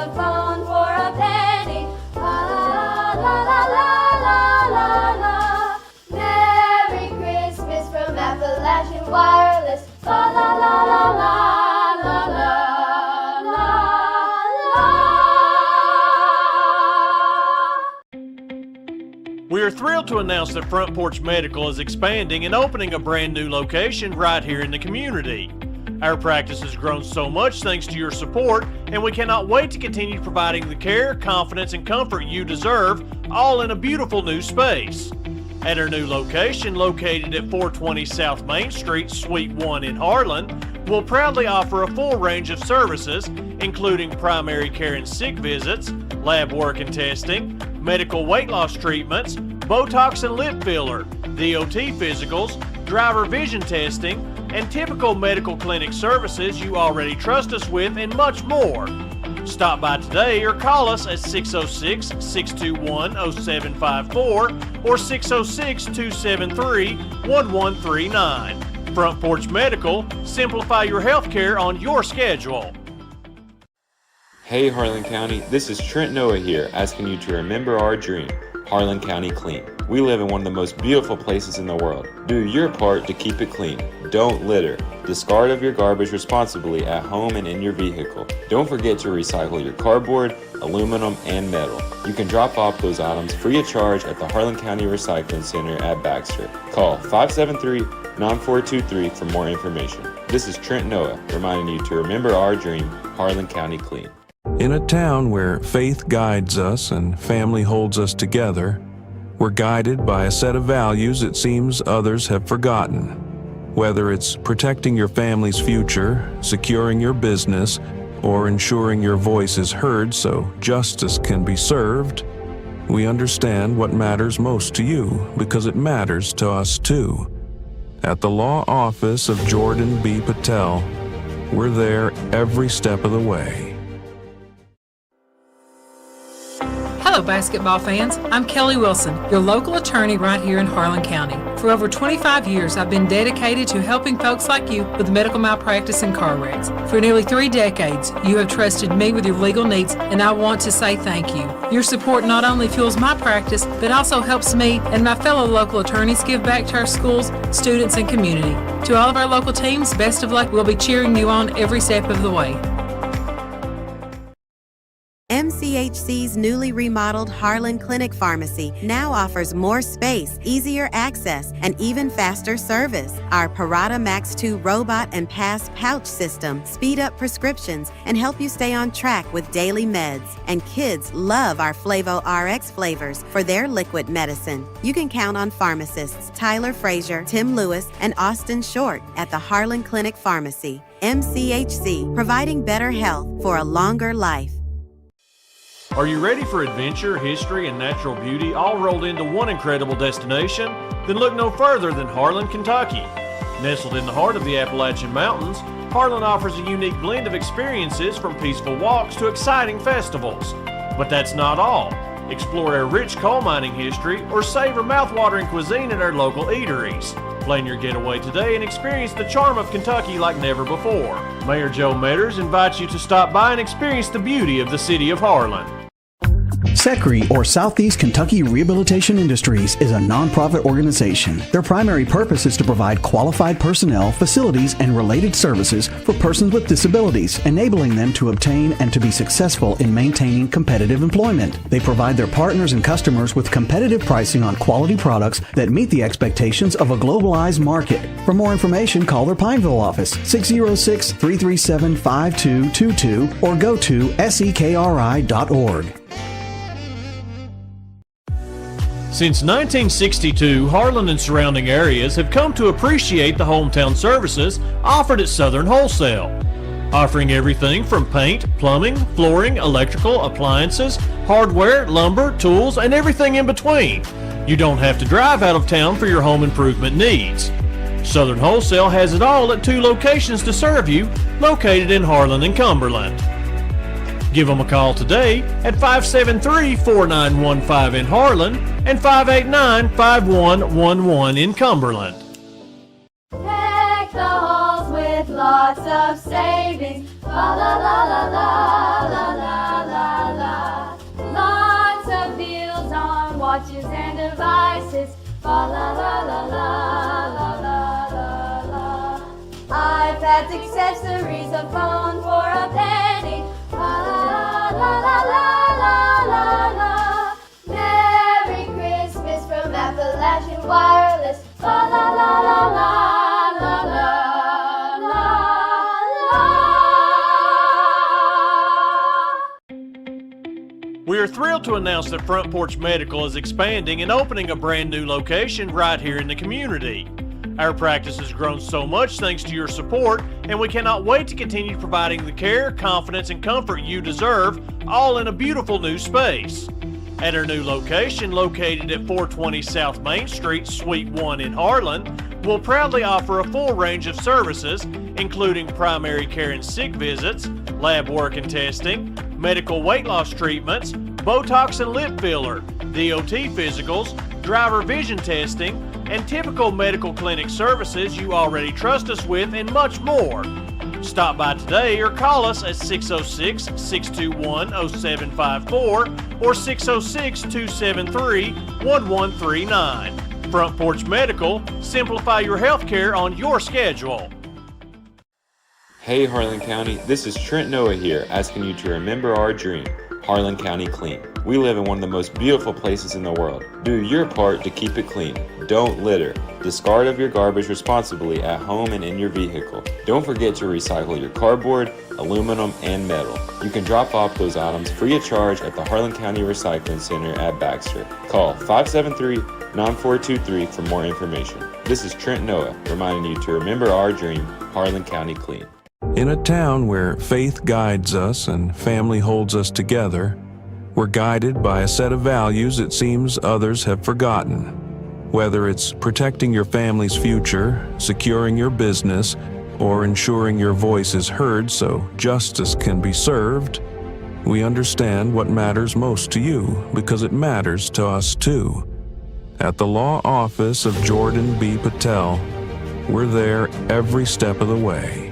the phone for a penny. La la la la la la la. Merry Christmas from Appalachian Wireless. La la la la la la la la. We are thrilled to announce that Front Porch Medical is expanding and opening a brand new location right here in the community. Our practice has grown so much thanks to your support, and we cannot wait to continue providing the care, confidence, and comfort you deserve, all in a beautiful new space. At our new location, located at 420 South Main Street, Suite 1 in Harlan, we'll proudly offer a full range of services, including primary care and sick visits, lab work and testing, medical weight loss treatments, Botox and lip filler, DOT physicals, driver vision testing, and typical medical clinic services you already trust us with, and much more. Stop by today or call us at 606-621-0754 or 606-273-1139. Front Porch Medical, simplify your health care on your schedule. Hey Harlan County, this is Trent Noah here, asking you to remember our dream, Harlan County Clean. We live in one of the most beautiful places in the world. Do your part to keep it clean. Don't litter. Discard of your garbage responsibly at home and in your vehicle. Don't forget to recycle your cardboard, aluminum, and metal. You can drop off those items free of charge at the Harlan County Recycling Center at Baxter. Call 573-9423 for more information. This is Trent Noah, reminding you to remember our dream, Harlan County Clean. In a town where faith guides us and family holds us together, we're guided by a set of values it seems others have forgotten. Whether it's protecting your family's future, securing your business, or ensuring your voice is heard so justice can be served, we understand what matters most to you because it matters to us too. At the law office of Jordan B. Patel, we're there every step of the way. Hello basketball fans, I'm Kelly Wilson, your local attorney right here in Harlan County. For over 25 years, I've been dedicated to helping folks like you with medical malpractice and car wrecks. For nearly 3 decades, you have trusted me with your legal needs, and I want to say thank you. Your support not only fuels my practice, but also helps me and my fellow local attorneys give back to our schools, students, and community. To all of our local teams, best of luck. We'll be cheering you on every step of the way. MCHC's newly remodeled Harlan Clinic Pharmacy now offers more space, easier access, and even faster service. Our Parata Max 2 robot and pass pouch system speed up prescriptions and help you stay on track with daily meds. And kids love our Flavo RX flavors for their liquid medicine. You can count on pharmacists Tyler Frazier, Tim Lewis, and Austin Short at the Harlan Clinic Pharmacy. MCHC, providing better health for a longer life. Are you ready for adventure, history, and natural beauty all rolled into one incredible destination? Then look no further than Harlan, Kentucky. Nestled in the heart of the Appalachian Mountains, Harlan offers a unique blend of experiences from peaceful walks to exciting festivals. But that's not all. Explore our rich coal mining history or savor mouth-watering cuisine at our local eateries. Plan your getaway today and experience the charm of Kentucky like never before. Mayor Joe Metters invites you to stop by and experience the beauty of the city of Harlan. SECRI, or Southeast Kentucky Rehabilitation Industries, is a nonprofit organization. Their primary purpose is to provide qualified personnel, facilities, and related services for persons with disabilities, enabling them to obtain and to be successful in maintaining competitive employment. They provide their partners and customers with competitive pricing on quality products that meet the expectations of a globalized market. For more information, call their Pineville office, 606-337-5222, or go to sekri.org. Since 1962, Harlan and surrounding areas have come to appreciate the hometown services offered at Southern Wholesale, offering everything from paint, plumbing, flooring, electrical, appliances, hardware, lumber, tools, and everything in between. You don't have to drive out of town for your home improvement needs. Southern Wholesale has it all at 2 locations to serve you, located in Harlan and Cumberland. Give them a call today at 573-4915 in Harlan and 589-5111 in Cumberland. Deck the halls with lots of savings. La la la la la la la la. La la la la la la la la la. iPads, accessories, a phone for a penny. La la la la la la la. Merry Christmas from Appalachian Wireless. La la la la la la la la. We are thrilled to announce that Front Porch Medical is expanding and opening a brand new location right here in the community. Our practice has grown so much thanks to your support, and we cannot wait to continue providing the care, confidence, and comfort you deserve, all in a beautiful new space. At our new location, located at 420 South Main Street, Suite 1 in Harlan, we'll proudly offer a full range of services, including primary care and sick visits, lab work and testing, medical weight loss treatments, Botox and lip filler, DOT physicals, driver vision testing, and typical medical clinic services you already trust us with, and much more. Stop by today or call us at 606-621-0754 or 606-273-1139. Front Porch Medical, simplify your healthcare on your schedule. Hey Harlan County, this is Trent Noah here, asking you to remember our dream, Harlan County Clean. We live in one of the most beautiful places in the world. Do your part to keep it clean. Don't litter. Discard of your garbage responsibly at home and in your vehicle. Don't forget to recycle your cardboard, aluminum, and metal. You can drop off those items free of charge at the Harlan County Recycling Center at Baxter. Call 573-9423 for more information. This is Trent Noah, reminding you to remember our dream, Harlan County Clean. In a town where faith guides us and family holds us together, we're guided by a set of values it seems others have forgotten. Whether it's protecting your family's future, securing your business, or ensuring your voice is heard so justice can be served, we understand what matters most to you because it matters to us too. At the law office of Jordan B. Patel, we're there every step of the way.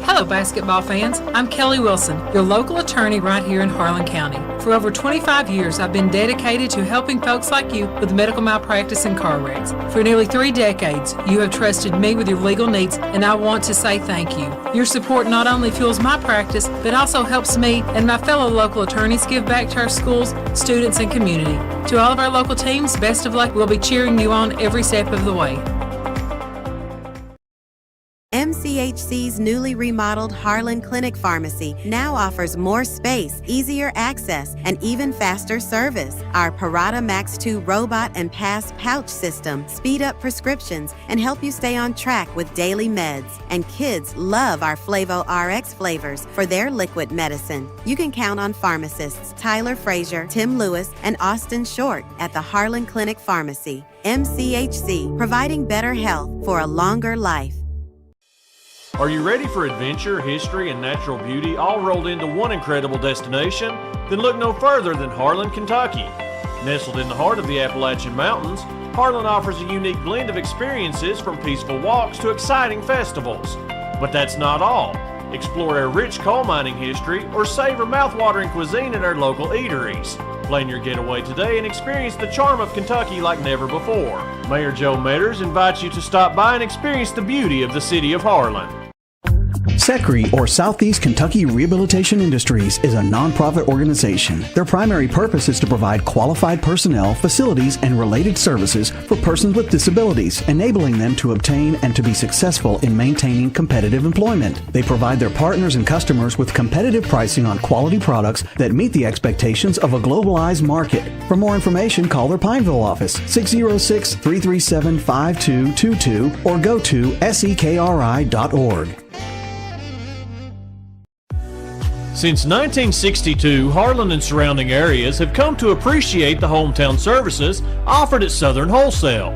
Hello, basketball fans. I'm Kelly Wilson, your local attorney right here in Harlan County. For over 25 years, I've been dedicated to helping folks like you with medical malpractice and car wrecks. For nearly 3 decades, you have trusted me with your legal needs, and I want to say thank you. Your support not only fuels my practice, but also helps me and my fellow local attorneys give back to our schools, students, and community. To all of our local teams, best of luck. We'll be cheering you on every step of the way. MCHC's newly remodeled Harlan Clinic Pharmacy now offers more space, easier access, and even faster service. Our Parata Max 2 robot and pass pouch system speed up prescriptions and help you stay on track with daily meds. And kids love our Flavo RX flavors for their liquid medicine. You can count on pharmacists Tyler Frazier, Tim Lewis, and Austin Short at the Harlan Clinic Pharmacy. MCHC, providing better health for a longer life. Are you ready for adventure, history, and natural beauty all rolled into one incredible destination? Then look no further than Harlan, Kentucky. Nestled in the heart of the Appalachian Mountains, Harlan offers a unique blend of experiences from peaceful walks to exciting festivals. But that's not all. Explore our rich coal mining history or savor mouth-watering cuisine at our local eateries. Plan your getaway today and experience the charm of Kentucky like never before. Mayor Joe Metters invites you to stop by and experience the beauty of the city of Harlan. SECRI, or Southeast Kentucky Rehabilitation Industries, is a nonprofit organization. Their primary purpose is to provide qualified personnel, facilities, and related services for persons with disabilities, enabling them to obtain and to be successful in maintaining competitive employment. They provide their partners and customers with competitive pricing on quality products that meet the expectations of a globalized market. For more information, call their Pineville office, 606-337-5222, or go to sekri.org. Since 1962, Harlan and surrounding areas have come to appreciate the hometown services offered at Southern Wholesale.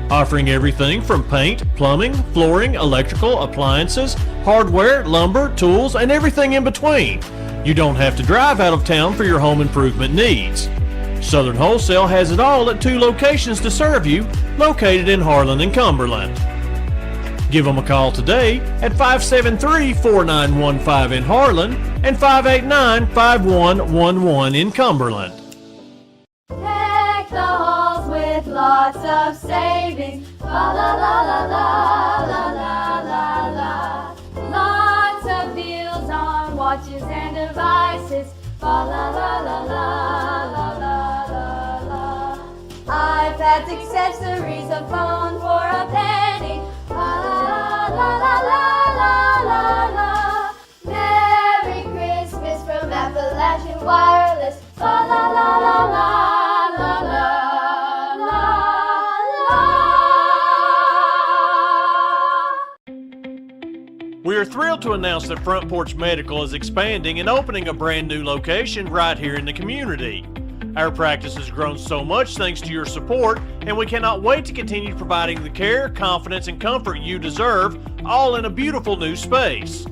Offering everything from paint, plumbing, flooring, electrical, appliances, hardware, lumber, tools, and everything in between. You don't have to drive out of town for your home improvement needs. Southern Wholesale has it all at 2 locations to serve you, located in Harlan and Cumberland. Give them a call today at 573-4915 in Harlan and 589-5111 in Cumberland. lots of savings. La la la la la la la la la. Lots of deals on watches and devices. La la la la la la la la la. iPads, accessories, a phone for a penny. La la la la la la la. Merry Christmas from Appalachian Wireless. La la la la la la la la. We are thrilled to announce that Front Porch Medical is expanding and opening a brand new location right here in the community. Our practice has grown so much thanks to your support, and we cannot wait to continue providing the care, confidence, and comfort you deserve, all in a beautiful new space.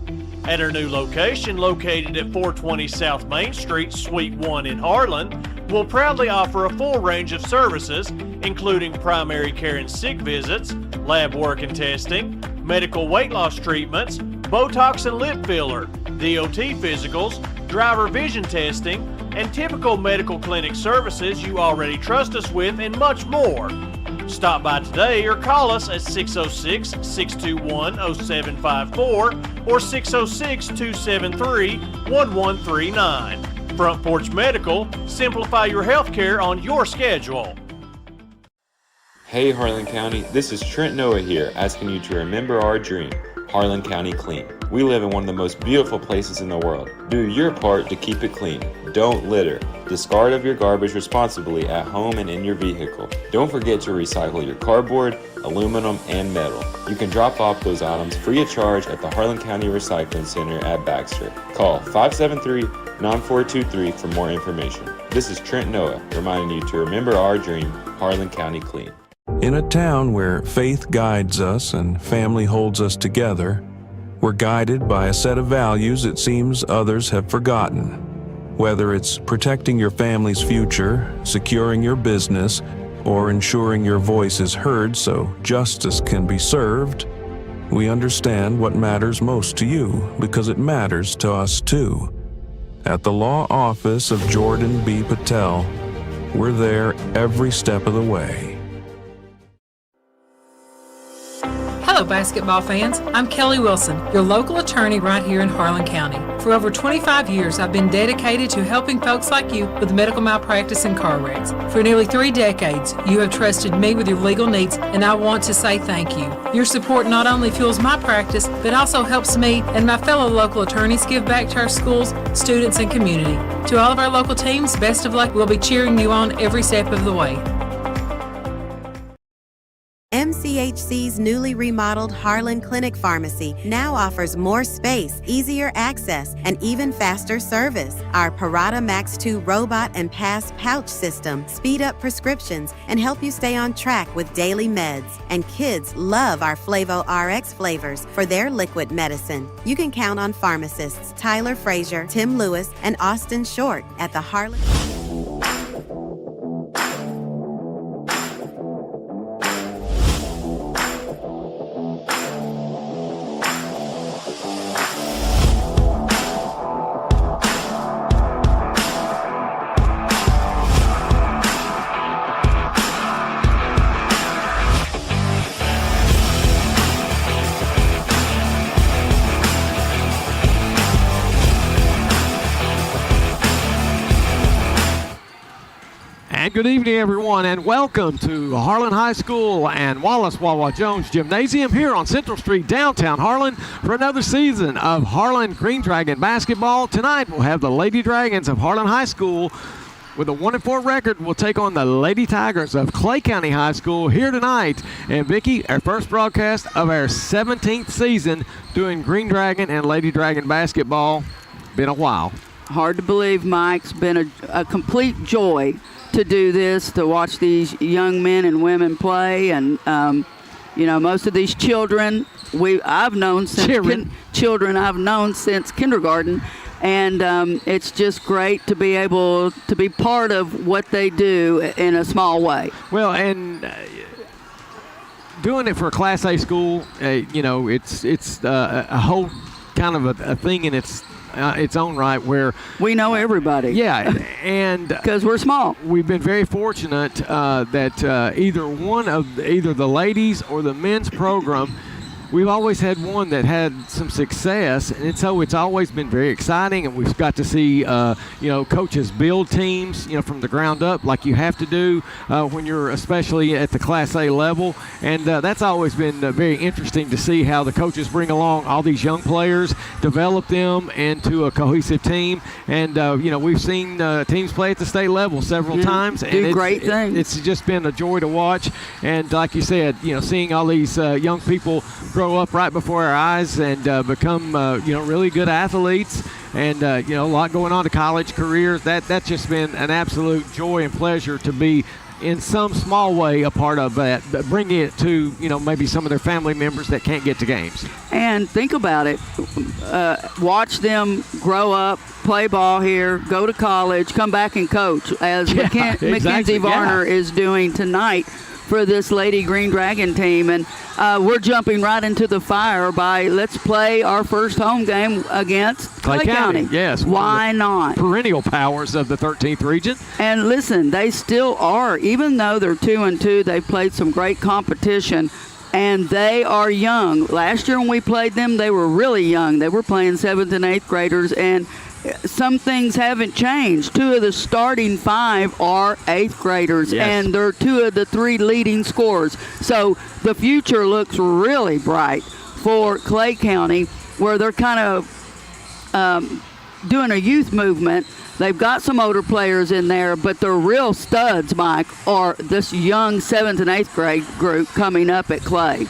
At our new location, located at 420 South Main Street, Suite 1 in Harlan, we'll proudly offer a full range of services, including primary care and sick visits, lab work and testing, medical weight loss treatments, Botox and lip filler, DOT physicals, driver vision testing, and typical medical clinic services you already trust us with, and much more. Stop by today or call us at 606-621-0754 or 606-273-1139. Front Porch Medical, simplify your healthcare on your schedule. Hey Harlan County, this is Trent Noah here, asking you to remember our dream, Harlan County Clean. We live in one of the most beautiful places in the world. Do your part to keep it clean. Don't litter. Discard of your garbage responsibly at home and in your vehicle. Don't forget to recycle your cardboard, aluminum, and metal. You can drop off those items free of charge at the Harlan County Recycling Center at Baxter. Call 573-9423 for more information. This is Trent Noah, reminding you to remember our dream, Harlan County Clean. In a town where faith guides us and family holds us together, we're guided by a set of values it seems others have forgotten. Whether it's protecting your family's future, securing your business, or ensuring your voice is heard so justice can be served, we understand what matters most to you because it matters to us too. At the law office of Jordan B. Patel, we're there every step of the way. Hello, basketball fans. I'm Kelly Wilson, your local attorney right here in Harlan County. For over 25 years, I've been dedicated to helping folks like you with medical malpractice and car wrecks. For nearly 3 decades, you have trusted me with your legal needs, and I want to say thank you. Your support not only fuels my practice, but also helps me and my fellow local attorneys give back to our schools, students, and community. To all of our local teams, best of luck. We'll be cheering you on every step of the way. MCHC's newly remodeled Harlan Clinic Pharmacy now offers more space, easier access, and even faster service. Our Parata Max 2 robot and pass pouch system speed up prescriptions and help you stay on track with daily meds. And kids love our Flavo RX flavors for their liquid medicine. You can count on pharmacists Tyler Frazier, Tim Lewis, and Austin Short at the Harlan. And good evening, everyone, and welcome to Harlan High School and Wallace Wawa Jones Gymnasium here on Central Street, downtown Harlan, for another season of Harlan Green Dragon basketball. Tonight, we'll have the Lady Dragons of Harlan High School with a 1-4 record. Will take on the Lady Tigers of Clay County High School here tonight. And Vicki, our first broadcast of our 17th season doing Green Dragon and Lady Dragon basketball. Been a while. Hard to believe, Mike. It's been a complete joy to do this, to watch these young men and women play. And, you know, most of these children I've known since children I've known since kindergarten. And it's just great to be able to be part of what they do in a small way. Well, and doing it for a Class A school, you know, it's a whole kind of a thing in its own right, where we know everybody. Yeah, and because we're small, we've been very fortunate that either the ladies or the men's program, we've always had one that had some success, and so it's always been very exciting. And we've got to see, coaches build teams, from the ground up, like you have to do when you're especially at the Class A level. And that's always been very interesting to see how the coaches bring along all these young players, develop them into a cohesive team. And we've seen teams play at the state level several times, and do great things. It's just been a joy to watch. And like you said, seeing all these young people grow up right before our eyes and become really good athletes, and a lot going on to college careers. That's just been an absolute joy and pleasure to be in some small way a part of that, bringing it to maybe some of their family members that can't get to games. And think about it, watch them grow up, play ball here, go to college, come back and coach, as Mackenzie Varner is doing tonight for this Lady Green Dragon team. And we're jumping right into the fire by let's play our first home game against Clay County. Yes. Why not? Perennial powers of the 13th region. And listen, they still are. Even though they're 2-2, they've played some great competition. And they are young. Last year when we played them, they were really young. They were playing 7th and 8th graders, and some things haven't changed. 2 of the starting 5 are 8th graders, and they're 2 of the 3 leading scorers. So the future looks really bright for Clay County, where they're kind of doing a youth movement. They've got some older players in there, but the real studs, Mike, are this young 7th and 8th grade group coming up at Clay.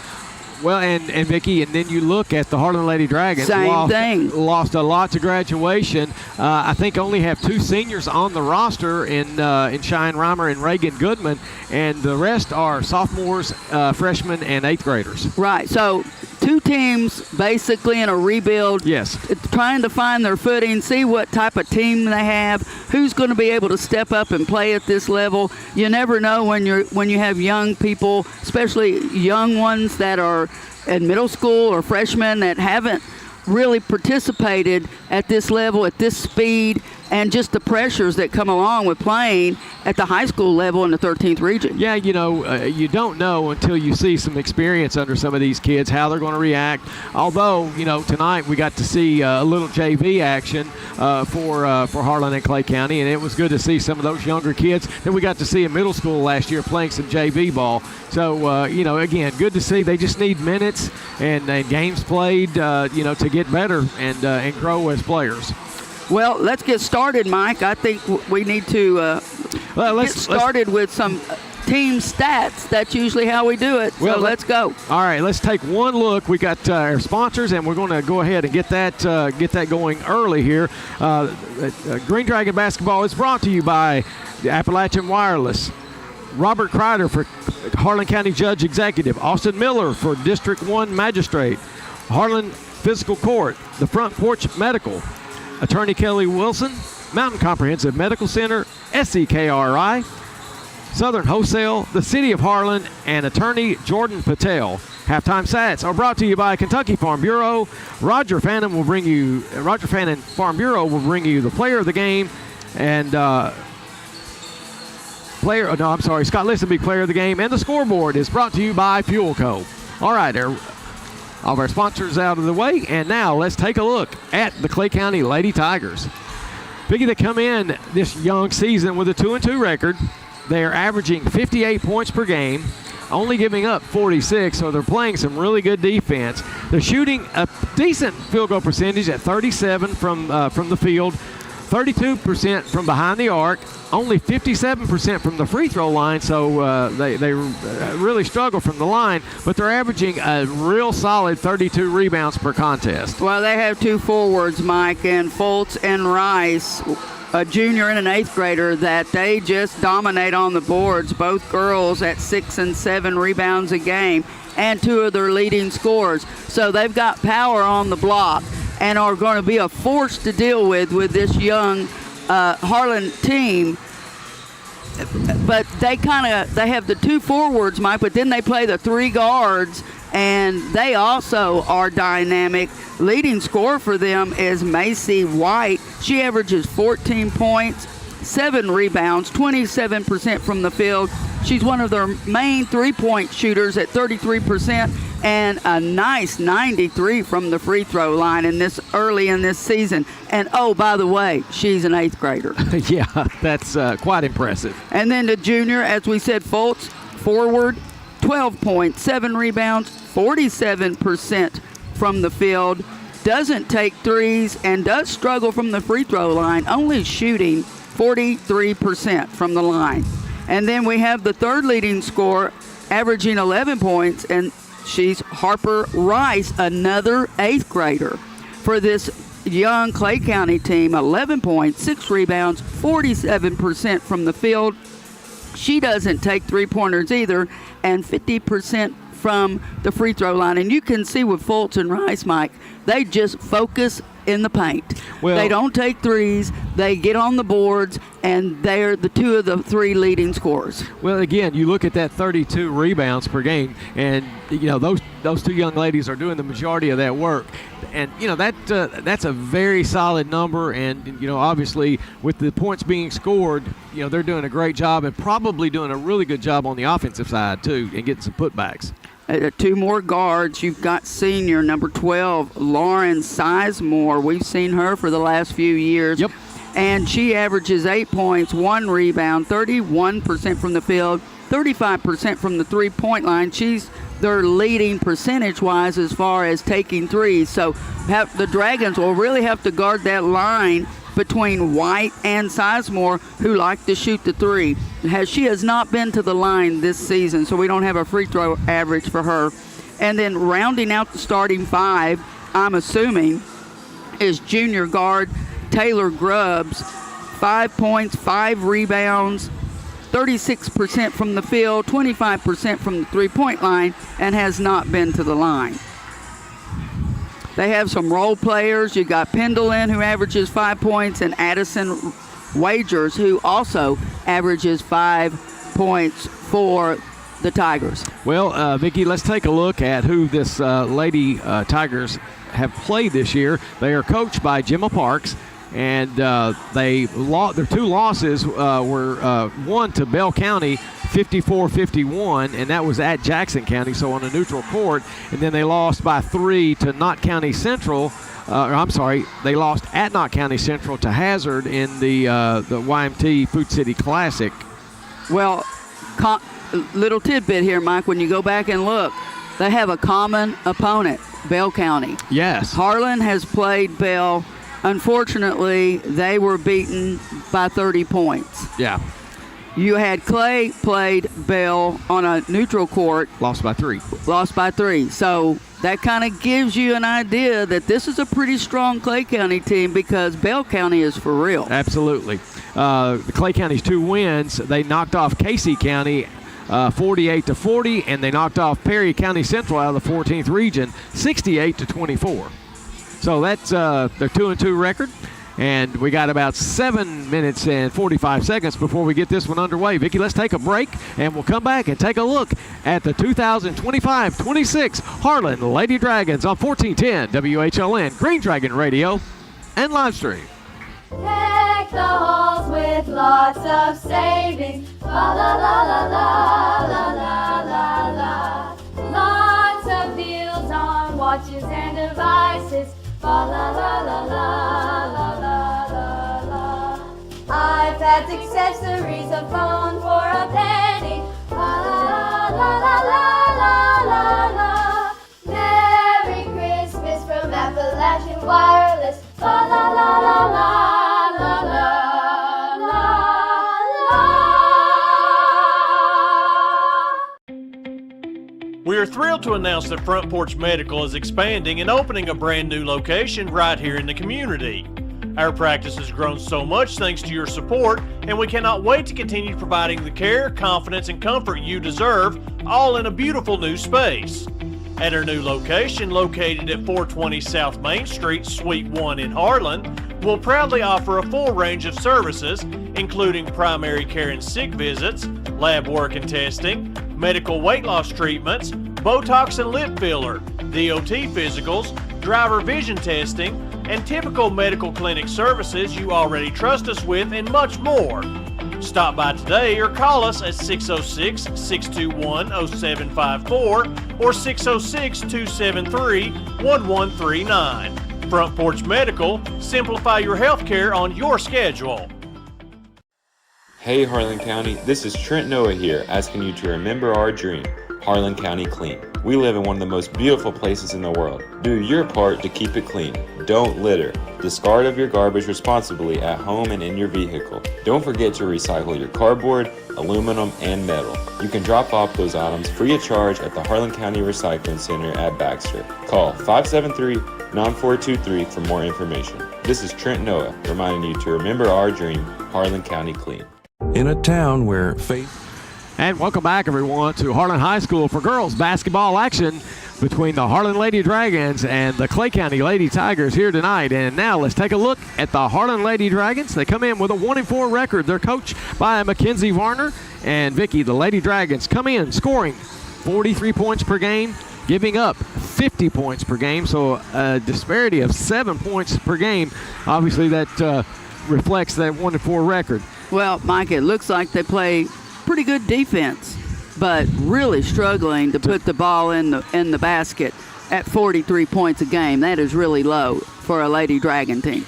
Well, and Vicki, and then you look at the Harlan Lady Dragons. Lost a lot to graduation. I think only have 2 seniors on the roster in Cheyenne Reimer and Reagan Goodman, and the rest are sophomores, freshmen, and 8th graders. Right. So 2 teams basically in a rebuild. Yes. Trying to find their footing, see what type of team they have, who's going to be able to step up and play at this level. You never know when you have young people, especially young ones that are in middle school or freshmen that haven't really participated at this level, at this speed, and just the pressures that come along with playing at the high school level in the 13th region. Yeah, you don't know until you see some experience under some of these kids, how they're going to react. Although, tonight we got to see a little JV action for Harlan and Clay County, and it was good to see some of those younger kids that we got to see in middle school last year playing some JV ball. So, again, good to see. They just need minutes and games played, to get better and grow as players. Well, let's get started, Mike. I think we need to get started with some team stats. That's usually how we do it. So let's go. All right, let's take one look. We got our sponsors, and we're going to go ahead and get that going early here. Green Dragon basketball is brought to you by Appalachian Wireless, Robert Kreider for Harlan County Judge Executive, Austin Miller for District 1 Magistrate, Harlan Physical Court, the Front Porch Medical, Attorney Kelly Wilson, Mountain Comprehensive Medical Center, SEKRI, Southern Wholesale, the City of Harlan, and Attorney Jordan Patel. Halftime Sats are brought to you by Kentucky Farm Bureau. Roger Fannin Farm Bureau will bring you the player of the game, and Scott Listenby, player of the game, and the scoreboard is brought to you by Fuel Co. All right, all of our sponsors out of the way, and now let's take a look at the Clay County Lady Tigers. Biggie, they come in this young season with a 2-2 record. They are averaging 58 points per game, only giving up 46, so they're playing some really good defense. They're shooting a decent field goal percentage at 37 from the field, 32% from behind the arc, only 57% from the free throw line, so they really struggle from the line, but they're averaging a real solid 32 rebounds per contest. Well, they have 2 forwards, Mike, and Foltz and Rice, a junior and an 8th grader, that they just dominate on the boards, both girls at 6 and 7 rebounds a game, and 2 of their leading scorers. So they've got power on the block and are going to be a force to deal with this young Harlan team. But they have the 2 forwards, Mike, but then they play the 3 guards and they also are dynamic. Leading scorer for them is Macy White. She averages 14 points, 7 rebounds, 27% from the field. She's one of their main three-point shooters at 33%, and a nice 93 from the free throw line early in this season. And oh, by the way, she's an 8th grader. Yeah, that's quite impressive. And then the junior, as we said, Fultz, forward, 12 points, 7 rebounds, 47% from the field. Doesn't take threes and does struggle from the free throw line, only shooting 43% from the line. And then we have the third leading scorer, averaging 11 points, and she's Harper Rice, another 8th grader. For this young Clay County team, 11 points, 6 rebounds, 47% from the field. She doesn't take three-pointers either, and 50% from the free throw line. And you can see with Fultz and Rice, Mike, they just focus in the paint. Well, they don't take threes. They get on the boards, and they're the 2 of the 3 leading scorers. Well, again, you look at that 32 rebounds per game, and those 2 young ladies are doing the majority of that work. And that's a very solid number. And obviously, with the points being scored, they're doing a great job, and probably doing a really good job on the offensive side too, and getting some putbacks. 2 more guards. You've got senior number 12, Lauren Sizemore. We've seen her for the last few years. Yep. And she averages 8 points, 1 rebound, 31% from the field, 35% from the three-point line. She's their leading percentage-wise as far as taking threes. So the Dragons will really have to guard that line between White and Sizemore, who like to shoot the three. She has not been to the line this season, so we don't have a free throw average for her. And then rounding out the starting 5, I'm assuming, is junior guard Taylor Grubbs. 5 points, 5 rebounds, 36% from the field, 25% from the three-point line, and has not been to the line. They have some role players. You got Pendleton, who averages 5 points, and Addison Wagers, who also averages 5 points for the Tigers. Well, Vicki, let's take a look at who this Lady Tigers have played this year. They are coached by Gemma Parks, and their 2 losses were one to Bell County, 54-51, and that was at Jackson County, so on a neutral court. And then they lost by 3 to Knott County Central. They lost at Knott County Central to Hazard in the YMT Food City Classic. Well, little tidbit here, Mike. When you go back and look, they have a common opponent, Bell County. Yes. Harlan has played Bell. Unfortunately, they were beaten by 30 points. Yeah. You had Clay played Bell on a neutral court. Lost by 3. So that kind of gives you an idea that this is a pretty strong Clay County team, because Bell County is for real. Absolutely. The Clay County's 2 wins. They knocked off Casey County 48-40, and they knocked off Perry County Central out of the 14th region 68-24. So that's their 2-2 record. And we got about 7 minutes and 45 seconds before we get this one underway. Vicki, let's take a break, and we'll come back and take a look at the 2025-26 Harlan Lady Dragons on 1410 WHLN, Green Dragon Radio, and live stream. Deck the halls with lots of savings. La la la la la la la la la. Lots of deals on watches and devices. La la la la la la la la la. iPads, accessories, a phone for a penny. La la la la la la la la. Merry Christmas from Appalachian Wireless. La la la la la la la la. We are thrilled to announce that Front Porch Medical is expanding and opening a brand new location right here in the community. Our practice has grown so much thanks to your support, and we cannot wait to continue providing the care, confidence, and comfort you deserve, all in a beautiful new space. At our new location, located at 420 South Main Street, Suite 1 in Harlan, we'll proudly offer a full range of services, including primary care and sick visits, lab work and testing, medical weight loss treatments, Botox and lip filler, DOT physicals, driver vision testing, and typical medical clinic services you already trust us with, and much more. Stop by today or call us at 606-621-0754 or 606-273-1139. Front Porch Medical, simplify your healthcare on your schedule. Hey Harlan County, this is Trent Noah here, asking you to remember our dream, Harlan County Clean. We live in one of the most beautiful places in the world. Do your part to keep it clean. Don't litter. Discard of your garbage responsibly at home and in your vehicle. Don't forget to recycle your cardboard, aluminum, and metal. You can drop off those items free of charge at the Harlan County Recycling Center at Baxter. Call 573-9423 for more information. This is Trent Noah, reminding you to remember our dream, Harlan County Clean. In a town where faith And welcome back, everyone, to Harlan High School for girls basketball action between the Harlan Lady Dragons and the Clay County Lady Tigers here tonight. And now let's take a look at the Harlan Lady Dragons. They come in with a 1-4 record. They're coached by Mackenzie Varner and Vicky. The Lady Dragons come in scoring 43 points per game, giving up 50 points per game, so a disparity of 7 points per game. Obviously, that reflects that 1-4 record. Well, Mike, it looks like they play pretty good defense, but really struggling to put the ball in the basket at 43 points a game. That is really low for a Lady Dragon team.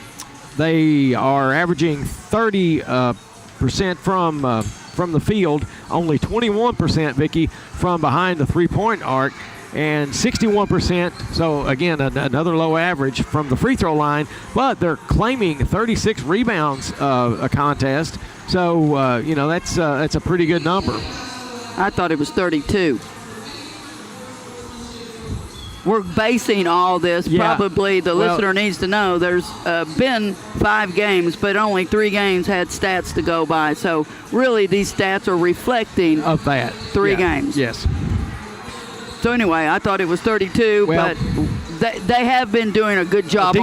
They are averaging 30% from the field, only 21%, Vicky, from behind the three-point arc, and 61%, so again, another low average from the free throw line, but they're claiming 36 rebounds a contest, so, that's a pretty good number. I thought it was 32. We're basing all this, probably the listener needs to know there's been 5 games, but only 3 games had stats to go by, so really these stats are reflecting of that 3 games. Yes. So anyway, I thought it was 32, but they have been doing a good job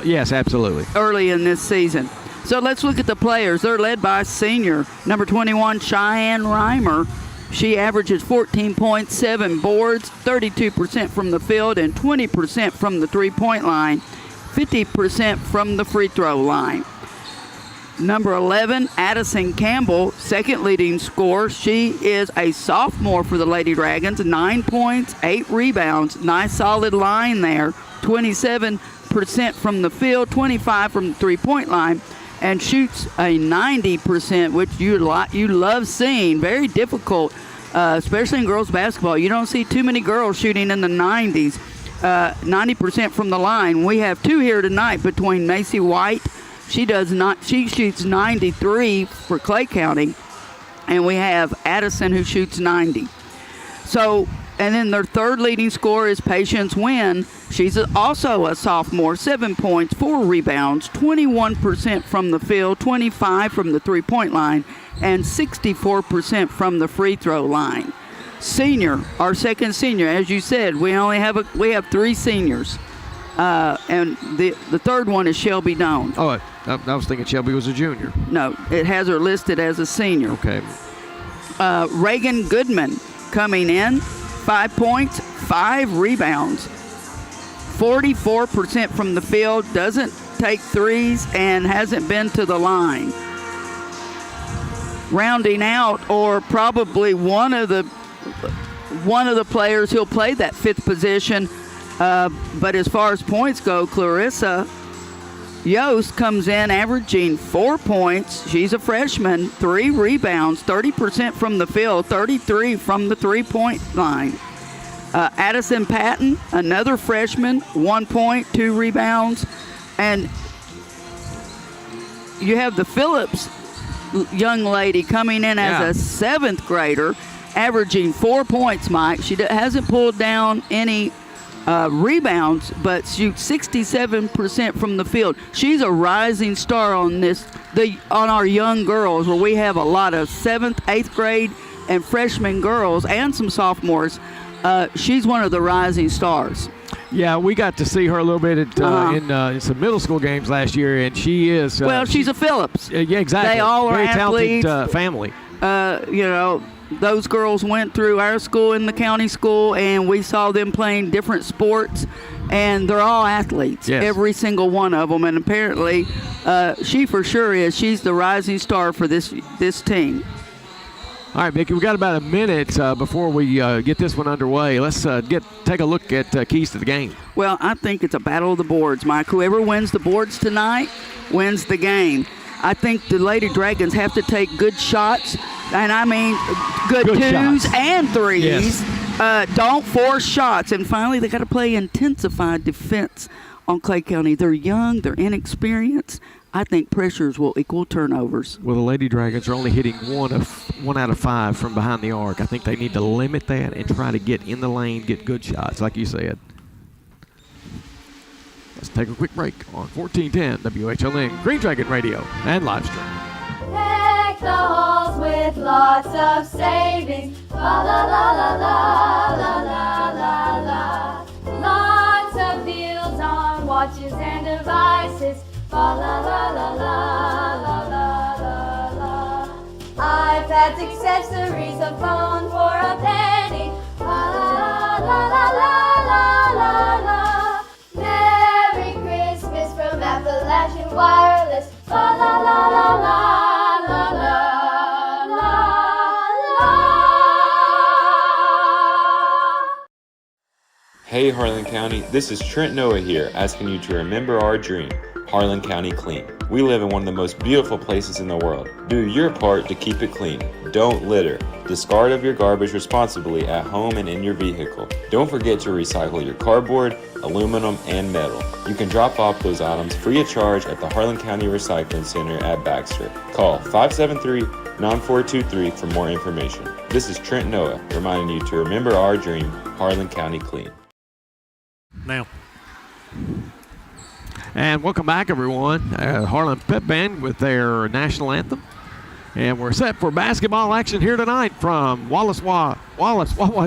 Yes, absolutely. early in this season. So let's look at the players. They're led by senior, number 21, Cheyenne Reimer. She averages 14.7 boards, 32% from the field, and 20% from the three-point line, 50% from the free throw line. Number 11, Addison Campbell, second leading scorer. She is a sophomore for the Lady Dragons, 9 points, 8 rebounds. Nice solid line there. 27% from the field, 25% from the three-point line, and shoots a 90%, which you love seeing. Very difficult, especially in girls basketball. You don't see too many girls shooting in the 90s. 90% from the line. We have 2 here tonight between Macy White. She shoots 93 for Clay County, and we have Addison who shoots 90. So, and then their third leading scorer is Patience Wynn. She's also a sophomore, 7 points, 4 rebounds, 21% from the field, 25% from the three-point line, and 64% from the free throw line. Senior, our second senior, as you said, we have 3 seniors. And the third one is Shelby Doan. Oh, I was thinking Shelby was a junior. No, it has her listed as a senior. Okay. Reagan Goodman coming in, 5 points, 5 rebounds, 44% from the field, doesn't take threes, and hasn't been to the line. Rounding out, or probably one of the players who'll play that 5th position. But as far as points go, Clarissa Yost comes in averaging 4 points. She's a freshman, 3 rebounds, 30% from the field, 33% from the three-point line. Addison Patton, another freshman, 1 point, 2 rebounds. And you have the Phillips young lady coming in as a 7th grader, averaging 4 points, Mike. She hasn't pulled down any rebounds, but shoots 67% from the field. She's a rising star on our young girls, where we have a lot of 7th, 8th grade and freshman girls and some sophomores. She's one of the rising stars. Yeah, we got to see her a little bit in some middle school games last year, and she is. She's a Phillips. Yeah, exactly. They all are very athletes. Talented family. those girls went through our school and the county school, and we saw them playing different sports, and they're all athletes, yes. Every single one of them. And apparently, she for sure is. She's the rising star for this team. All right, Vicki, we got about a minute before we get this one underway. Let's take a look at keys to the game. Well, I think it's a battle of the boards, Mike. Whoever wins the boards tonight wins the game. I think the Lady Dragons have to take good shots, and I mean good twos shots. and threes. Yes. Don't force shots. And finally, they got to play intensified defense on Clay County. They're young, they're inexperienced. I think pressures will equal turnovers. Well, the Lady Dragons are only hitting one out of 5 from behind the arc. I think they need to limit that and try to get in the lane, get good shots, like you said. Let's take a quick break on 1410 WHLN Green Dragon Radio and live stream. Deck the halls with lots of savings. La la la la la la la la la. Lots of deals on watches and devices. La la la la la la la la. iPads, accessories, a phone for a penny. La la la la la la la. Merry Christmas from Appalachian Wireless. La la la la la la la la. Hey Harlan County, this is Trent Noah here, asking you to remember our dream, Harlan County Clean. We live in one of the most beautiful places in the world. Do your part to keep it clean. Don't litter. Discard of your garbage responsibly at home and in your vehicle. Don't forget to recycle your cardboard, aluminum, and metal. You can drop off those items free of charge at the Harlan County Recycling Center at Baxter. Call 573-9423 for more information. This is Trent Noah, reminding you to remember our dream, Harlan County Clean. Now. And welcome back, everyone. Harlan Pep Band with their national anthem. And we're set for basketball action here tonight from Wallace Wawa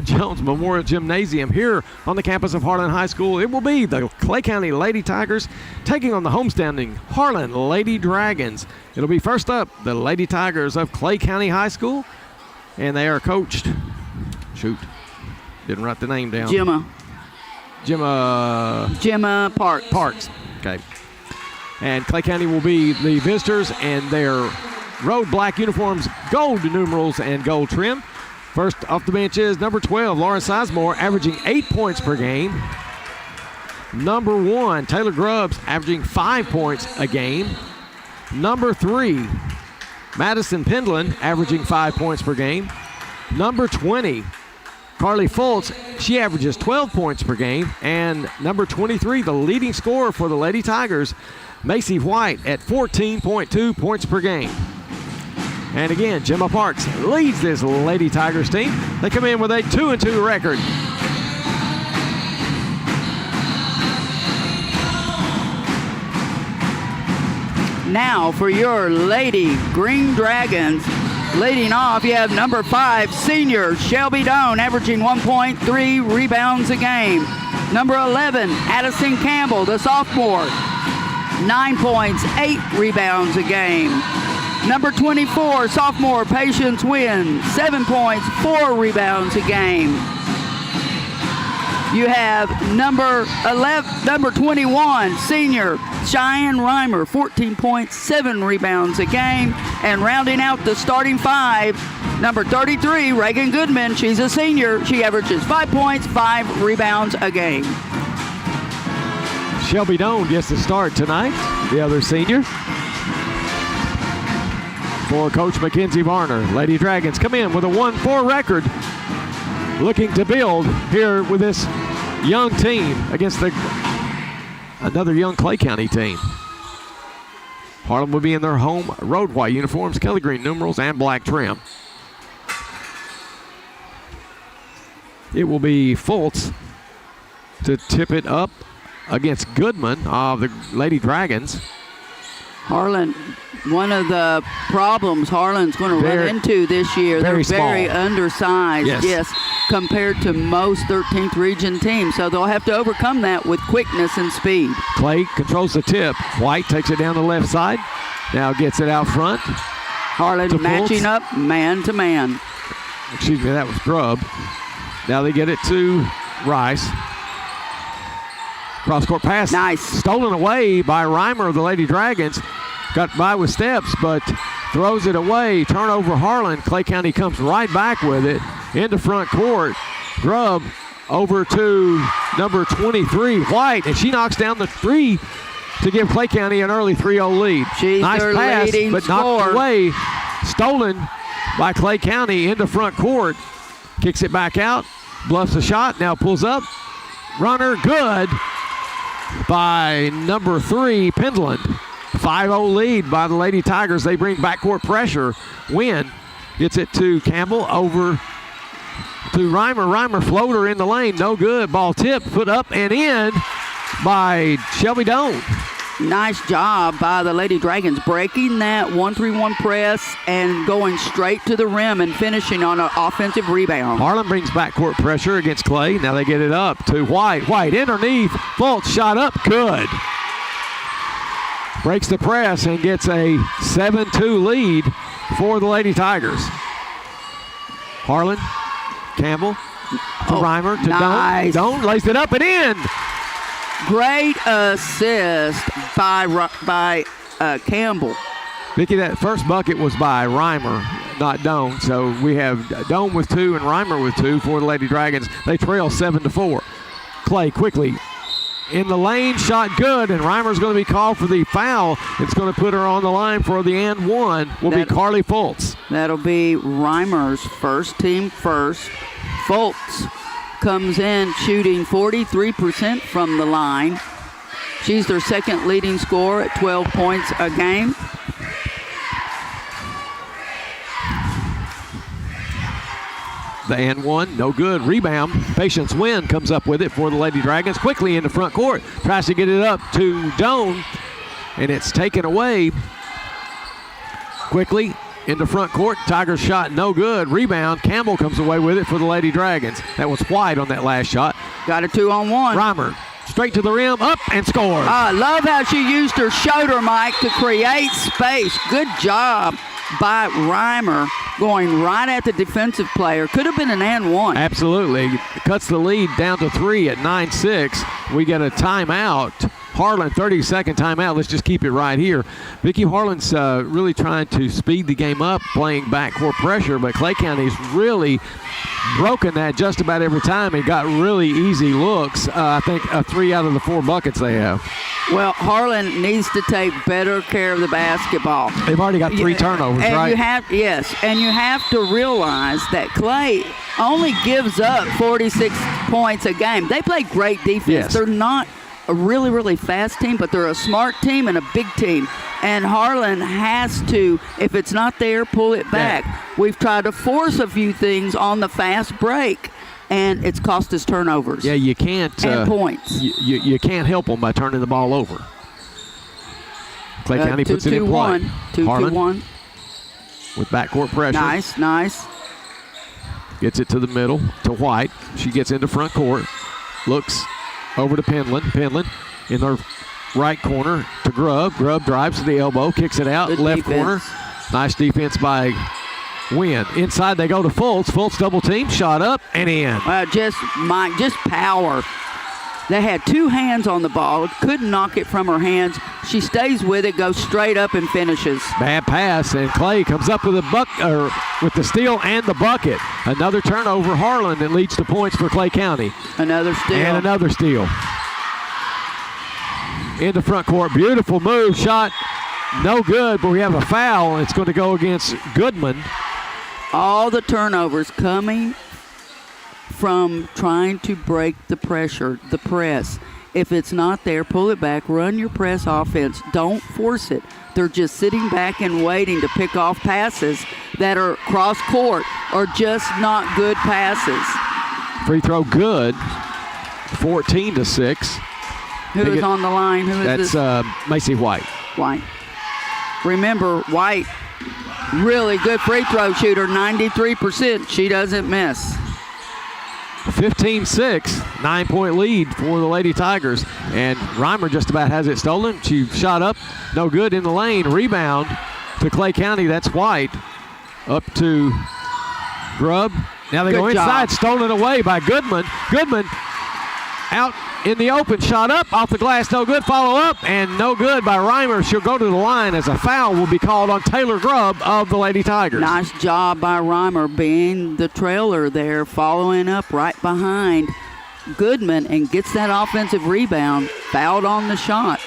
Jones Memorial Gymnasium here on the campus of Harlan High School. It will be the Clay County Lady Tigers taking on the homestanding Harlan Lady Dragons. It'll be first up, the Lady Tigers of Clay County High School. And they are coached, didn't write the name down. Gemma Parks. Okay. And Clay County will be the visitors, and their road black uniforms, gold numerals and gold trim. First off the bench is number 12, Lauren Sizemore, averaging 8 points per game. Number 1, Taylor Grubbs, averaging 5 points a game. Number 3, Madison Pendlin, averaging 5 points per game. Number 20, Carly Fultz, she averages 12 points per game. And number 23, the leading scorer for the Lady Tigers, Macy White, at 14.2 points per game. And again, Gemma Parks leads this Lady Tigers team. They come in with a 2-2 record. Now for your Lady Green Dragons. Leading off, you have number 5, senior Shelby Doan, averaging 1.3 rebounds a game. Number 11, Addison Campbell, the sophomore, 9 points, 8 rebounds a game. Number 24, sophomore Patience Wynn, 7 points, 4 rebounds a game. You have number 21, senior Cheyenne Reimer, 14.7 rebounds a game. And rounding out the starting 5, number 33, Reagan Goodman. She's a senior. She averages 5 points, 5 rebounds a game. Shelby Doan gets the start tonight, the other senior. For Coach Mackenzie Varner, Lady Dragons come in with a 1-4 record, looking to build here with this young team against another young Clay County team. Harlan will be in their home road white uniforms, Kelly green numerals, and black trim. It will be Fultz to tip it up against Goodman of the Lady Dragons. Harlan, one of the problems Harlan's going to run into this year, they're very undersized, yes, compared to most 13th region teams. So they'll have to overcome that with quickness and speed. Clay controls the tip. White takes it down the left side. Now gets it out front. Harlan matching up man to man. Excuse me, that was Grubb. Now they get it to Rice. Cross-court pass. Nice. Stolen away by Reimer of the Lady Dragons. Got by with steps, but throws it away. Turnover Harlan. Clay County comes right back with it into front court. Grubb over to number 23, White, and she knocks down the three to give Clay County an early 3-0 lead. She's nice their pass, leading but knocked scorer. away. Stolen by Clay County into front court. Kicks it back out. Bluffs a shot. Now pulls up. Runner good by number 3, Pendleton. 5-0 lead by the Lady Tigers. They bring backcourt pressure. Wynn gets it to Campbell over to Reimer. Reimer floater in the lane. No good. Ball tipped, put up and in by Shelby Doan. Nice job by the Lady Dragons breaking that 1-3-1 press and going straight to the rim and finishing on an offensive rebound. Harlan brings backcourt pressure against Clay. Now they get it up to White. White underneath. Fultz shot up. Good. Breaks the press and gets a 7-2 lead for the Lady Tigers. Harlan, Campbell to Reimer to nice. Doan lays it up and in. Great assist by Campbell. Vicki, that first bucket was by Reimer, not Doan. So we have Doan with 2 and Reimer with 2 for the Lady Dragons. They trail 7-4. Clay quickly in the lane, shot good, and Reimer's going to be called for the foul. It's going to put her on the line for the and one. Will be Carly Fultz. That'll be Reimer's first team first. Fultz comes in shooting 43% from the line. She's their second leading scorer at 12 points a game. The and one, no good. Rebound. Patience Wynn comes up with it for the Lady Dragons. Quickly into front court. Tries to get it up to Doan, and it's taken away. Quickly into front court. Tigers shot no good. Rebound. Campbell comes away with it for the Lady Dragons. That was White on that last shot. Got a 2-on-1. Reimer straight to the rim, up and scores. I love how she used her shoulder, Mike, to create space. Good job by Reimer going right at the defensive player. Could have been an and one. Absolutely. Cuts the lead down to 3 at 9-6. We get a timeout. Harlan, 30-second timeout. Let's just keep it right here. Vicki Harlan's really trying to speed the game up, playing backcourt pressure, but Clay County's really broken that just about every time and got really easy looks. I think 3 out of the 4 buckets they have. Well, Harlan needs to take better care of the basketball. They've already got 3 turnovers, and right? You have to realize that Clay only gives up 46 points a game. They play great defense. Yes. They're not a really, really fast team, but they're a smart team and a big team. And Harlan has to, if it's not there, pull it back. Yeah. We've tried to force a few things on the fast break, and it's cost us turnovers. Yeah, you can't. And points. You can't help them by turning the ball over. Clay County puts it in play. 2-2-1. With backcourt pressure. Nice. Gets it to the middle to White. She gets into front court. Looks over to Pendleton. Pendleton in the right corner to Grubb. Grubb drives to the elbow, kicks it out. Good left defense. corner. Nice defense by Wynn. Inside they go to Fultz. Fultz double team, shot up and in. Just power. They had 2 hands on the ball, couldn't knock it from her hands. She stays with it, goes straight up and finishes. Bad pass, and Clay comes up with with the steal and the bucket. Another turnover, Harlan, that leads to points for Clay County. Another steal. And another steal. Into front court, beautiful move, shot no good, but we have a foul. It's going to go against Goodman. All the turnovers coming from trying to break the pressure, the press. If it's not there, pull it back, run your press offense. Don't force it. They're just sitting back and waiting to pick off passes that are cross court or just not good passes. Free throw good, 14-6. Who is on the line? Who is That's Macy White. White. Remember, White, really good free throw shooter, 93%. She doesn't miss. 15-6, 9-point lead for the Lady Tigers. And Reimer just about has it stolen. She shot up, no good in the lane. Rebound to Clay County. That's White. Up to Grubb. Now they Good go inside, job. stolen away by Goodman. Goodman out in the open, shot up, off the glass, no good. Follow up, and no good by Reimer. She'll go to the line as a foul will be called on Taylor Grubb of the Lady Tigers. Nice job by Reimer being the trailer there, following up right behind Goodman and gets that offensive rebound, fouled on the shot.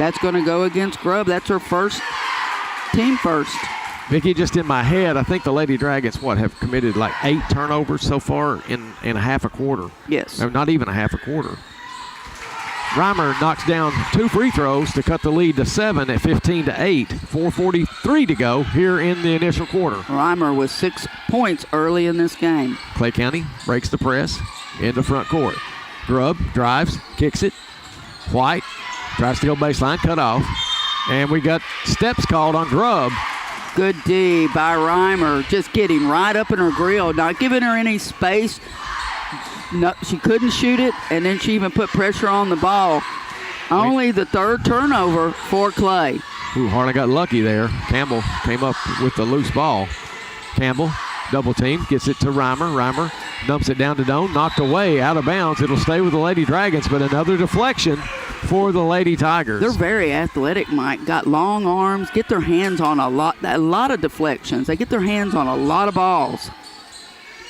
That's going to go against Grubb. That's her first, team first. Vicki, just in my head, I think the Lady Dragons, have committed like 8 turnovers so far in a half a quarter. Yes. No, not even a half a quarter. Reimer knocks down 2 free throws to cut the lead to 7 at 15-8. 4:43 to go here in the initial quarter. Reimer with 6 points early in this game. Clay County breaks the press into front court. Grubb drives, kicks it. White tries to go baseline, cut off. And we got steps called on Grubb. Good D by Reimer, just getting right up in her grill, not giving her any space. No, she couldn't shoot it, and then she even put pressure on the ball. Only the 3rd turnover for Clay. Ooh, Harlan got lucky there. Campbell came up with the loose ball. Campbell, double team, gets it to Reimer. Reimer dumps it down to Doan, knocked away, out of bounds. It'll stay with the Lady Dragons, but another deflection for the Lady Tigers. They're very athletic, Mike. Got long arms, get their hands on a lot of deflections. They get their hands on a lot of balls.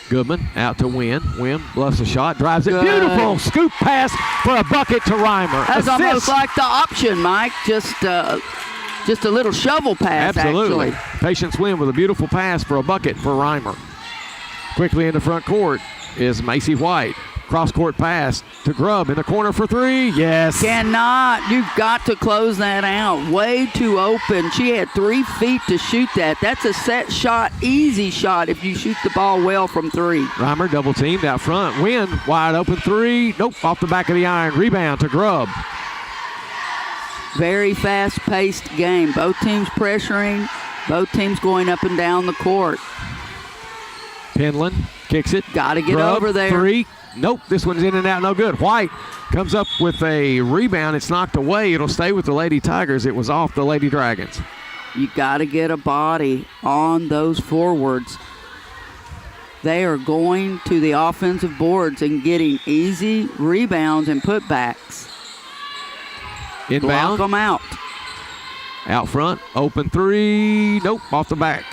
Goodman out to Wynn. Wynn bluffs a shot, drives it. Good. Beautiful scoop pass for a bucket to Reimer. That's Assist. almost like the option, Mike. Just a little shovel pass, Absolutely. actually. Patience Wynn with a beautiful pass for a bucket for Reimer. Quickly into front court is Macy White. Cross-court pass to Grubb in the corner for 3. Yes. Cannot. You've got to close that out. Way too open. She had 3 feet to shoot that. That's a set shot, easy shot if you shoot the ball well from 3. Reimer double teamed out front. Wynn wide open 3. Nope, off the back of the iron. Rebound to Grubb. Very fast-paced game. Both teams pressuring. Both teams going up and down the court. Penland kicks it. Got to get Grubb, over there. 3. Nope, this one's in and out, no good. White comes up with a rebound. It's knocked away. It'll stay with the Lady Tigers. It was off the Lady Dragons. You got to get a body on those forwards. They are going to the offensive boards and getting easy rebounds and putbacks. Inbound. Block them out. Out front, open 3. Nope, off the back.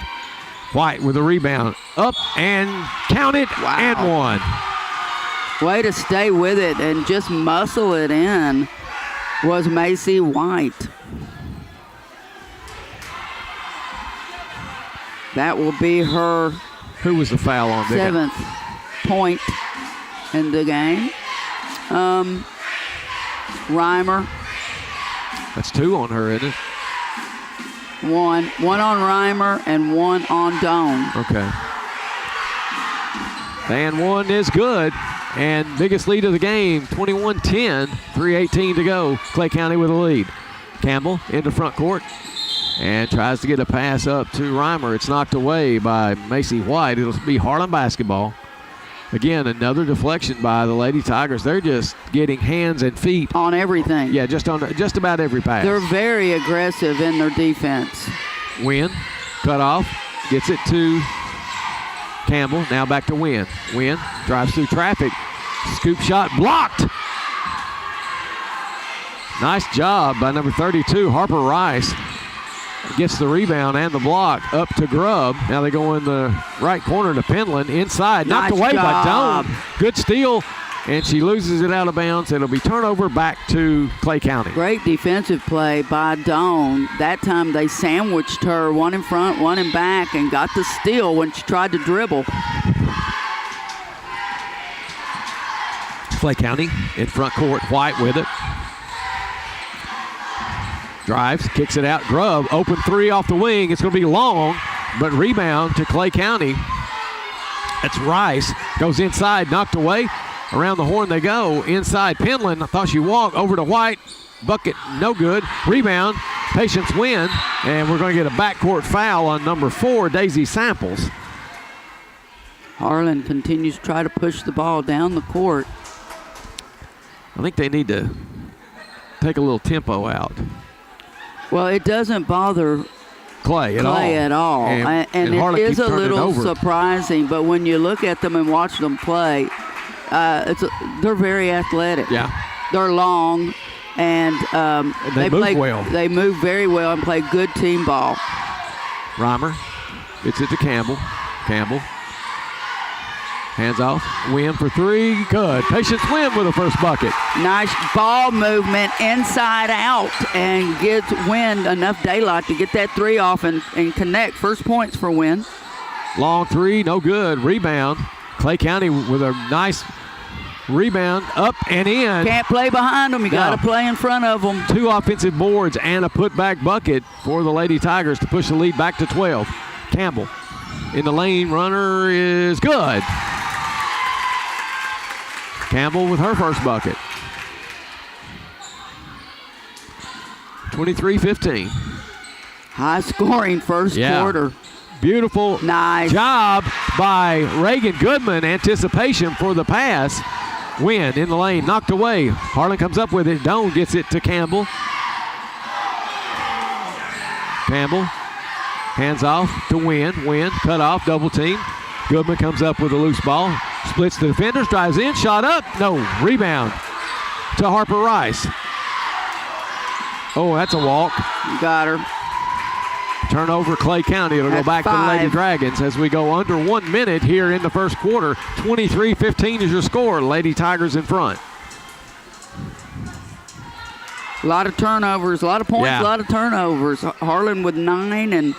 White with a rebound. Up and count it. Wow. And 1. Way to stay with it and just muscle it in was Macy White. That will be her Who was the foul on Vicky? 7th point in the game. Reimer, That's 2 on her, isn't it? one on Reimer and 1 on Doan. Okay. And 1 is good. And biggest lead of the game, 21-10, 3:18 to go. Clay County with a lead. Campbell into front court and tries to get a pass up to Reimer. It's knocked away by Macy White. It'll be Harlan basketball. Again, another deflection by the Lady Tigers. They're just getting hands and feet On everything. Yeah, just about every pass. They're very aggressive in their defense. Wynn, cut off, gets it to Campbell. Now back to Wynn. Wynn drives through traffic. Scoop shot blocked. Nice job by number 32, Harper Rice. Gets the rebound and the block up to Grubb. Now they go in the right corner to Penland. Inside, knocked Nice away by job. Doan. Good steal, and she loses it out of bounds. It'll be turnover back to Clay County. Great defensive play by Doan. That time they sandwiched her, 1 in front, 1 in back, and got the steal when she tried to dribble. Clay County in front court, White with it. Drives, kicks it out. Grubb, open 3 off the wing. It's going to be long, but rebound to Clay County. That's Rice. Goes inside, knocked away. Around the horn they go. Inside Penland. I thought she walked over to White. Bucket, no good. Rebound, Patience Wynn. And we're going to get a backcourt foul on number 4, Daisy Samples. Harlan continues to try to push the ball down the court. I think they need to take a little tempo out. Well, it doesn't bother Clay at all. And Harlan it is keeps a turning it little over. surprising, but when you look at them and watch them play, they're very athletic. Yeah. They're long, and they move play well. They move very well and play good team ball. Reimer gets it to Campbell. Campbell. Hands off. Wynn for three. Good. Patience Wynn with the first bucket. Nice ball movement inside out and gives Wynn enough daylight to get that three off and connect. First points for Wynn. Long three. No good. Rebound. Clay County with a nice rebound up and in. Can't play behind them. You got to play in front of them. 2 offensive boards and a putback bucket for the Lady Tigers to push the lead back to 12. Campbell in the lane. Runner is good. Campbell with her first bucket. 23-15. High scoring first quarter. Beautiful job by Reagan Goodman. Anticipation for the pass. Wynn in the lane, knocked away. Harlan comes up with it. Doan gets it to Campbell. Campbell hands off to Wynn. Wynn cut off, double team. Goodman comes up with a loose ball. Splits the defenders, drives in, shot up. No, rebound to Harper Rice. Oh, that's a walk. Got her. Turnover Clay County. It'll go back to the Lady Dragons as we go under 1 minute here in the first quarter. 23-15 is your score. Lady Tigers in front. A lot of turnovers, a lot of points, a lot of turnovers. Harlan with 9 and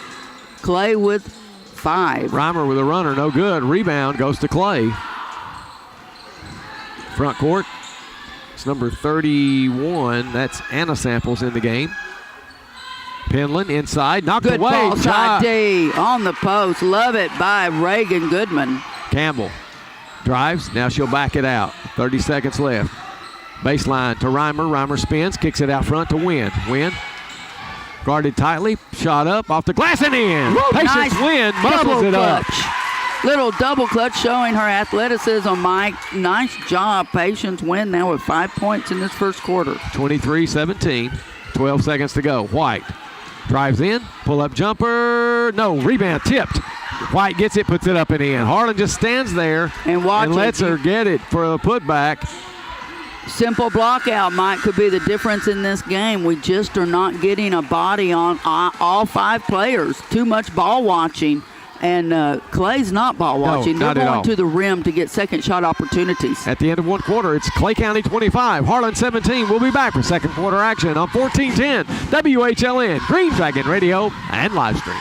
Clay with 5. Reimer with a runner, no good. Rebound goes to Clay. Front court. It's number 31. That's Anna Samples in the game. Penland inside, knocked good away. Good ball side D on the post. Love it by Reagan Goodman. Campbell drives. Now she'll back it out. 30 seconds left. Baseline to Reimer. Reimer spins, kicks it out front to Wynn. Wynn guarded tightly, shot up off the glass and in. Patience Wynn muscles it up. Little double clutch showing her athleticism, Mike. Nice job. Patience Wynn now with 5 points in this first quarter. 23-17. 12 seconds to go. White drives in, pull-up jumper. No, rebound tipped. White gets it, puts it up and in. Harlan just stands there and lets her get it for a putback. Simple block out, Mike, could be the difference in this game. We just are not getting a body on all 5 players. Too much ball watching. And Clay's not ball watching. No, they're going to the rim to get second shot opportunities. At the end of one quarter, it's Clay County 25, Harlan 17. We'll be back for second quarter action on 1410 WHLN, Green Dragon Radio, and live stream.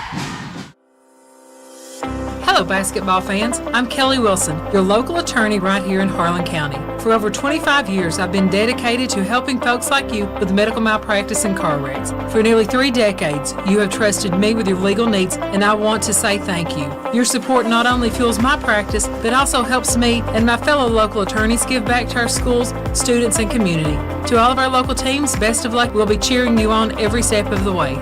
Hello, basketball fans. I'm Kelly Wilson, your local attorney right here in Harlan County. For over 25 years, I've been dedicated to helping folks like you with medical malpractice and car wrecks. For nearly 3 decades, you have trusted me with your legal needs, and I want to say thank you. Your support not only fuels my practice, but also helps me and my fellow local attorneys give back to our schools, students, and community. To all of our local teams, best of luck. We'll be cheering you on every step of the way.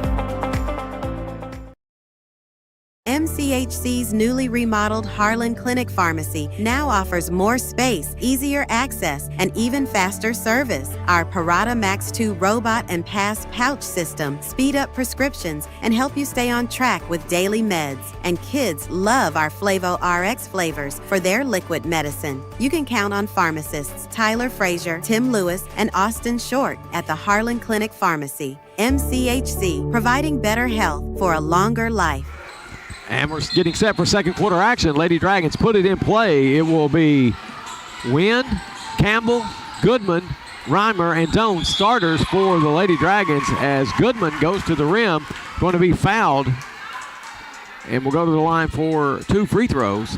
MCHC's newly remodeled Harlan Clinic Pharmacy now offers more space, easier access, and even faster service. Our Parata Max 2 robot and pass pouch system speed up prescriptions and help you stay on track with daily meds. And kids love our Flavo RX flavors for their liquid medicine. You can count on pharmacists Tyler Frazier, Tim Lewis, and Austin Short at the Harlan Clinic Pharmacy. MCHC, providing better health for a longer life. And we're getting set for second quarter action. Lady Dragons put it in play. It will be Wynn, Campbell, Goodman, Reimer, and Doan starters for the Lady Dragons as Goodman goes to the rim, going to be fouled, and will go to the line for 2 free throws.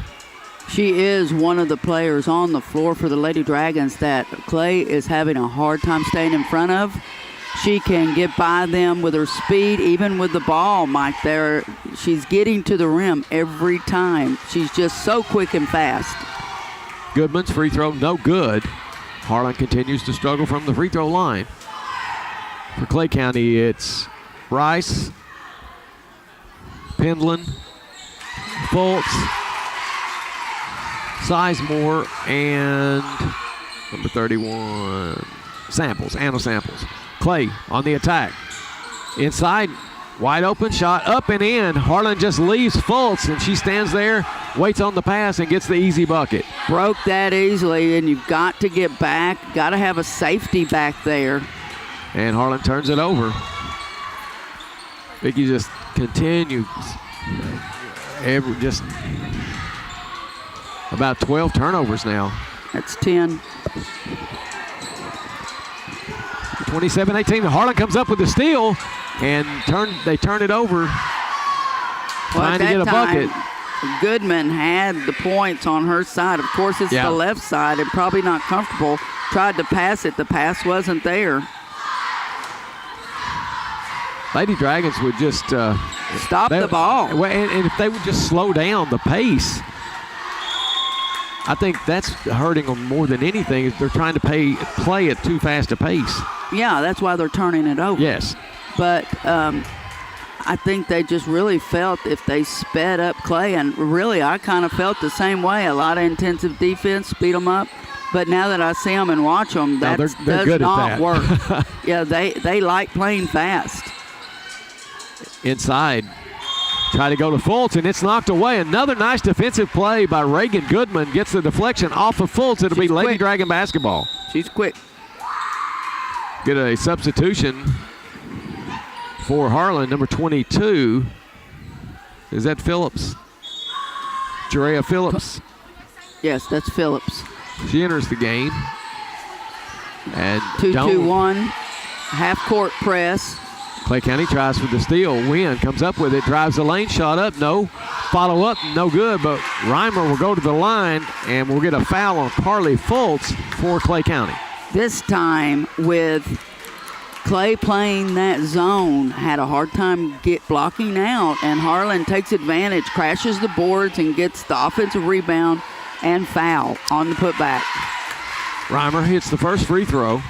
She is one of the players on the floor for the Lady Dragons that Clay is having a hard time staying in front of. She can get by them with her speed, even with the ball, Mike. There, she's getting to the rim every time. She's just so quick and fast. Goodman's free throw, no good. Harlan continues to struggle from the free throw line. For Clay County, it's Rice, Penland, Fultz, Sizemore, and number 31, Samples, Anna Samples. Clay on the attack. Inside, Wide open shot, up and in. Harlan just leaves Fultz, and she stands there, waits on the pass, and gets the easy bucket. Broke that easily, and you've got to get back. Got to have a safety back there. And Harlan turns it over. Vicky just continues. Just about 12 turnovers now. That's 10. 27-18. Harlan comes up with the steal, and they turn it over, trying to get a bucket. Goodman had the points on her side. Of course, it's the left side and probably not comfortable. Tried to pass it. The pass wasn't there. Lady Dragons would just stop the ball. And if they would just slow down the pace, I think that's hurting them more than anything. Is they're trying to play at too fast a pace. Yeah, that's why they're turning it over. Yes. But I think they just really felt if they sped up Clay, and really I kind of felt the same way. A lot of intensive defense, speed them up. But now that I see them and watch them, that they're does not that. work. Yeah, they like playing fast. Inside. Try to go to Fultz, and it's knocked away. Another nice defensive play by Reagan Goodman. Gets the deflection off of Fultz. It'll be Lady Dragon basketball. She's quick. Get a substitution for Harlan, number 22. Is that Phillips? Jerea Phillips. Yes, that's Phillips. She enters the game. And 2-2-1, half-court press. Clay County tries for the steal. Wynn comes up with it, drives the lane, shot up, no. Follow up, no good, but Reimer will go to the line, and we'll get a foul on Carly Fultz for Clay County. This time with Clay playing that zone, had a hard time blocking out, and Harlan takes advantage, crashes the boards, and gets the offensive rebound and foul on the putback. Reimer hits the first free throw.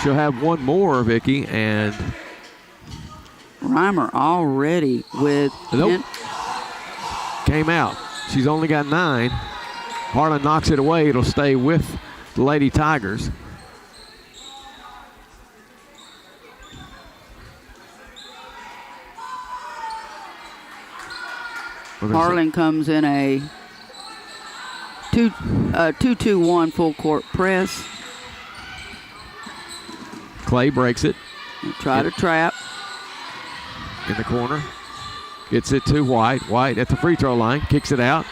She'll have one more, Vicky, and Reimer already with came out. She's only got 9. Harlan knocks it away. It'll stay with the Lady Tigers. Harlan comes in a 2-2-1 full court press. Clay breaks it. Try to trap. In the corner. Gets it to White. White at the free throw line. Kicks it out.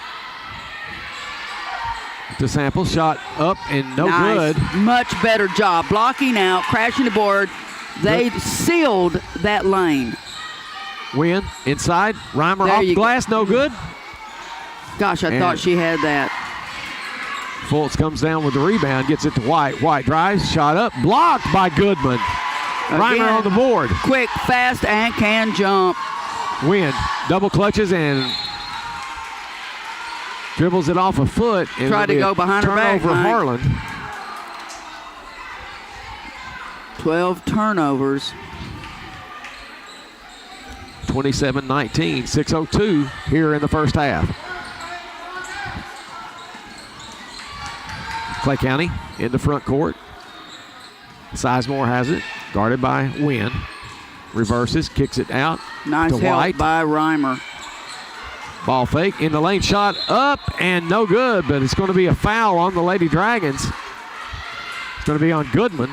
To Sample. Shot up and no good. Much better job. Blocking out. Crashing the board. They sealed that lane. Win. Inside. Reimer off the glass. No good. Gosh, I thought she had that. Fultz comes down with the rebound, gets it to White. White drives, shot up, blocked by Goodman. Reimer on the board. Quick, fast, and can jump. Win. Double clutches and dribbles it off a foot. And tried to go behind her back. Turnover Harlan. 12 turnovers. 27-19, 6:02 here in the first half. Clay County in the front court. Sizemore has it, guarded by Wynn. Reverses, kicks it out nice to help White. By Reimer. Ball fake in the lane, shot up and no good, but it's going to be a foul on the Lady Dragons. It's going to be on Goodman.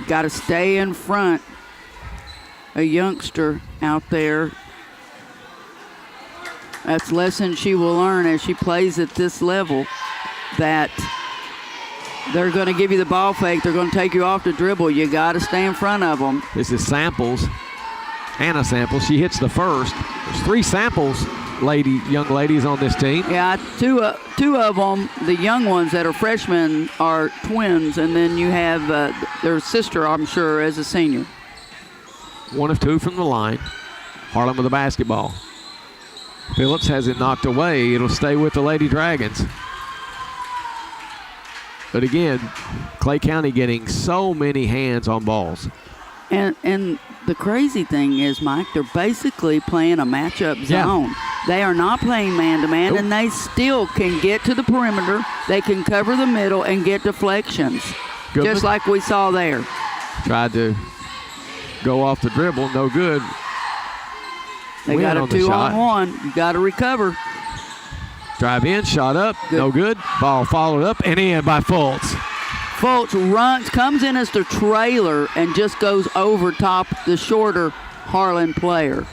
Got to stay in front. A youngster out there. That's a lesson she will learn as she plays at this level, that they're going to give you the ball fake. They're going to take you off the dribble. You got to stay in front of them. This is Samples. Anna Samples. She hits the first. There's 3 Samples young ladies on this team. Yeah, two of them, the young ones that are freshmen, are twins, and then you have their sister, I'm sure, as a senior. 1 of 2 from the line. Harlan with the basketball. Phillips has it knocked away. It'll stay with the Lady Dragons. But again, Clay County getting so many hands on balls. And the crazy thing is, Mike, they're basically playing a matchup zone. Yeah. They are not playing man-to-man, and they still can get to the perimeter. They can cover the middle and get deflections, Goodman, just like we saw there. tried to go off the dribble, no good. They Win got a on the shot. 2-on-1. You got to recover. Drive in, shot up, Good. no good. Ball followed up and in by Fultz. Fultz runs, comes in as the trailer, and just goes over top the shorter Harlan player.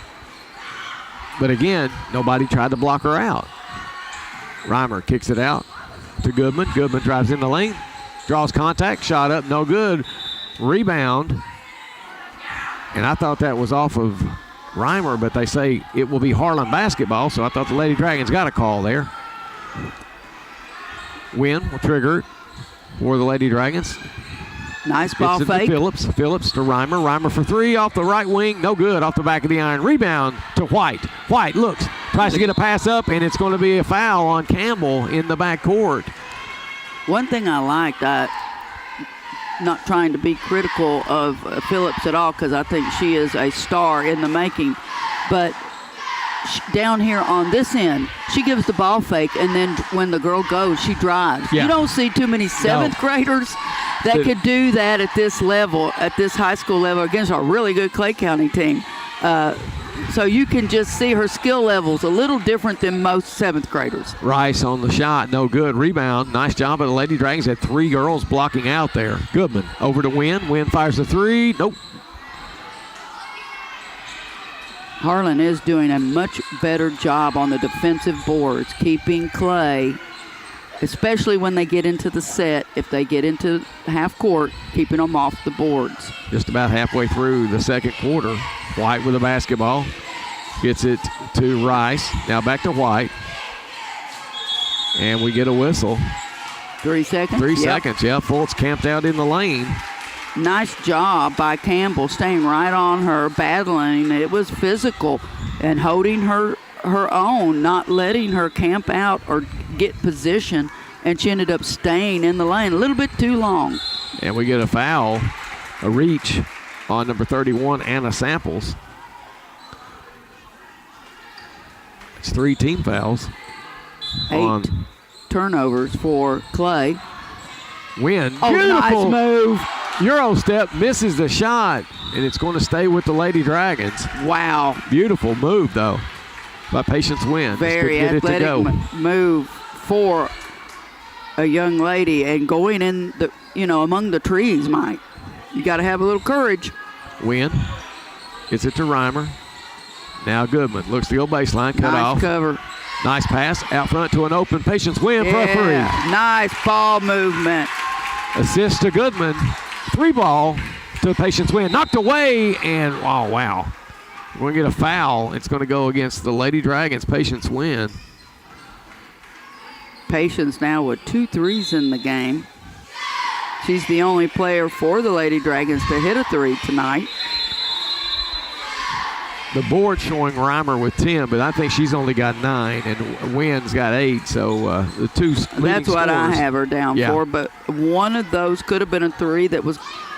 But again, nobody tried to block her out. Reimer kicks it out to Goodman. Goodman drives in the lane, draws contact, shot up, no good. Rebound. And I thought that was off of Reimer, but they say it will be Harlan basketball, so I thought the Lady Dragons got a call there. Win will trigger for the Lady Dragons. Nice ball Gets it to fake. Phillips. Phillips to Reimer. Reimer for three off the right wing. No good. Off the back of the iron. Rebound to White. White looks. Tries to get a pass up, and it's going to be a foul on Campbell in the backcourt. One thing I liked, not trying to be critical of Phillips at all, because I think she is a star in the making, but down here on this end, she gives the ball fake, and then when the girl goes, she drives. Yeah. You don't see too many seventh graders that could do that at this level, at this high school level, against a really good Clay County team. So you can just see her skill levels a little different than most seventh graders. Rice on the shot, no good. Rebound, nice job, but the Lady Dragons had three girls blocking out there. Goodman over to Wynn. Wynn fires the three. Nope. Harlan is doing a much better job on the defensive boards, keeping Clay, especially when they get into the set, if they get into half court, keeping them off the boards. Just about halfway through the second quarter. White with a basketball. Gets it to Rice. Now back to White. And we get a whistle. 3 seconds? 3 Yep. seconds, yeah. Fultz camped out in the lane. Nice job by Campbell, staying right on her, battling. It was physical and holding her own, not letting her camp out or get position, and she ended up staying in the lane a little bit too long. And we get a foul, a reach on number 31, Anna Samples. It's 3 team fouls. 8 turnovers for Clay. Win. Oh, Beautiful nice move. Euro step, misses the shot, and it's going to stay with the Lady Dragons. Wow. Beautiful move, though, by Patience Wynn. Very Just to get it athletic to go. move for a young lady, and going in the, among the trees, Mike. You got to have a little courage. Wynn gets it to Reimer. Now Goodman looks to go baseline, cut Nice off. cover. Nice pass out front to an open Patience Wynn for a three. Nice ball movement. Assist to Goodman. 3 ball to Patience Wynn. Knocked away, and oh, wow. We're going to get a foul. It's going to go against the Lady Dragons. Patience Wynn. Patience now with 2 threes in the game. She's the only player for the Lady Dragons to hit a 3 tonight. The board showing Reimer with 10, but I think she's only got 9, and Wynn's got 8. So the 2 leading That's what I scorers- have her down Yeah. for, but one of those could have been a 3 that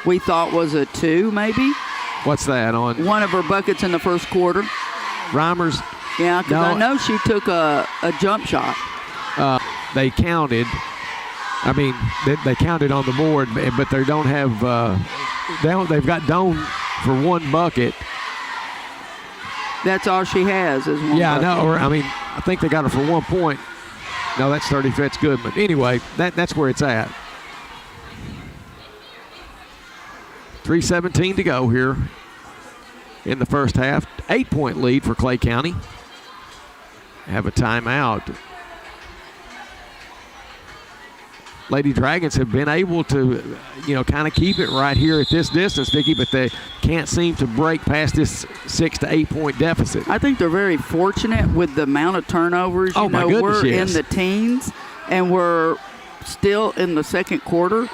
we thought was a 2 maybe. What's that on? One of her buckets in the first quarter. Reimer's, Yeah, because I No. know she took a jump shot. they counted. I mean, they counted on the board, but they don't have, they've got Doan for 1 bucket. That's all she has is 1 Yeah, bucket. no, I mean, I think they got her for 1 point. No, that's 30 Fitz Goodman. Anyway, that's where it's at. 3:17 to go here in the first half. 8-point lead for Clay County. Have a timeout. Lady Dragons have been able to, kind of keep it right here at this distance, Vicki, but they can't seem to break past this 6 to 8 point deficit. I think they're very fortunate with the amount of turnovers. Oh, my goodness, we're yes. in the teens, and we're still in the second quarter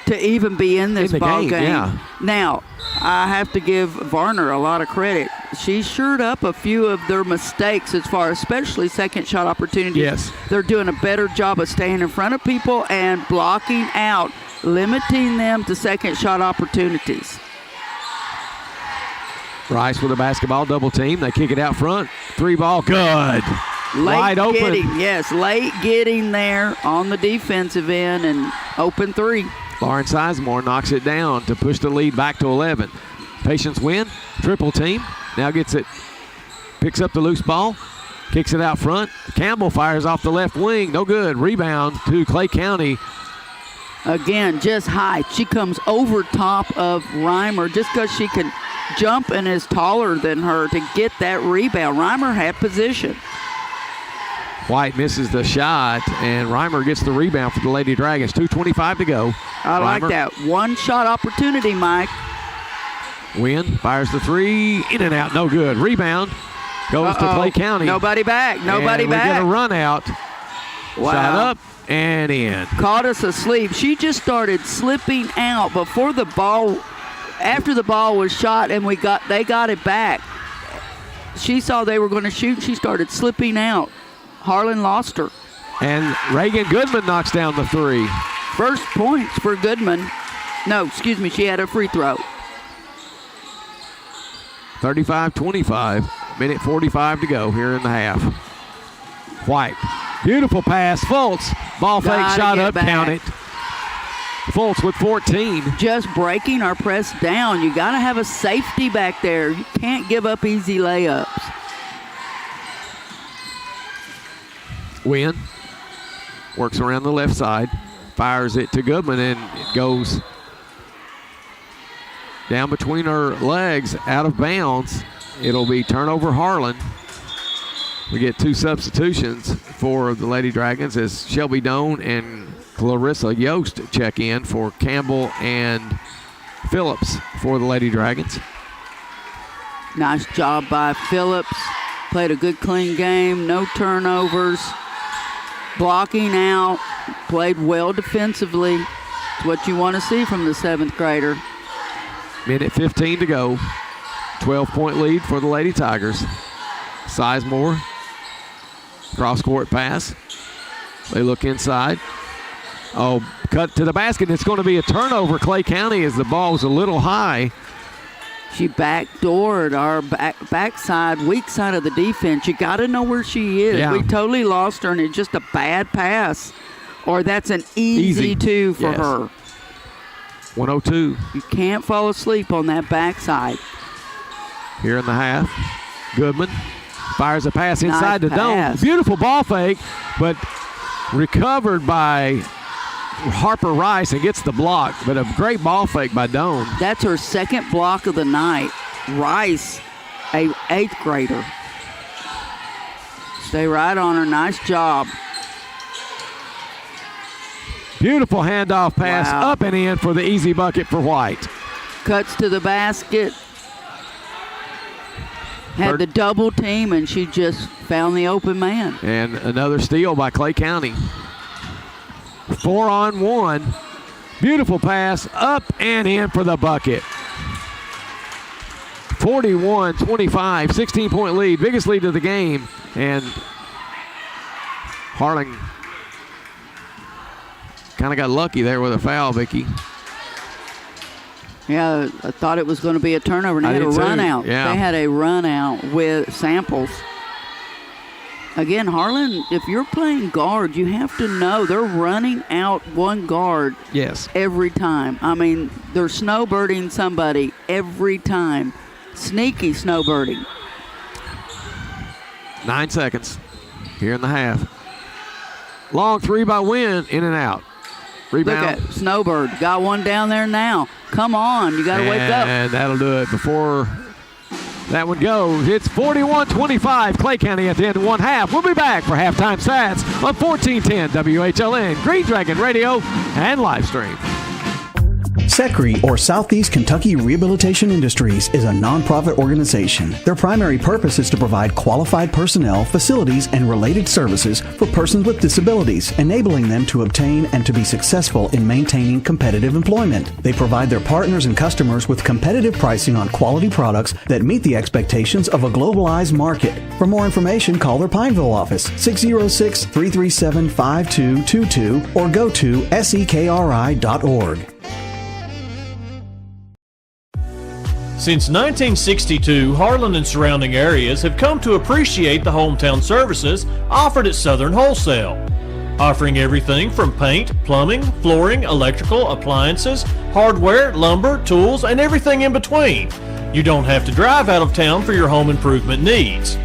to even be in this In the ball game, yeah. Now, I have to give Varner a lot of credit. She shored up a few of their mistakes as far as especially second shot opportunities. Yes. They're doing a better job of staying in front of people and blocking out, limiting them to second shot opportunities. Rice with a basketball, double team. They kick it out front. 3 ball, good. Wide open. Late getting there on the defensive end and open 3. Lauren Sizemore knocks it down to push the lead back to 11. Patience Wynn, triple team. Now gets it, picks up the loose ball, kicks it out front. Campbell fires off the left wing. No good. Rebound to Clay County. Again, just height. She comes over top of Reimer just because she can jump and is taller than her to get that rebound. Reimer had position. White misses the shot, and Reimer gets the rebound for the Lady Dragons. 2:25 to go. I like that. One shot opportunity, Mike. Wynn fires the three, in and out, no good. Rebound goes to Clay County. Nobody back. Nobody and back. We get a run out. Wow. Shot up and in. Caught us asleep. She just started slipping out before the ball, after the ball was shot, and they got it back. She saw they were going to shoot, and she started slipping out. Harlan lost her. And Reagan Goodman knocks down the three. First points for Goodman. No, excuse me, she had a free throw. 35-25, minute 45 to go here in the half. White, beautiful pass, Fultz, ball fake, shot up, count it. Fultz with 14. Just breaking our press down. You got to have a safety back there. You can't give up easy layups. Wynn works around the left side, fires it to Goodman, and it goes down between her legs, out of bounds. It'll be turnover Harlan. We get two substitutions for the Lady Dragons as Shelby Doan and Clarissa Yost check in for Campbell and Phillips for the Lady Dragons. Nice job by Phillips. Played a good, clean game. No turnovers. Blocking out. Played well defensively. It's what you want to see from the 7th grader. Minute 15 to go. 12-point lead for the Lady Tigers. Sizemore. Cross-court pass. They look inside. Oh, cut to the basket. It's going to be a turnover. Clay County as the ball's a little high. She backdoored our backside, weak side of the defense. You got to know where she is. Yeah. We totally lost her, and it's just a bad pass. Or that's an easy two for her. 102. You can't fall asleep on that backside. Here in the half. Goodman fires a pass inside the dome. Beautiful ball fake, but recovered by Harper Rice and gets the block, but a great ball fake by Doan. That's her second block of the night. Rice, a 8th grader. Stay right on her. Nice job. Beautiful handoff pass up and in for the easy bucket for White. Cuts to the basket. Had the double team, and she just found the open man. And another steal by Clay County. 4-on-1. Beautiful pass up and in for the bucket. 41-25, 16-point lead, biggest lead of the game. And Harlan kind of got lucky there with a foul, Vicky. Yeah, I thought it was going to be a turnover, and they had a run out. Yeah. They had a run out with Samples. Again, Harlan, if you're playing guard, you have to know they're running out one guard every time. I mean, they're snowbirding somebody every time. Sneaky snowbirding. 9 seconds here in the half. Long three by Wynn, in and out. Rebound. Look at Snowbird. Got one down there now. Come on, you got to wake up. And that'll do it before that one goes. It's 41-25, Clay County at the end of one half. We'll be back for halftime stats on 1410 WHLN, Green Dragon Radio, and live stream. SECRE, or Southeast Kentucky Rehabilitation Industries, is a nonprofit organization. Their primary purpose is to provide qualified personnel, facilities, and related services for persons with disabilities, enabling them to obtain and to be successful in maintaining competitive employment. They provide their partners and customers with competitive pricing on quality products that meet the expectations of a globalized market. For more information, call their Pineville office, 606-337-5222, or go to sekri.org. Since 1962, Harlan and surrounding areas have come to appreciate the hometown services offered at Southern Wholesale, offering everything from paint, plumbing, flooring, electrical, appliances, hardware, lumber, tools, and everything in between. You don't have to drive out of town for your home improvement needs.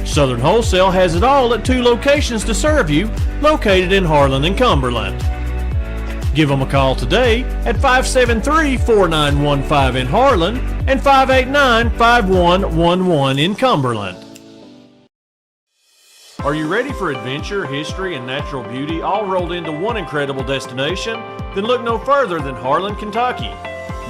Southern Wholesale has it all at 2 locations to serve you, located in Harlan and Cumberland. Give them a call today at 573-4915 in Harlan and 589-5111 in Cumberland. Are you ready for adventure, history, and natural beauty all rolled into one incredible destination? Then look no further than Harlan, Kentucky.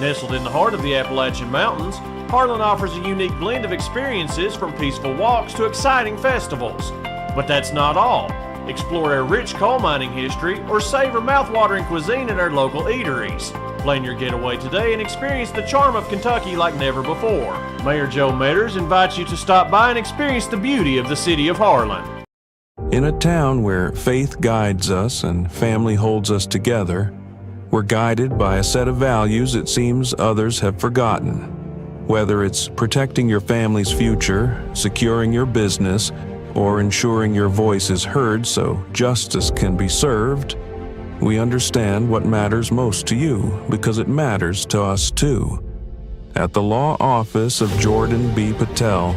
Nestled in the heart of the Appalachian Mountains, Harlan offers a unique blend of experiences from peaceful walks to exciting festivals. But that's not all. Explore our rich coal mining history or savor mouth-watering cuisine at our local eateries. Plan your getaway today and experience the charm of Kentucky like never before. Mayor Joe Metters invites you to stop by and experience the beauty of the city of Harlan. In a town where faith guides us and family holds us together, we're guided by a set of values it seems others have forgotten. Whether it's protecting your family's future, securing your business, or ensuring your voice is heard so justice can be served, we understand what matters most to you because it matters to us too. At the law office of Jordan B. Patel,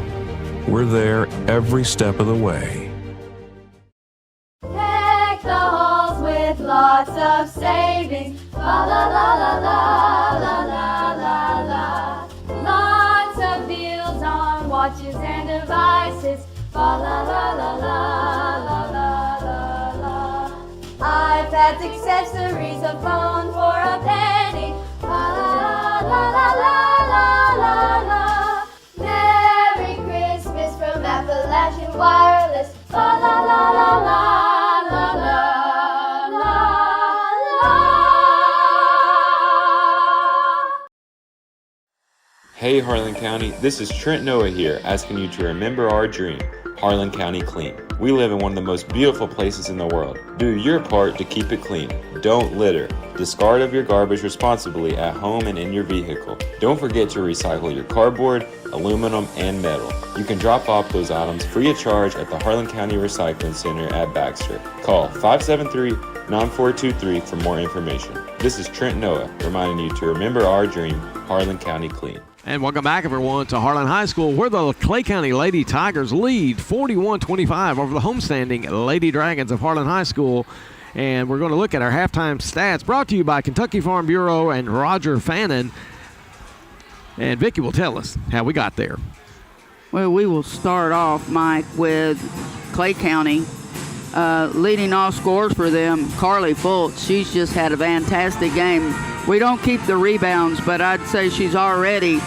we're there every step of the way. Deck the halls with lots of savings. La la la la la la la la la. Lots of deals on watches and devices. La la la la la la la la la. iPads, accessories, a phone for a penny. La la la la la la la. Merry Christmas from Appalachian Wireless. La la la la la la la la la. Hey Harlan County, this is Trent Noah here, asking you to remember our dream, Harlan County Clean. We live in one of the most beautiful places in the world. Do your part to keep it clean. Don't litter. Discard of your garbage responsibly at home and in your vehicle. Don't forget to recycle your cardboard, aluminum, and metal. You can drop off those items free of charge at the Harlan County Recycling Center at Baxter. Call 573-9423 for more information. This is Trent Noah, reminding you to remember our dream, Harlan County Clean. And welcome back, everyone, to Harlan High School, where the Clay County Lady Tigers lead 41-25 over the homestanding Lady Dragons of Harlan High School. And we're going to look at our halftime stats, brought to you by Kentucky Farm Bureau and Roger Fannin. And Vicki will tell us how we got there. Well, we will start off, Mike, with Clay County. Leading all scores for them, Carly Fultz. She's just had a fantastic game. We don't keep the rebounds, but I'd say she's already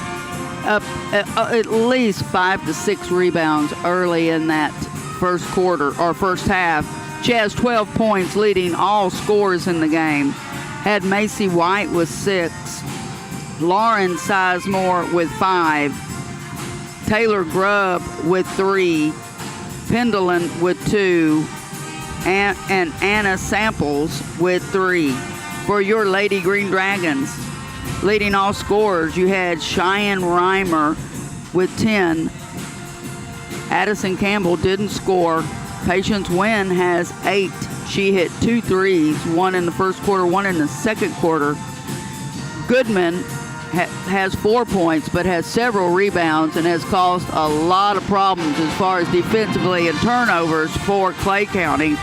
up at least 5 to 6 rebounds early in that first quarter or first half. She has 12 points, leading all scores in the game. Had Macy White with 6, Lauren Sizemore with 5, Taylor Grubb with 3, Pendleton with 2, and Anna Samples with 3. For your Lady Green Dragons, leading all scorers, you had Cheyenne Reimer with 10. Addison Campbell didn't score. Patience Wynn has 8. She hit 2 threes, one in the first quarter, one in the second quarter. Goodman has 4 points, but has several rebounds and has caused a lot of problems as far as defensively and turnovers for Clay County.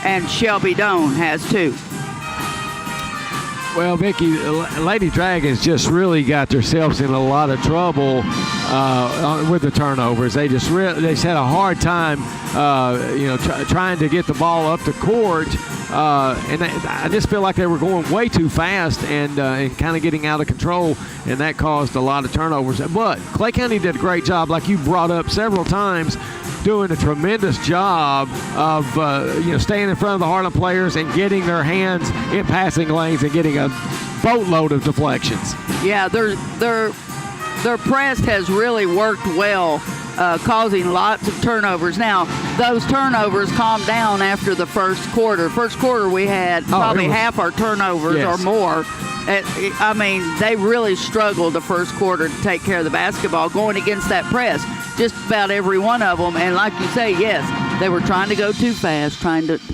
And Shelby Doan has 2. Well, Vicki, Lady Dragons just really got themselves in a lot of trouble with the turnovers. They just had a hard time, trying to get the ball up the court, and I just feel like they were going way too fast and kind of getting out of control, and that caused a lot of turnovers. But Clay County did a great job, like you brought up several times, doing a tremendous job of staying in front of the Harlan players and getting their hands in passing lanes and getting a boatload of deflections. Yeah, their press has really worked well, causing lots of turnovers. Now, those turnovers calmed down after the first quarter. First quarter, we had probably half our turnovers or more. I mean, they really struggled the first quarter to take care of the basketball, going against that press. Just about every one of them. And like you say, yes, they were trying to go too fast,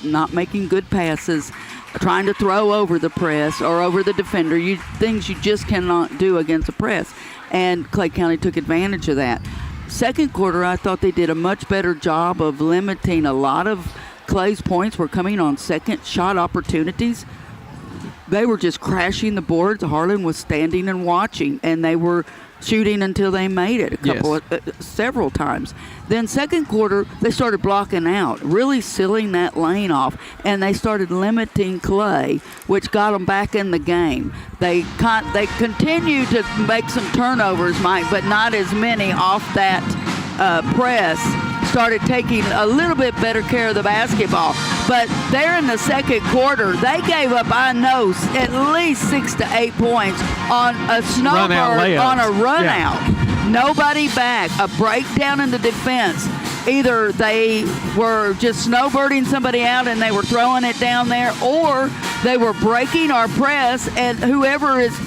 not making good passes, trying to throw over the press or over the defender, things you just cannot do against a press. and Clay County took advantage of that. Second quarter, I thought they did a much better job of limiting. A lot of Clay's points were coming on second shot opportunities. They were just crashing the boards. Harlan was standing and watching, and they were shooting until they made it several times. Then second quarter, they started blocking out, really sealing that lane off, and they started limiting Clay, which got them back in the game. They continued to make some turnovers, Mike, but not as many off that press. Started taking a little bit better care of the basketball. But there in the second quarter, they gave up, I know, at least 6 to 8 points on a snowbird, on a run out. Nobody back, a breakdown in the defense. Either they were just snowbirding somebody out and they were throwing it down there, or they were breaking our press, and whoever is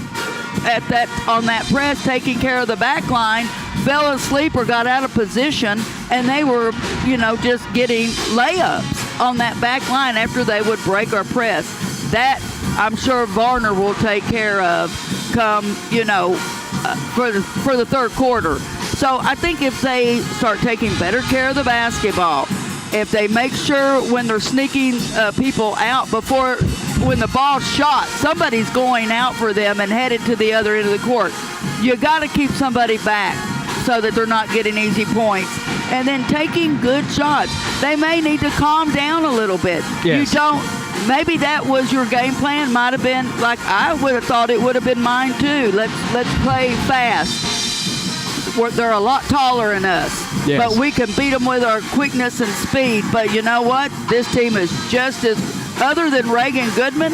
on that press taking care of the back line fell asleep or got out of position, and they were, just getting layups on that back line after they would break our press. That I'm sure Varner will take care of come, for the third quarter. So I think if they start taking better care of the basketball, if they make sure when they're sneaking people out before when the ball's shot, somebody's going out for them and headed to the other end of the court. You got to keep somebody back so that they're not getting easy points. And then taking good shots. They may need to calm down a little bit. Yes. Maybe that was your game plan. Might have been like I would have thought it would have been mine too. Let's play fast. They're a lot taller than us, but we can beat them with our quickness and speed. But you know what? This team is just as, other than Reagan Goodman,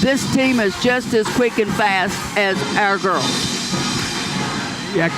this team is just as quick and fast as our girls. Yeah,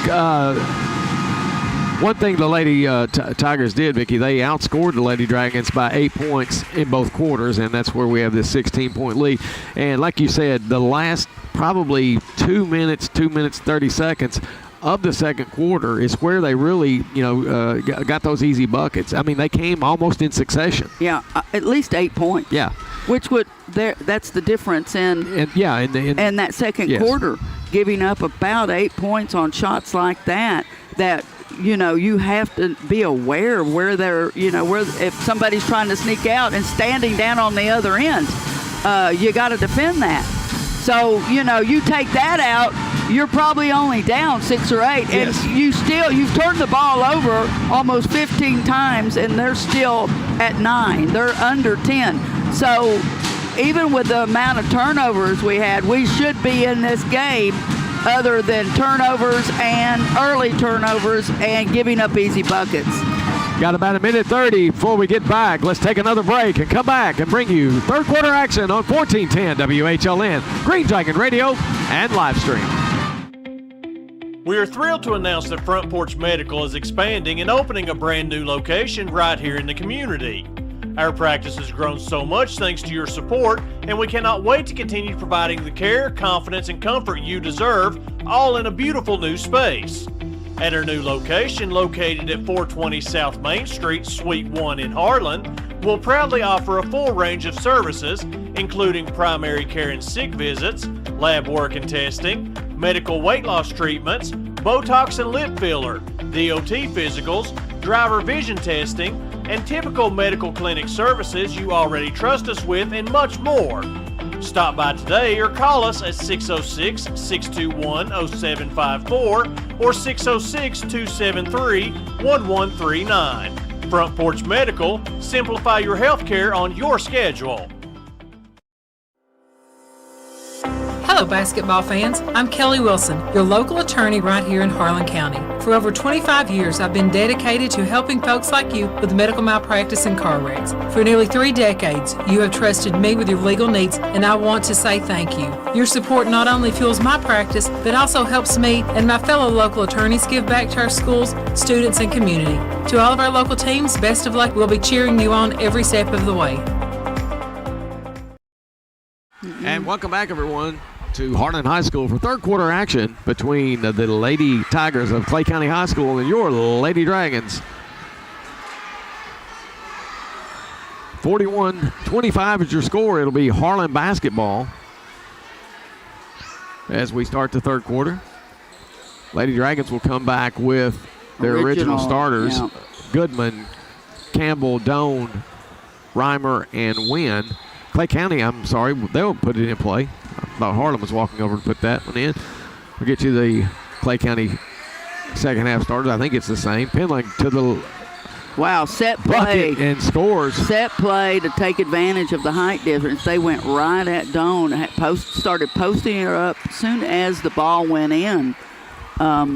one thing the Lady Tigers did, Vicki, they outscored the Lady Dragons by 8 points in both quarters, and that's where we have this 16-point lead. And like you said, the last probably 2 minutes, 30 seconds of the second quarter is where they really, got those easy buckets. I mean, they came almost in succession. Yeah, at least 8 points. Yeah. Which that's the difference in that second quarter, giving up about 8 points on shots like that you have to be aware of where they're, where if somebody's trying to sneak out and standing down on the other end, you got to defend that. So, you take that out, you're probably only down 6 or 8, and you've turned the ball over almost 15 times, and they're still at 9. They're under 10. So even with the amount of turnovers we had, we should be in this game other than turnovers and early turnovers and giving up easy buckets. Got about a minute 30 before we get back. Let's take another break and come back and bring you third quarter action on 1410 WHLN, Green Dragon Radio, and live stream. We are thrilled to announce that Front Porch Medical is expanding and opening a brand new location right here in the community. Our practice has grown so much thanks to your support, and we cannot wait to continue providing the care, confidence, and comfort you deserve, all in a beautiful new space. At our new location, located at 420 South Main Street, Suite 1 in Harlan, we'll proudly offer a full range of services, including primary care and sick visits, lab work and testing, medical weight loss treatments, Botox and lip filler, DOT physicals, driver vision testing, and typical medical clinic services you already trust us with, and much more. Stop by today or call us at 606-621-0754 or 606-273-1139. Front Porch Medical, simplify your health care on your schedule. Hello, basketball fans. I'm Kelly Wilson, your local attorney right here in Harlan County. For over 25 years, I've been dedicated to helping folks like you with medical malpractice and car wrecks. For nearly 3 decades, you have trusted me with your legal needs, and I want to say thank you. Your support not only fuels my practice, but also helps me and my fellow local attorneys give back to our schools, students, and community. To all of our local teams, best of luck. We'll be cheering you on every step of the way. And welcome back, everyone, to Harlan High School for third quarter action between the Lady Tigers of Clay County High School and your Lady Dragons. 41-25 is your score. It'll be Harlan basketball as we start the third quarter. Lady Dragons will come back with their original starters. Yeah. Goodman, Campbell, Doan, Reimer, and Wynn. Clay County, I'm sorry, they'll put it in play. I thought Harlan was walking over to put that one in. We'll get you the Clay County second half starters. I think it's the same. Penland to the Wow, set play. bucket and scores. Set play to take advantage of the height difference. They went right at Doan, started posting her up as soon as the ball went in. I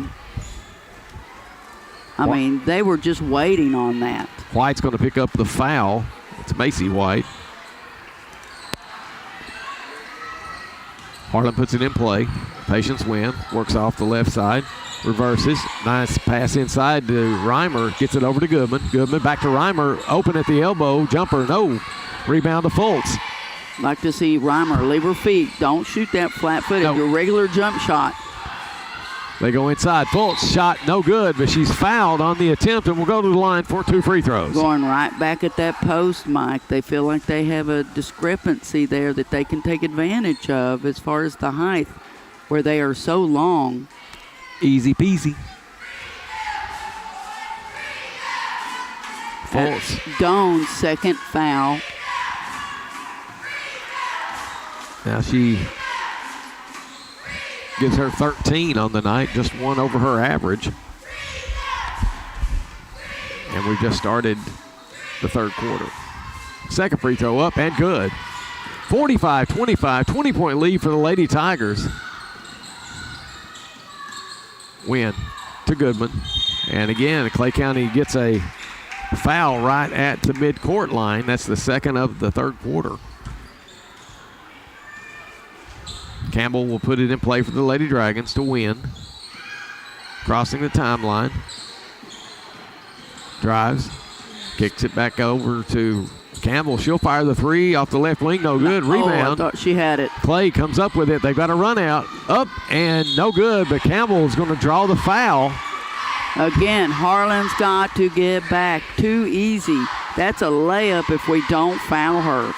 mean, they were just waiting on that. White's going to pick up the foul. It's Macy White. Harlan puts it in play. Patience Wynn works off the left side. Reverses. Nice pass inside to Reimer. Gets it over to Goodman. Goodman back to Reimer. Open at the elbow. Jumper. No. Rebound to Fultz. Like to see Reimer leave her feet. Don't shoot that flat-footed. No. Your regular jump shot. They go inside. Fultz shot no good, but she's fouled on the attempt and will go to the line for 2 free throws. Going right back at that post, Mike. They feel like they have a discrepancy there that they can take advantage of as far as the height, where they are so long. Easy peasy. Fultz. Doan's second foul. Now she gives her 13 on the night, just one over her average. And we've just started the third quarter. Second free throw up and good. 45-25, 20-point lead for the Lady Tigers. Win to Goodman. And again, Clay County gets a foul right at the midcourt line. That's the second of the third quarter. Campbell will put it in play for the Lady Dragons to win. Crossing the timeline. Drives. Kicks it back over to Campbell. She'll fire the three off the left wing. No good. Rebound. I thought she had it. Clay comes up with it. They've got a run out. Up and no good, but Campbell is going to draw the foul. Again, Harlan's got to get back. Too easy. That's a layup if we don't foul her.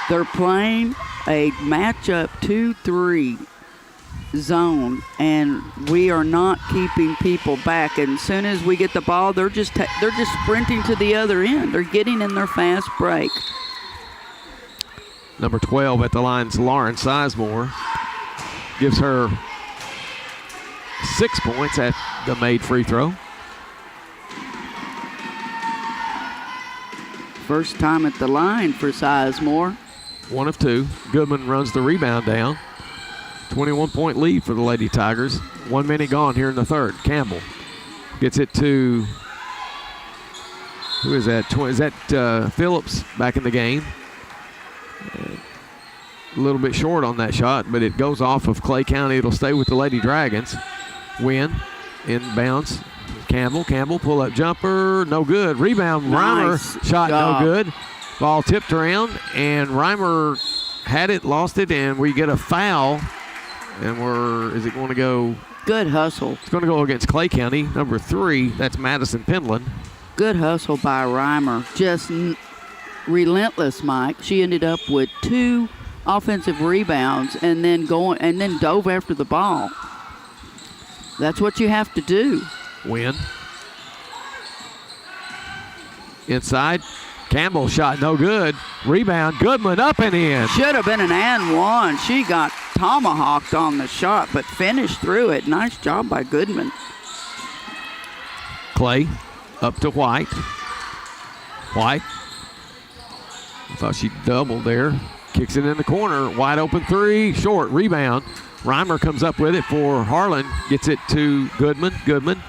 They're playing a matchup 2-3 zone, and we are not keeping people back. And as soon as we get the ball, they're just sprinting to the other end. They're getting in their fast break. Number 12 at the line's Lauren Sizemore. Gives her 6 points at the made free throw. First time at the line for Sizemore. 1 of 2. Goodman runs the rebound down. 21-point lead for the Lady Tigers. 1 minute gone here in the third. Campbell gets it to, who is that? Is that Phillips back in the game? A little bit short on that shot, but it goes off of Clay County. It'll stay with the Lady Dragons. Win, inbounds. Campbell, pull-up jumper, no good. Rebound, Nice Reimer, shot job. no good. Ball tipped around, and Reimer had it, lost it, and we get a foul. And is it going to go? Good hustle. It's going to go against Clay County, number 3. That's Madison Penland. Good hustle by Reimer. Just relentless, Mike. She ended up with 2 offensive rebounds and then dove after the ball. That's what you have to do. Win. Inside. Campbell shot no good. Rebound. Goodman up and in. Should have been an and one. She got tomahawked on the shot, but finished through it. Nice job by Goodman. Clay up to White. White. I thought she doubled there. Kicks it in the corner. Wide open 3. Short. Rebound. Reimer comes up with it for Harlan. Gets it to Goodman. Goodman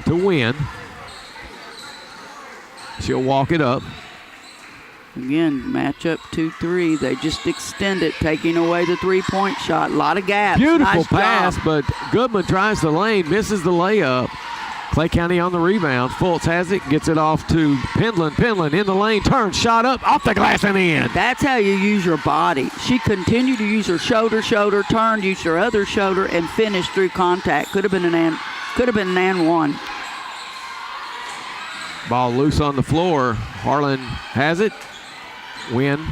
to win. She'll walk it up. Again, matchup 2-3. They just extend it, taking away the 3-point shot. A lot of gaps. Beautiful Nice pass, job. but Goodman tries the lane, misses the layup. Clay County on the rebound. Fultz has it, gets it off to Penland. Penland in the lane, turns, shot up, off the glass and in. That's how you use your body. She continued to use her shoulder, turned, used her other shoulder, and finished through contact. Could have been an and one. Ball loose on the floor. Harlan has it. Win.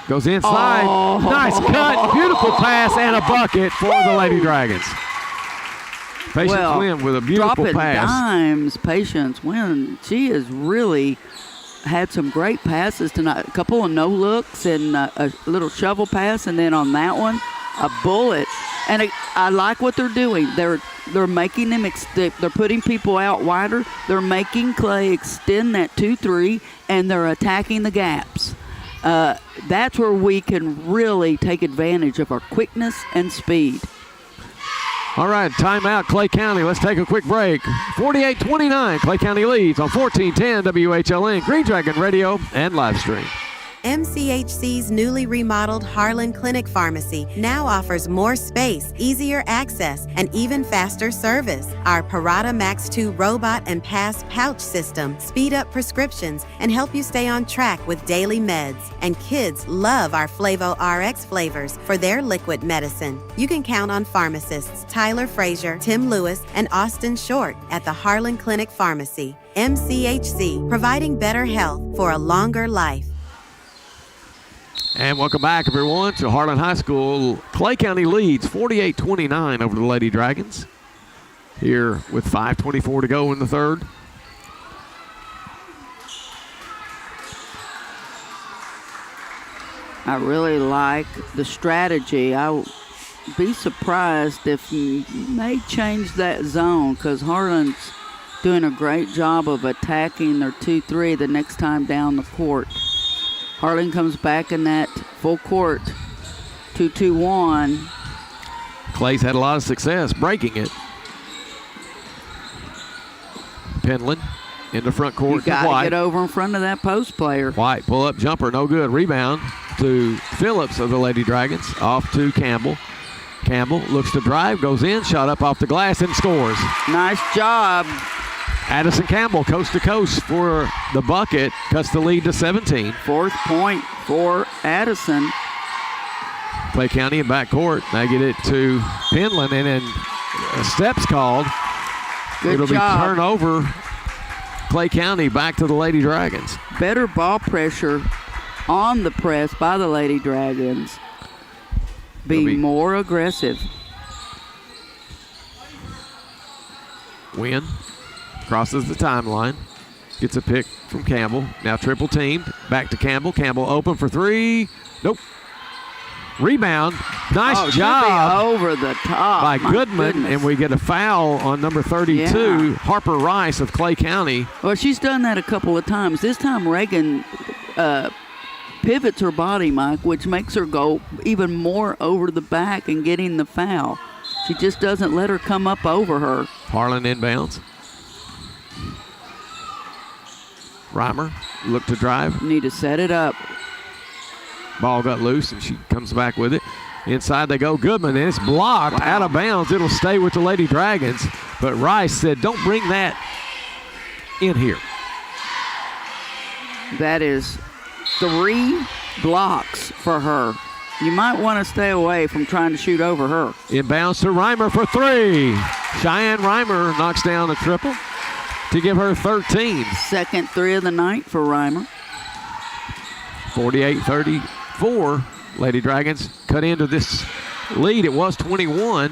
Goes inside. Oh. Nice cut. Beautiful pass and a bucket for the Lady Dragons. Patience Wynn with a beautiful dropping pass. dimes. Patience Wynn. She has really had some great passes tonight. A couple of no looks and a little shovel pass, and then on that one, a bullet. And I like what they're doing. They're making them they're putting people out wider. They're making Clay extend that 2-3, and they're attacking the gaps. That's where we can really take advantage of our quickness and speed. All right, timeout, Clay County. Let's take a quick break. 48-29, Clay County leads on 1410 WHLN, Green Dragon Radio, and live stream. MCHC's newly remodeled Harlan Clinic Pharmacy now offers more space, easier access, and even faster service. Our Parata Max 2 robot and pass pouch system speed up prescriptions and help you stay on track with daily meds. And kids love our Flavo RX flavors for their liquid medicine. You can count on pharmacists Tyler Frazier, Tim Lewis, and Austin Short at the Harlan Clinic Pharmacy. MCHC, providing better health for a longer life. And welcome back, everyone, to Harlan High School. Clay County leads 48-29 over the Lady Dragons here with 5:24 to go in the third. I really like the strategy. I'll be surprised if they change that zone, because Harlan's doing a great job of attacking their 2-3 the next time down the court. Harlan comes back in that full court 2-2-1. Clay's had a lot of success breaking it. Penland in the front court. You got to get over in front of that post player. White pull up jumper, no good. Rebound to Phillips of the Lady Dragons. Off to Campbell. Campbell looks to drive, goes in, shot up off the glass, and scores. Nice job. Addison Campbell, coast to coast for the bucket, cuts the lead to 17. Fourth point for Addison. Clay County in backcourt. They get it to Penland, and then a step's called. Good It'll job. be turnover. Clay County back to the Lady Dragons. Better ball pressure on the press by the Lady Dragons. Being more aggressive. Wynn crosses the timeline. Gets a pick from Campbell. Now triple teamed. Back to Campbell. Campbell open for three. Nope. Rebound. Nice job. Over the top. By My Goodman. goodness. And we get a foul on number 32, Yeah. Harper Rice of Clay County. Well, she's done that a couple of times. This time Reagan pivots her body, Mike, which makes her go even more over the back and getting the foul. She just doesn't let her come up over her. Harlan inbounds. Reimer look to drive. Need to set it up. Ball got loose, and she comes back with it. Inside they go. Goodman, and it's blocked out of bounds. It'll stay with the Lady Dragons. But Rice said, don't bring that in here. That is 3 blocks for her. You might want to stay away from trying to shoot over her. Inbounds to Reimer for 3. Cheyenne Reimer knocks down a triple to give her 13. Second 3 of the night for Reimer. 48-34. Lady Dragons cut into this lead. It was 21.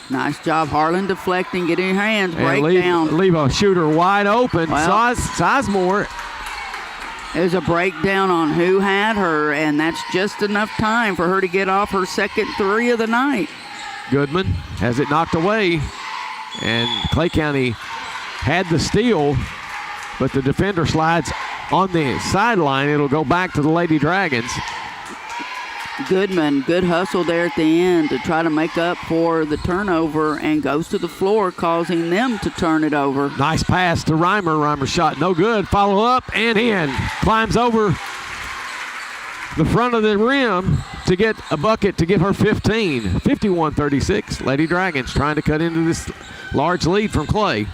Nice job, Harlan, deflecting, getting her hands, And break down. leave a shooter wide open. Well, Sizemore. There's a breakdown on who had her, and that's just enough time for her to get off her second 3 of the night. Goodman has it knocked away. And Clay County had the steal, but the defender slides on the sideline. It'll go back to the Lady Dragons. Goodman, good hustle there at the end to try to make up for the turnover, and goes to the floor, causing them to turn it over. Nice pass to Reimer. Reimer shot no good. Follow up and in. Climbs over the front of the rim to get a bucket to give her 15. 51-36. Lady Dragons trying to cut into this large lead from Clay.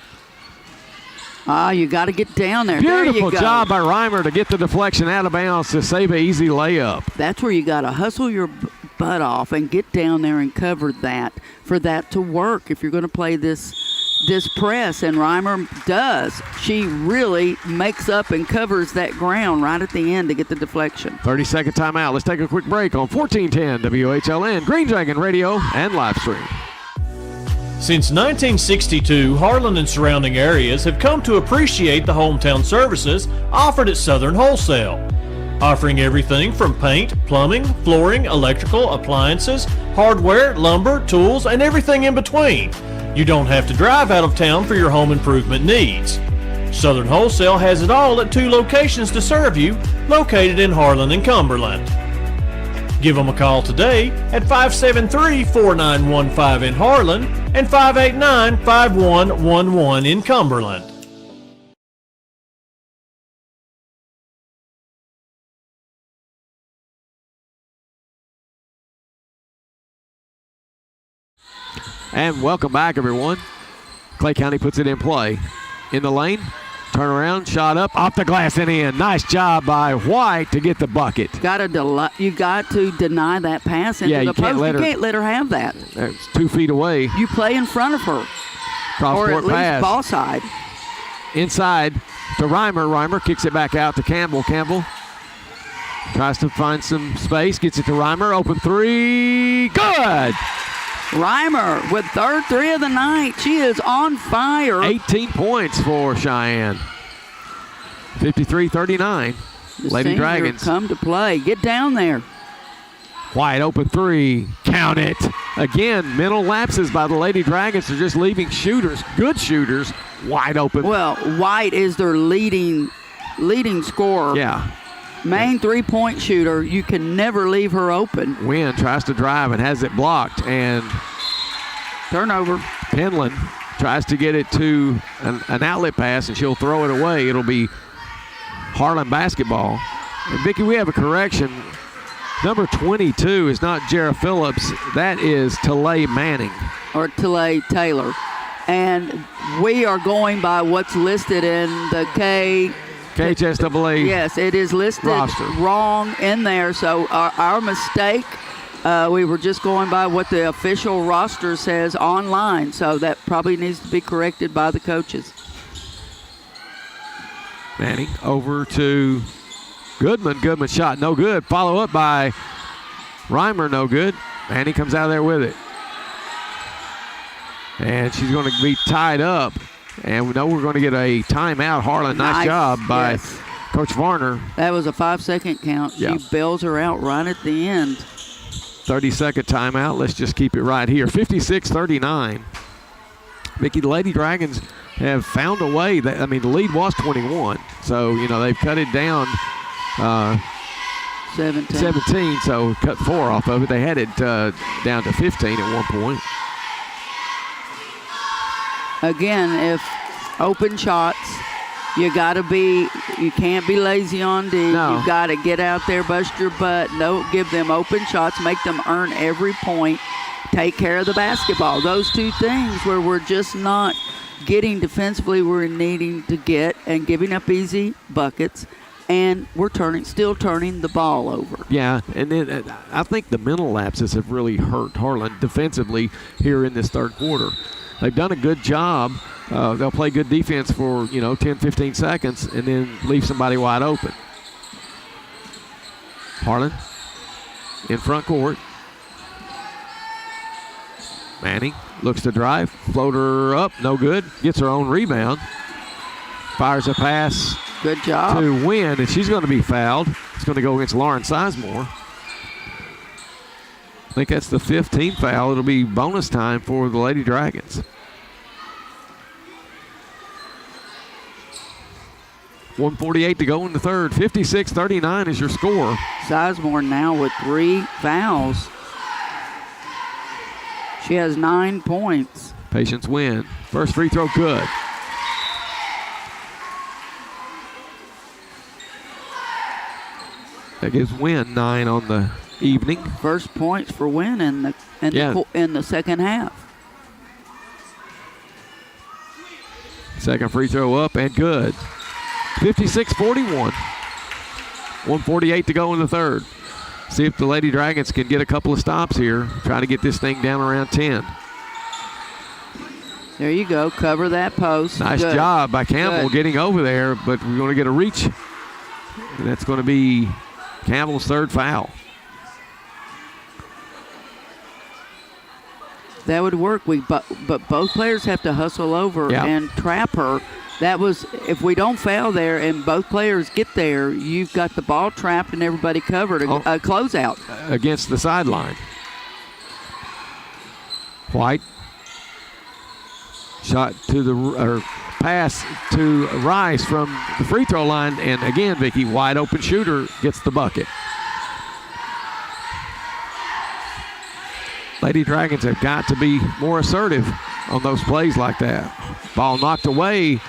You got to get down there. Beautiful there you go. job by Reimer to get the deflection out of bounds to save an easy layup. That's where you got to hustle your butt off and get down there and cover that for that to work if you're going to play this this press, and Reimer does. She really makes up and covers that ground right at the end to get the deflection. 30-second timeout. Let's take a quick break on 1410 WHLN, Green Dragon Radio, and live stream. Since 1962, Harlan and surrounding areas have come to appreciate the hometown services offered at Southern Wholesale. Offering everything from paint, plumbing, flooring, electrical, appliances, hardware, lumber, tools, and everything in between. You don't have to drive out of town for your home improvement needs. Southern Wholesale has it all at 2 locations to serve you, located in Harlan and Cumberland. Give them a call today at 573-4915 in Harlan and 589-5111 in Cumberland. And welcome back, everyone. Clay County puts it in play. In the lane, turn around, shot up, off the glass and in. Nice job by White to get the bucket. You got to deny that pass into the post. You can't let her have that. It's 2 feet away. You play in front of her. Cross-court or at least pass. ball side. Inside to Reimer. Reimer kicks it back out to Campbell. Campbell tries to find some space, gets it to Reimer. Open 3. Good! Reimer with third 3 of the night. She is on fire. 18 points for Cheyenne. 53-39. Lady Dragons come to play. Get down there. Wide open 3. Count it. Again, mental lapses by the Lady Dragons. They're just leaving shooters, good shooters, wide open. Well, White is their leading scorer. Yeah. Main 3-point shooter. You can never leave her open. Wynn tries to drive and has it blocked. And turnover. Penland tries to get it to an outlet pass, and she'll throw it away. It'll be Harlan basketball. And, Vicki, we have a correction. Number 22 is not Jarrah Phillips. That is Talay Manning. Or Talay Taylor. And we are going by what's listed in the KHSAA. Yes, it is listed roster. Wrong in there. So our mistake, we were just going by what the official roster says online. So that probably needs to be corrected by the coaches. Manning over to Goodman. Goodman shot no good. Follow up by Reimer, no good. Manning comes out of there with it. And she's going to be tied up. And we know we're going to get a timeout. Harlan, nice job by Coach Varner. That was a 5-second count. Yeah. She bails her out right at the end. 30-second timeout. Let's just keep it right here. 56-39. Vicki, the Lady Dragons have found a way. The lead was 21. So, they've cut it down 17. So cut 4 off of it. They had it down to 15 at one point. Again, if open shots, you can't be lazy on D. No. You've got to get out there, bust your butt. No, give them open shots, make them earn every point, take care of the basketball. Those 2 things where we're just not getting defensively, we're needing to get and giving up easy buckets, and we're still turning the ball over. Yeah, and then I think the mental lapses have really hurt Harlan defensively here in this third quarter. They've done a good job. They'll play good defense for, 10, 15 seconds and then leave somebody wide open. Harlan in front court. Manning looks to drive. Floater up, no good. Gets her own rebound. Fires a pass. Good job. To Wynn, and she's going to be fouled. It's going to go against Lauren Sizemore. I think that's the 15th foul. It'll be bonus time for the Lady Dragons. 1:48 to go in the third. 56-39 is your score. Sizemore now with 3 fouls. She has 9 points. Patience Wynn. First free throw good. That gives Wynn 9 on the evening. First points for Wynn in the second half. Second free throw up and good. 56-41. 1:48 to go in the third. See if the Lady Dragons can get a couple of stops here. Try to get this thing down around 10. There you go. Cover that post. Nice Good. job by Campbell Good. getting over there, but we're going to get a reach. And that's going to be Campbell's third foul. That would work. But both players have to hustle over and trap her. That was, if we don't foul there and both players get there, you've got the ball trapped and everybody covered. A closeout. Against the sideline. White. Shot to the, pass to Rice from the free throw line. And again, Vicky, wide open shooter gets the bucket. Lady Dragons have got to be more assertive on those plays like that. Ball knocked away,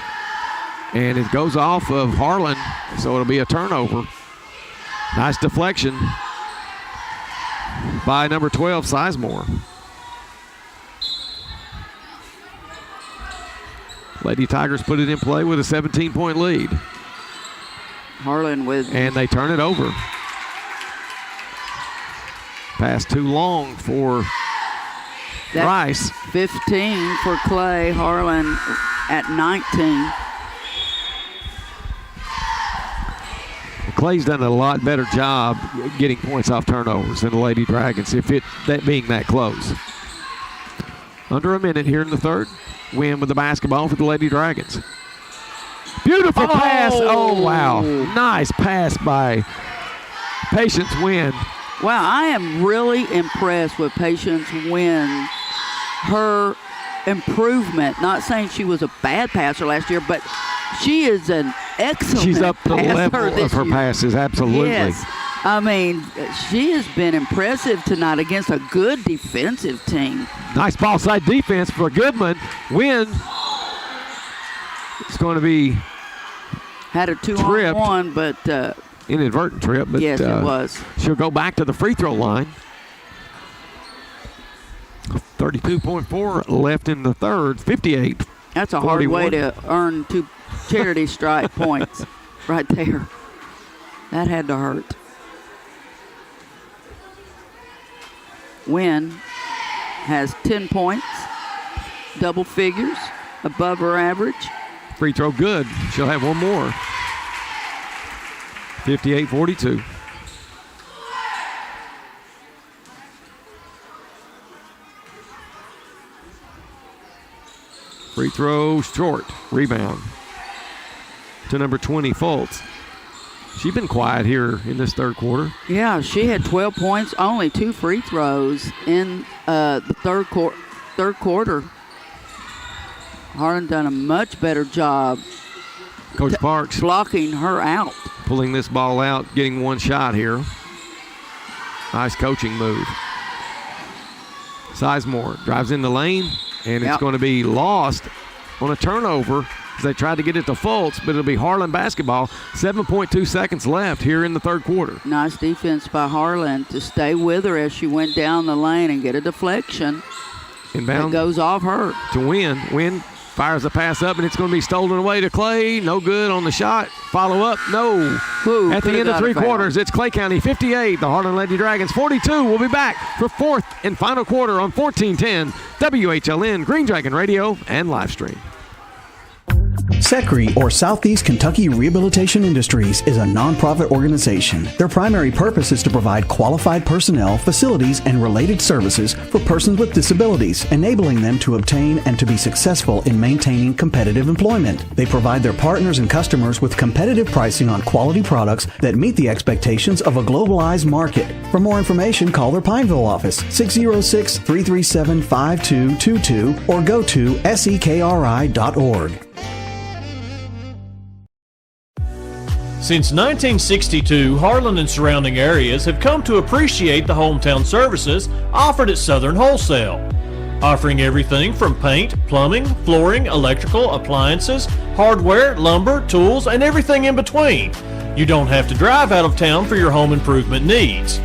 and it goes off of Harlan, so it'll be a turnover. Nice deflection by number 12, Sizemore. Lady Tigers put it in play with a 17-point lead. Harlan with... And they turn it over. Pass too long for Rice. 15 for Clay. Harlan at 19. Clay's done a lot better job getting points off turnovers than the Lady Dragons, that being that close. Under a minute here in the third. Win with the basketball for the Lady Dragons. Beautiful pass. Oh, wow. Nice pass by Patience Wynn. Wow, I am really impressed with Patience Wynn. Her improvement, not saying she was a bad passer last year, but she is an excellent She's up the level of her year. passes, absolutely. Yes. I mean, she has been impressive tonight against a good defensive team. Nice ball side defense for Goodman. Wynn is going to be had a 2-on-1, but inadvertent trip, but yes, it was. She'll go back to the free throw line. 32.4 left in the third, 58. That's a hard way to earn 2 charity stripe points right there. That had to hurt. Wynn has 10 points, double figures, above her average. Free throw good. She'll have one more. 58-42. Free throw short. Rebound to number 20, Fultz. She's been quiet here in this third quarter. Yeah, she had 12 points, only 2 free throws in the third quarter. Harlan done a much better job. Coach Parks blocking her out. Pulling this ball out, getting one shot here. Nice coaching move. Sizemore drives in the lane, and it's going to be lost on a turnover as they tried to get it to Fultz, but it'll be Harlan basketball. 7.2 seconds left here in the third quarter. Nice defense by Harlan to stay with her as she went down the lane and get a deflection. Inbound. That goes off her. To Wynn. Wynn fires the pass up, and it's going to be stolen away to Clay. No good on the shot. Follow up, no. Ooh, at the end of 3 quarters, it's Clay County 58, the Harlan Lady Dragons 42. We'll be back for fourth and final quarter on 1410 WHLN, Green Dragon Radio, and live stream. SECRE, or Southeast Kentucky Rehabilitation Industries, is a nonprofit organization. Their primary purpose is to provide qualified personnel, facilities, and related services for persons with disabilities, enabling them to obtain and to be successful in maintaining competitive employment. They provide their partners and customers with competitive pricing on quality products that meet the expectations of a globalized market. For more information, call their Pineville office, 606-337-5222, or go to sekri.org. Since 1962, Harlan and surrounding areas have come to appreciate the hometown services offered at Southern Wholesale, offering everything from paint, plumbing, flooring, electrical, appliances, hardware, lumber, tools, and everything in between. You don't have to drive out of town for your home improvement needs.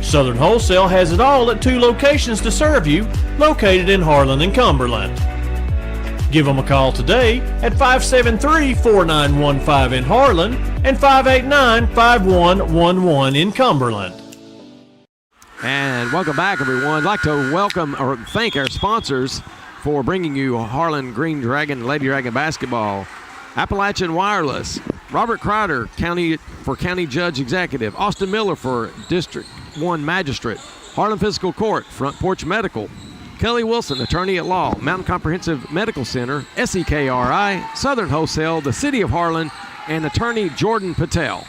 Southern Wholesale has it all at 2 locations to serve you, located in Harlan and Cumberland. Give them a call today at 573-4915 in Harlan and 589-5111 in Cumberland. And welcome back, everyone. I'd like to welcome or thank our sponsors for bringing you Harlan Green Dragon, Lady Dragon basketball. Appalachian Wireless, Robert Crider, County Judge Executive, Austin Miller for District 1 Magistrate, Harlan Physical Court, Front Porch Medical, Kelly Wilson, Attorney at Law, Mountain Comprehensive Medical Center, SEKRI, Southern Wholesale, the City of Harlan, and Attorney Jordan Patel.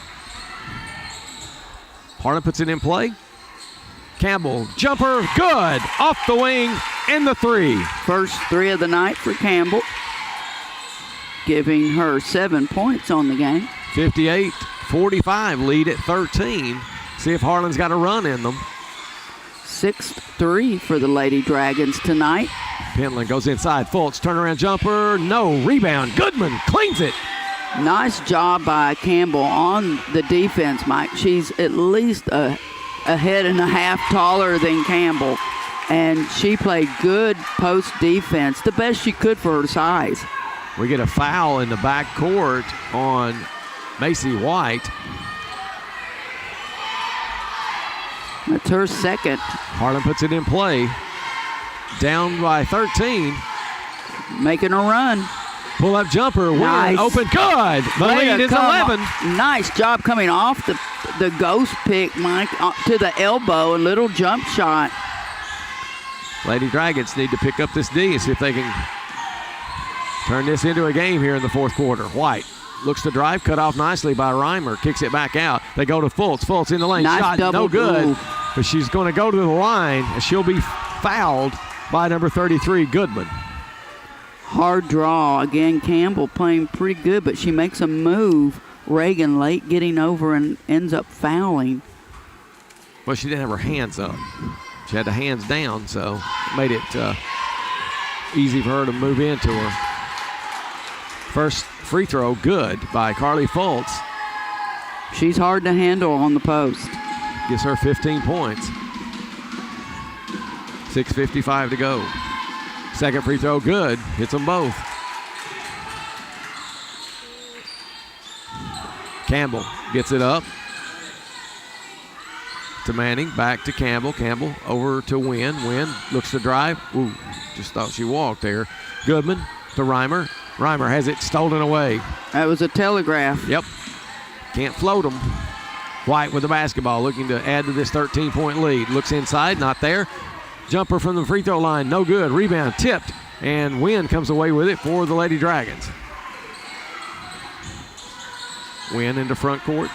Harlan puts it in play. Campbell, jumper, good, off the wing, and the three. First three of the night for Campbell, giving her 7 points on the game. 58-45, lead at 13. See if Harlan's got a run in them. 6-3 for the Lady Dragons tonight. Pentland goes inside. Fultz, turnaround jumper, no, rebound. Goodman cleans it. Nice job by Campbell on the defense, Mike. She's at least a head and a half taller than Campbell, and she played good post defense, the best she could for her size. We get a foul in the back court on Macy White. That's her second. Harlan puts it in play. Down by 13. Making a run. Pull-up jumper, Nice. open, good. The lead is 11. Nice job coming off the ghost pick, Mike, to the elbow, a little jump shot. Lady Dragons need to pick up this D and see if they can turn this into a game here in the fourth quarter. White looks to drive, cut off nicely by Reimer, kicks it back out. They go to Fultz. Fultz in the lane, Nice shot double no good, move. but she's going to go to the line, and she'll be fouled by number 33, Goodman. Hard draw. Again, Campbell playing pretty good, but she makes a move. Reagan late getting over and ends up fouling. Well, she didn't have her hands up. She had the hands down, so it made it easy for her to move into her. First free throw, good by Carly Fultz. She's hard to handle on the post. Gives her 15 points. 6:55 to go. Second free throw, good. Hits them both. Campbell gets it up to Manning, back to Campbell. Campbell over to Wynn. Wynn looks to drive. Ooh, just thought she walked there. Goodman to Reimer. Reimer has it stolen away. That was a telegraph. Yep. Can't float them. White with the basketball, looking to add to this 13-point lead. Looks inside, not there. Jumper from the free throw line, no good. Rebound tipped, and Wynn comes away with it for the Lady Dragons. Wynn into front court,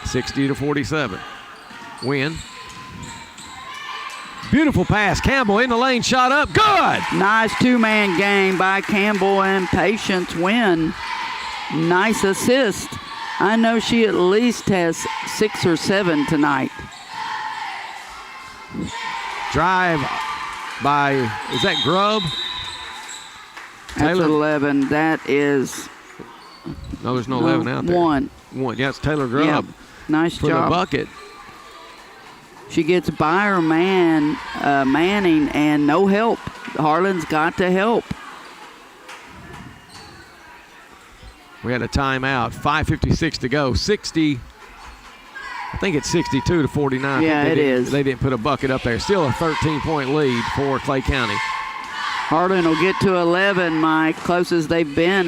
60-47. Wynn. Beautiful pass. Campbell in the lane, shot up, good! Nice two-man game by Campbell and Patience Wynn. Nice assist. I know she at least has 6 or 7 tonight. Drive by, is that Grubb? That's Taylor. 11. That is No, there's no 11 out there. One. Yeah, it's Taylor Grubb. Yep. Nice for job. the bucket. She gets by her man, Manning, and no help. Harlan's got to help. We had a timeout. 5:56 to go. 60. I think it's 62-49. Yeah, it is. They didn't put a bucket up there. Still a 13-point lead for Clay County. Harlan will get to 11, Mike, closest they've been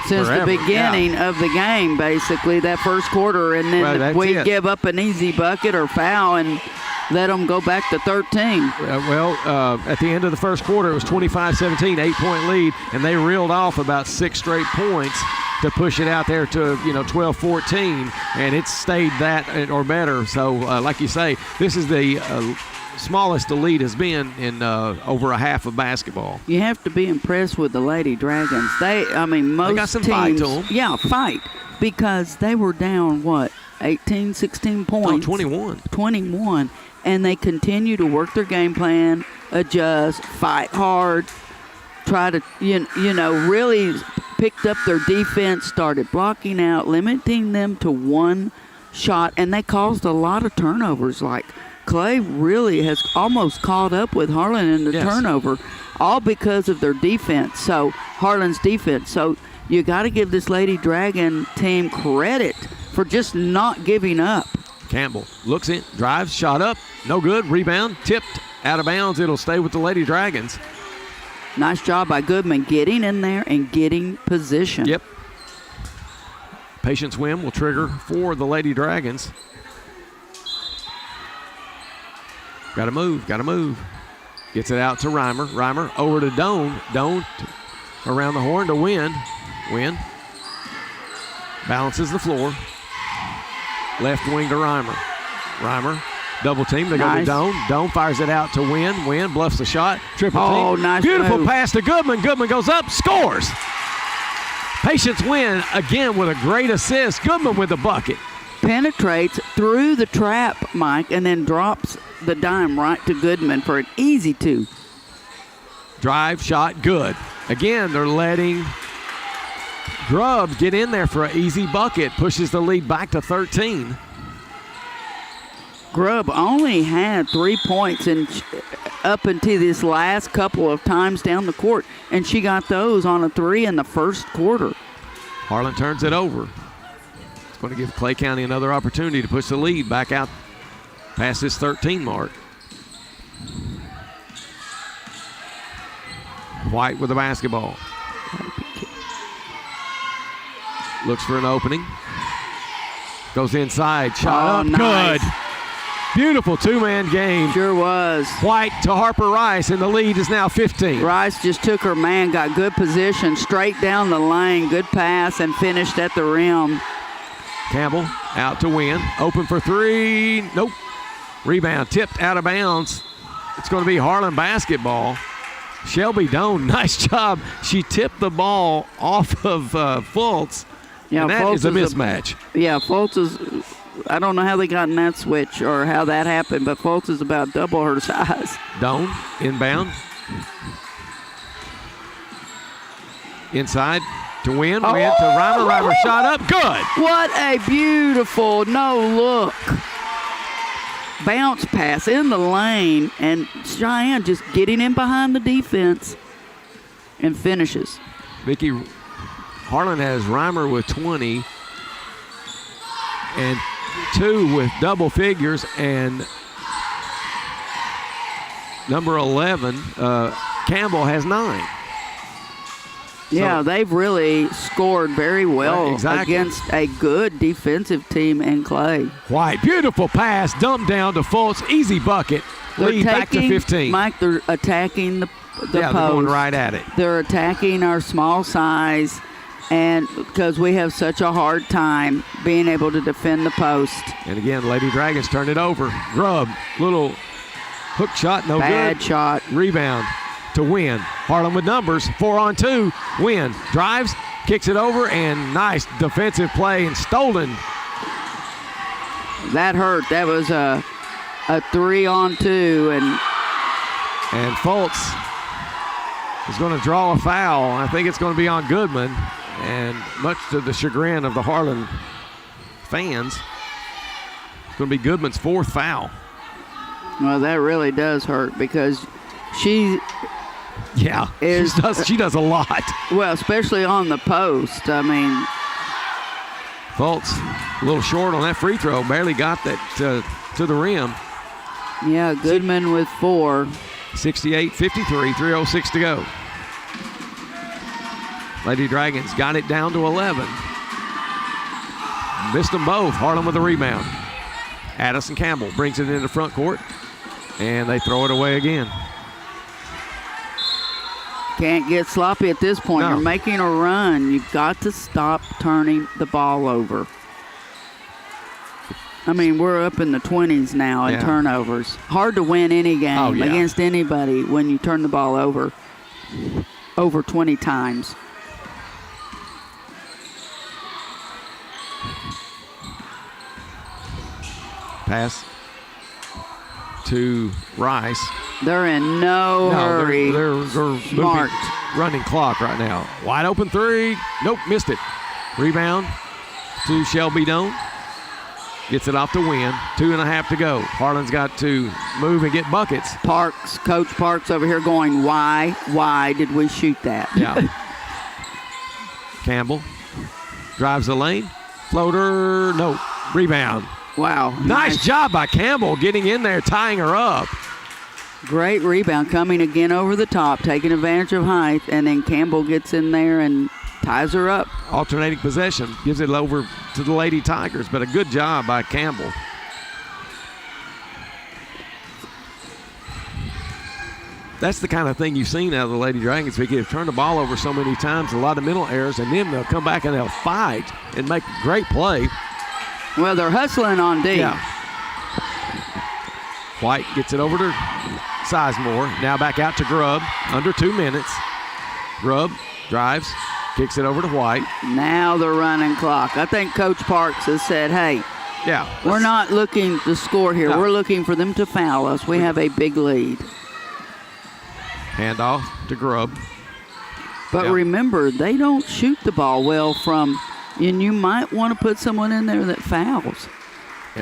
since Forever, the beginning of the game, basically, that first quarter. And then we give up an easy bucket or foul and let them go back to 13. At the end of the first quarter, it was 25-17, 8-point lead, and they reeled off about 6 straight points to push it out there to 12-14, and it's stayed that or better. So, like you say, this is the smallest the lead has been in over a half of basketball. You have to be impressed with the Lady Dragons. Most they got some teams, fight to them. Yeah, fight, because they were down 18, 16 points. 21, and they continue to work their game plan, adjust, fight hard, try to really picked up their defense, started blocking out, limiting them to one shot, and they caused a lot of turnovers. Like Clay really has almost caught up with Harlan in the turnover, all because of their defense. So Harlan's defense. So you got to give this Lady Dragon team credit for just not giving up. Campbell looks in, drives, shot up, no good, rebound, tipped, out of bounds. It'll stay with the Lady Dragons. Nice job by Goodman getting in there and getting position. Yep. Patient swim will trigger for the Lady Dragons. Got to move. Gets it out to Reimer. Reimer over to Doan. Doan around the horn to Win. Win balances the floor. Left wing to Reimer. Reimer double team. They go to Doan. Doan fires it out to Win. Win bluffs the shot. Triple team. Nice Beautiful move. pass to Goodman. Goodman goes up, scores. Patience Win again with a great assist. Goodman with the bucket. Penetrates through the trap, Mike, and then drops the dime right to Goodman for an easy 2. Drive, shot, good. Again, they're letting Grubb get in there for an easy bucket. Pushes the lead back to 13. Grubb only had 3 points up until this last couple of times down the court, and she got those on a 3 in the first quarter. Harlan turns it over. It's going to give Clay County another opportunity to push the lead back out past this 13 mark. White with the basketball. Looks for an opening. Goes inside. Shot up. Nice. Good. Beautiful two-man game. Sure was. White to Harper Rice, and the lead is now 15. Rice just took her man, got good position, straight down the lane, good pass, and finished at the rim. Campbell out to Win. Open for 3. Nope. Rebound tipped out of bounds. It's going to be Harlan basketball. Shelby Doan, nice job. She tipped the ball off of Fultz. Yeah, and that Fultz is a mismatch. Fultz is, I don't know how they got in that switch or how that happened, but Fultz is about double her size. Doan inbound. Inside to Win. Win to Reimer. Reimer shot up. Good. What a beautiful no-look bounce pass in the lane, and Cheyenne just getting in behind the defense and finishes. Vicky Harlan has Reimer with 20 and 2 with double figures, and number 11, Campbell, has 9. Yeah, they've really scored very well against a good defensive team in Clay. White, beautiful pass, dumped down to Fultz, easy bucket, lead back to 15. Mike, they're attacking the post. They're going right at it. They're attacking our small size, and because we have such a hard time being able to defend the post. And again, Lady Dragons turned it over. Grubb, little hook shot, no good. Bad shot. Rebound to Win. Harlan with numbers, 4-on-2. Win drives, kicks it over, and nice defensive play and stolen. That hurt. That was a 3-on-2, and Fultz is going to draw a foul. I think it's going to be on Goodman, and much to the chagrin of the Harlan fans, it's going to be Goodman's 4th foul. Well, that really does hurt because she does a lot. Well, especially on the post. I mean, Fultz a little short on that free throw, barely got that to the rim. Yeah, Goodman with 4. 68-53, 3:06 to go. Lady Dragons got it down to 11. Missed them both. Harlan with a rebound. Addison Campbell brings it into front court, and they throw it away again. Can't get sloppy at this point. No. You're making a run. You've got to stop turning the ball over. I mean, we're up in the 20s now in turnovers. Hard to win any game against anybody when you turn the ball over 20 times. Pass to Rice. They're in no hurry. They're Smart. Running clock right now. Wide open 3. Nope, missed it. Rebound to Shelby Doan. Gets it off to Win. 2.5 to go. Harlan's got to move and get buckets. Coach Parks over here going, why did we shoot that? Yeah. Campbell drives the lane. Floater, no. Rebound. Wow. Nice job by Campbell getting in there, tying her up. Great rebound coming again over the top, taking advantage of height, and then Campbell gets in there and ties her up. Alternating possession gives it over to the Lady Tigers, but a good job by Campbell. That's the kind of thing you've seen out of the Lady Dragons. They have turned the ball over so many times, a lot of mental errors, and then they'll come back and they'll fight and make a great play. Well, they're hustling on D. Yeah. White gets it over to Sizemore. Now back out to Grubb. Under 2 minutes. Grubb drives, kicks it over to White. Now the running clock. I think Coach Parks has said, hey, we're not looking to score here. No. We're looking for them to foul us. We have a big lead. Handoff to Grubb. But remember, they don't shoot the ball well from, and you might want to put someone in there that fouls.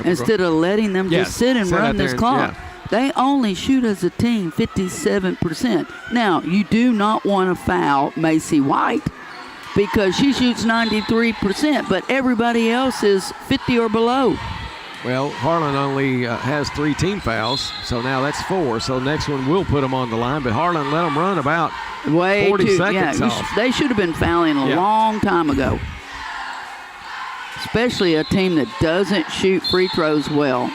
Instead of letting them just sit and run this clock. They only shoot as a team 57%. Now, you do not want to foul Macy White because she shoots 93%, but everybody else is 50 or below. Well, Harlan only has 3 team fouls, so now that's 4. So next one will put them on the line, but Harlan let them run about 40 seconds off. They should have been fouling a long time ago. Especially a team that doesn't shoot free throws well.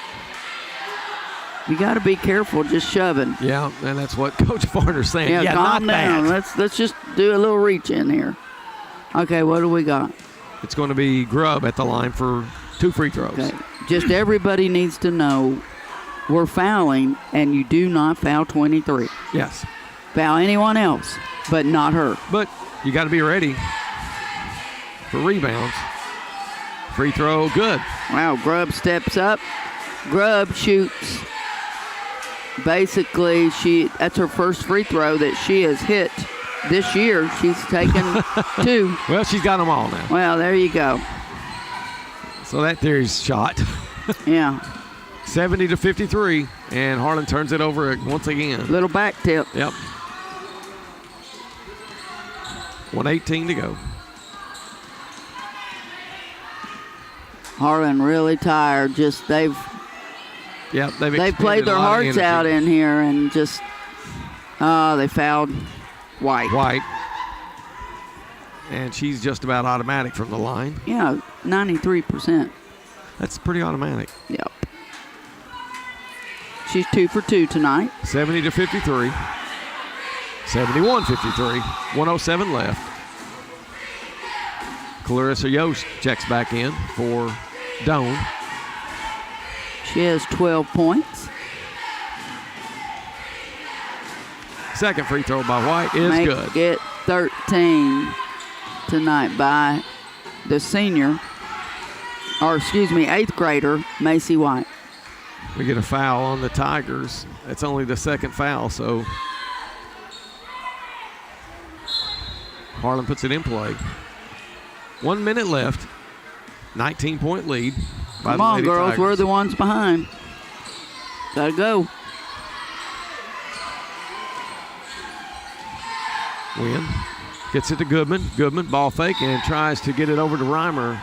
You got to be careful just shoving. Yeah, and that's what Coach Farner's saying. Yeah, calm not down. that. Let's just do a little reach in here. Okay, what do we got? It's going to be Grubb at the line for 2 free throws. Okay. Just everybody needs to know we're fouling, and you do not foul 23. Yes. Foul anyone else, but not her. But you got to be ready for rebounds. Free throw, good. Wow, Grubb steps up. Grubb shoots. Basically, that's her first free throw that she has hit this year. She's taken 2. Well, she's got them all now. Well, there you go. So that theory's shot. Yeah. 70-53, and Harlan turns it over once again. Little back tip. Yep. 1:18 to go. Harlan really tired. Just they've played their hearts out in here and just they fouled White. And she's just about automatic from the line. Yeah, 93%. That's pretty automatic. Yep. She's 2 for 2 tonight. 70-53. 71-53. 1:07 left. Clarissa Yost checks back in for Doan. She has 12 points. Second free throw by White is good. Get 13 tonight by the eighth grader, Macy White. We get a foul on the Tigers. That's only the second foul, so Harlan puts it in play. 1 minute left. 19-point lead by Come the on, Lady girls. Tigers. We're the ones behind. Gotta go. Win. Gets it to Goodman. Goodman, ball fake, and tries to get it over to Reimer.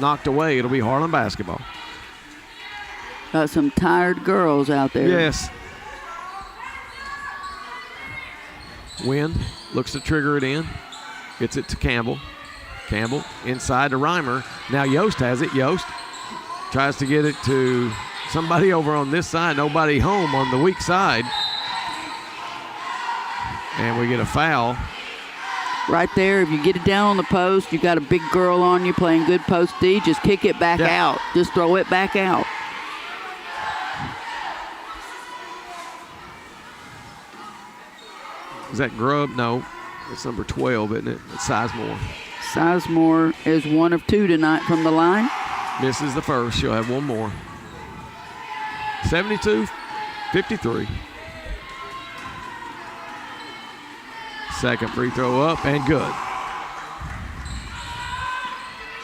Knocked away. It'll be Harlan basketball. Got some tired girls out there. Yes. Win. Looks to trigger it in. Gets it to Campbell. Campbell inside to Reimer. Now Yost has it. Yost tries to get it to somebody over on this side. Nobody home on the weak side. And we get a foul. Right there, if you get it down on the post, you got a big girl on you playing good post D, just kick it back out. Just throw it back out. Is that Grubb? No. It's number 12, isn't it? It's Sizemore. Sizemore is 1 of 2 tonight from the line. Misses the first. She'll have one more. 72-53. Second free throw up and good.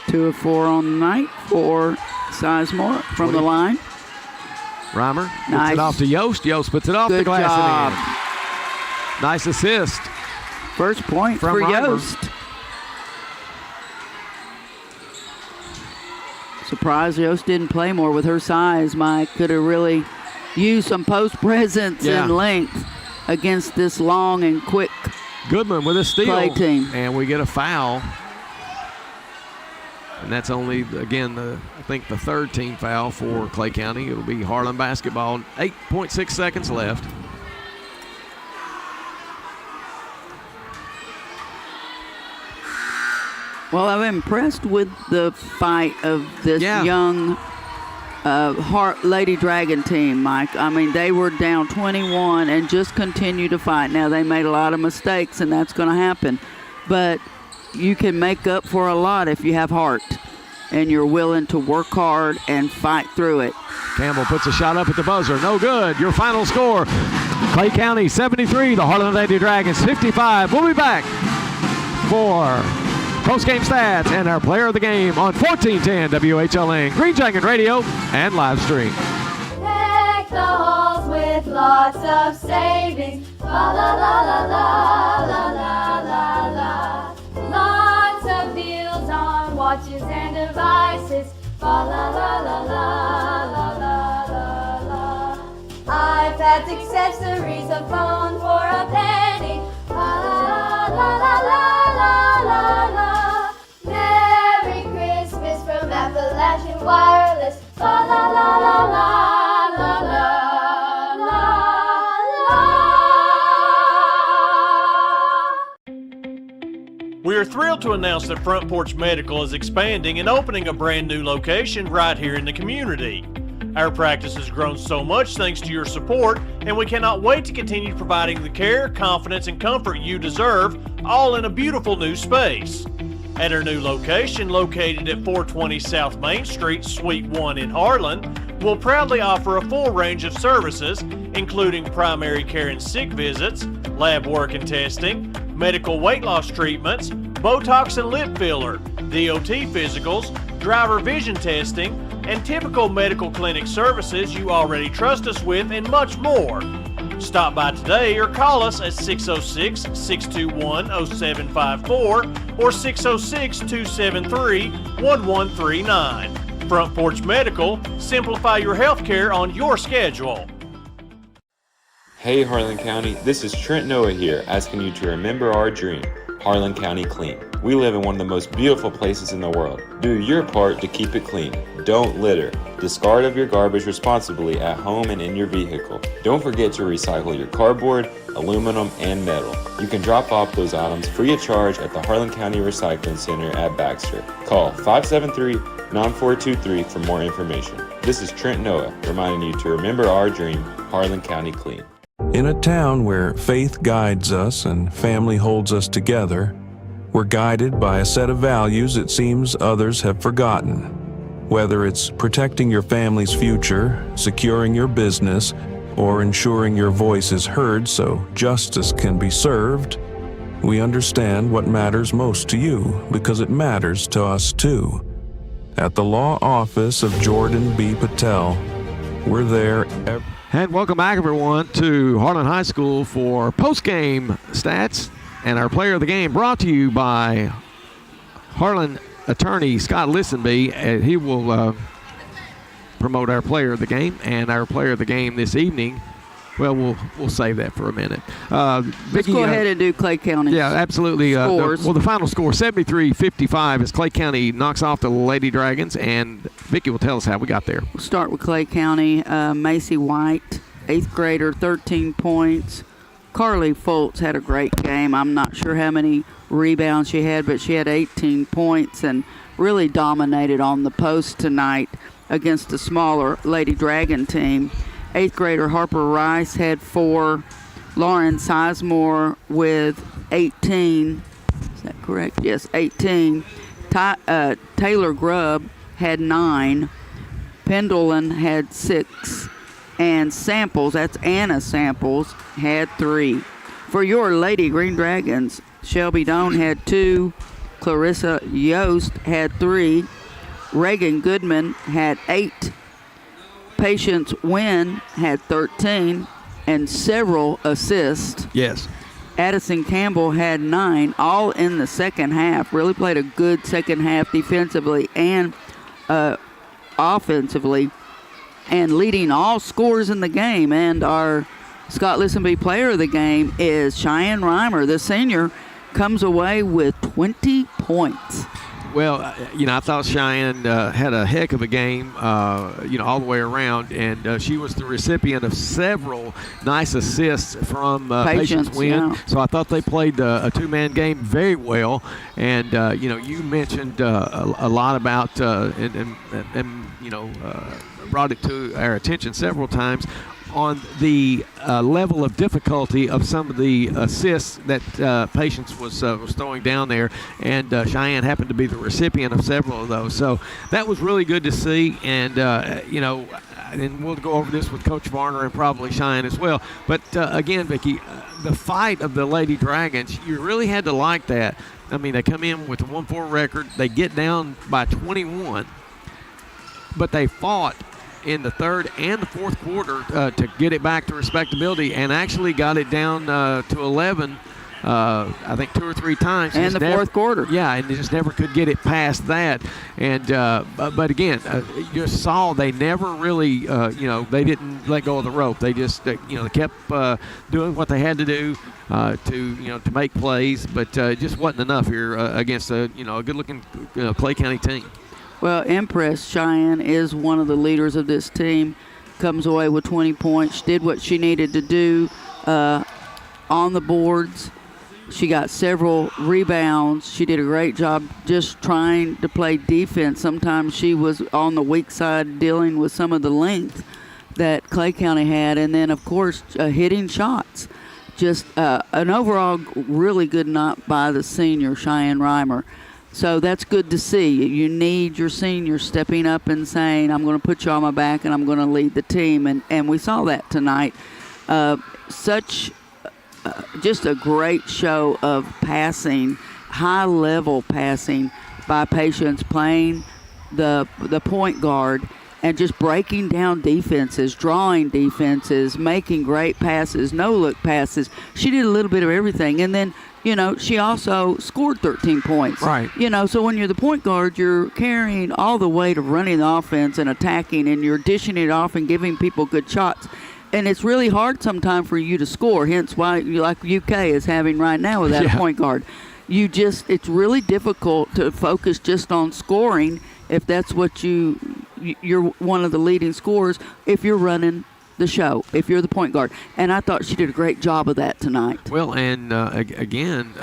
2 of 4 on the night for Sizemore from the line. Reimer Nice. gets it off to Yost. Yost puts it off the Good glass job. and in. Nice assist. First point From for Reimer. Yost. Surprised Yost didn't play more with her size. Mike could have really use some post presence Yeah. and length against this long and quick Goodman with a steal. Clay team. And we get a foul. And that's only, again, I think the third team foul for Clay County. It'll be Harlan basketball. 8.6 seconds left. Well, I'm impressed with the fight of this young Lady Dragon team, Mike. I mean, they were down 21 and just continue to fight. Now, they made a lot of mistakes, and that's going to happen. But you can make up for a lot if you have heart and you're willing to work hard and fight through it. Campbell puts a shot up at the buzzer. No good. Your final score, Clay County 73, the Harlan Lady Dragons 55. We'll be back for post-game stats and our player of the game on 1410 WHLN, Green Dragon Radio, and live stream. Deck the halls with lots of savings. La la la la la la la la la. Lots of deals on watches and devices. La la la la la la la la la. iPads, accessories, a phone for a penny. La la la la la la la la. Merry Christmas from Appalachian Wireless. La la la la la la la la. We are thrilled to announce that Front Porch Medical is expanding and opening a brand new location right here in the community. Our practice has grown so much thanks to your support, and we cannot wait to continue providing the care, confidence, and comfort you deserve, all in a beautiful new space. At our new location, located at 420 South Main Street, Suite 1 in Harlan, we'll proudly offer a full range of services, including primary care and sick visits, lab work and testing, medical weight loss treatments, Botox and lip filler, DOT physicals, driver vision testing, and typical medical clinic services you already trust us with, and much more. Stop by today or call us at 606-621-0754 or 606-273-1139. Front Porch Medical, simplify your healthcare on your schedule. Hey Harlan County, this is Trent Noah here, asking you to remember our dream, Harlan County Clean. We live in one of the most beautiful places in the world. Do your part to keep it clean. Don't litter. Discard of your garbage responsibly at home and in your vehicle. Don't forget to recycle your cardboard, aluminum, and metal. You can drop off those items free of charge at the Harlan County Recycling Center at Baxter. Call 573-9423 for more information. This is Trent Noah, reminding you to remember our dream, Harlan County Clean. In a town where faith guides us and family holds us together, we're guided by a set of values it seems others have forgotten. Whether it's protecting your family's future, securing your business, or ensuring your voice is heard so justice can be served, we understand what matters most to you because it matters to us too. At the law office of Jordan B. Patel, we're there every And welcome back, everyone, to Harlan High School for post-game stats and our player of the game, brought to you by Harlan attorney Scott Listenby. He will promote our player of the game, and our player of the game this evening. Well, we'll save that for a minute. Let's go ahead and do Clay County. Yeah, absolutely. Scores. The final score, 73-55, as Clay County knocks off the Lady Dragons, and Vicki will tell us how we got there. We'll start with Clay County. Macy White, 8th grader, 13 points. Carly Foltz had a great game. I'm not sure how many rebounds she had, but she had 18 points and really dominated on the post tonight against the smaller Lady Dragon team. 8th grader Harper Rice had 4. Lauren Sizemore with 18. Is that correct? Yes, 18. Taylor Grubb had 9. Pendleton had 6. And Samples, that's Anna Samples, had 3. For your Lady Green Dragons, Shelby Doan had 2. Clarissa Yost had 3. Reagan Goodman had 8. Patience Wynn had 13 and several assists. Yes. Addison Campbell had 9, all in the second half. Really played a good second half defensively and offensively. and leading all scores in the game. And our Scott Listenby Player of the Game is Cheyenne Reimer. The senior comes away with 20 points. Well, I thought Cheyenne had a heck of a game, all the way around, and she was the recipient of several nice assists from Patience Wynn. Yeah. So I thought they played a two-man game very well, and you mentioned a lot about and brought it to our attention several times on the level of difficulty of some of the assists that Patience was throwing down there, and Cheyenne happened to be the recipient of several of those. So that was really good to see, and and we'll go over this with Coach Varner and probably Cheyenne as well. But again, Vicki, the fight of the Lady Dragons, you really had to like that. I mean, they come in with a 1-4 record. They get down by 21, but they fought in the third and the fourth quarter to get it back to respectability, and actually got it down to 11, I think 2 or 3 times. And the fourth quarter. Yeah, and they just never could get it past that. And but again, you just saw they never really, they didn't let go of the rope. They just, they kept doing what they had to do to make plays, but it just wasn't enough here against a good-looking Clay County team. Well, Empress Cheyenne is one of the leaders of this team. Comes away with 20 points. She did what she needed to do on the boards. She got several rebounds. She did a great job just trying to play defense. Sometimes she was on the weak side dealing with some of the length that Clay County had. And then, of course, hitting shots. Just an overall really good night by the senior, Cheyenne Reimer. So that's good to see. You need your seniors stepping up and saying, I'm going to put you on my back and I'm going to lead the team. And we saw that tonight. Just a great show of passing, high-level passing by Patience, playing the point guard and just breaking down defenses, drawing defenses, making great passes, no-look passes. She did a little bit of everything. And then, she also scored 13 points. Right. So when you're the point guard, you're carrying all the weight of running the offense and attacking, and you're dishing it off and giving people good shots. And it's really hard sometimes for you to score, hence why, like UK is having right now without a point guard. It's really difficult to focus just on scoring if that's what you're one of the leading scorers if you're running the show, if you're the point guard. And I thought she did a great job of that tonight. Well, and again,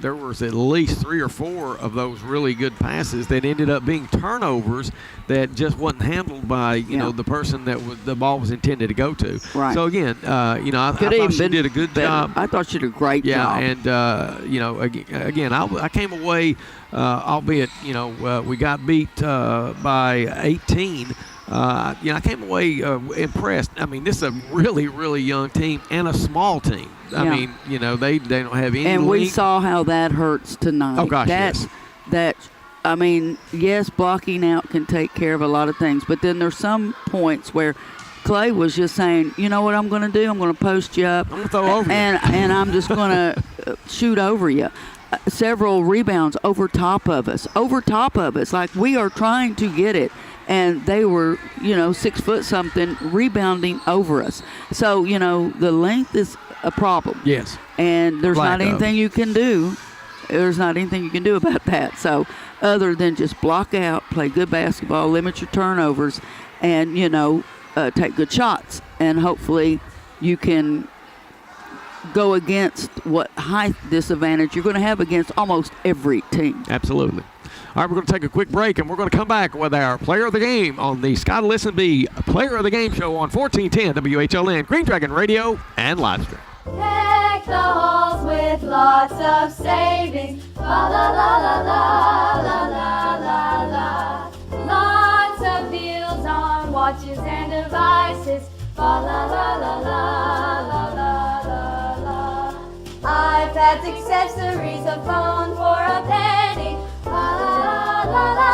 there was at least 3 or 4 of those really good passes that ended up being turnovers that just wasn't handled by the person that the ball was intended to go to. Right. So again, I thought she did a good job. I thought she did a great job. Yeah, and again, I came away, albeit we got beat by 18. I came away impressed. I mean, this is a really, really young team and a small team. I mean, they don't have any. And we saw how that hurts tonight. Oh gosh, yes. Yes, blocking out can take care of a lot of things, but then there's some points where Clay was just saying, you know what I'm going to do? I'm going to post you up. I'm going to throw over you. And I'm just going to shoot over you. Several rebounds over top of us, like we are trying to get it. And they were, 6 foot something rebounding over us. So, the length is a problem. Yes. And there's not anything you can do. There's not anything you can do about that. So, other than just block out, play good basketball, limit your turnovers, and, take good shots. And hopefully you can go against what height disadvantage you're going to have against almost every team. Absolutely. All right, we're going to take a quick break, and we're going to come back with our Player of the Game on the Scott Listenby Player of the Game show on 1410 WHLN, Green Dragon Radio, and live stream. Deck the halls with lots of savings. La la la la la la la la la. Lots of deals on watches and devices. La la la la la la la la la. iPads, accessories, a phone for a penny. La la la la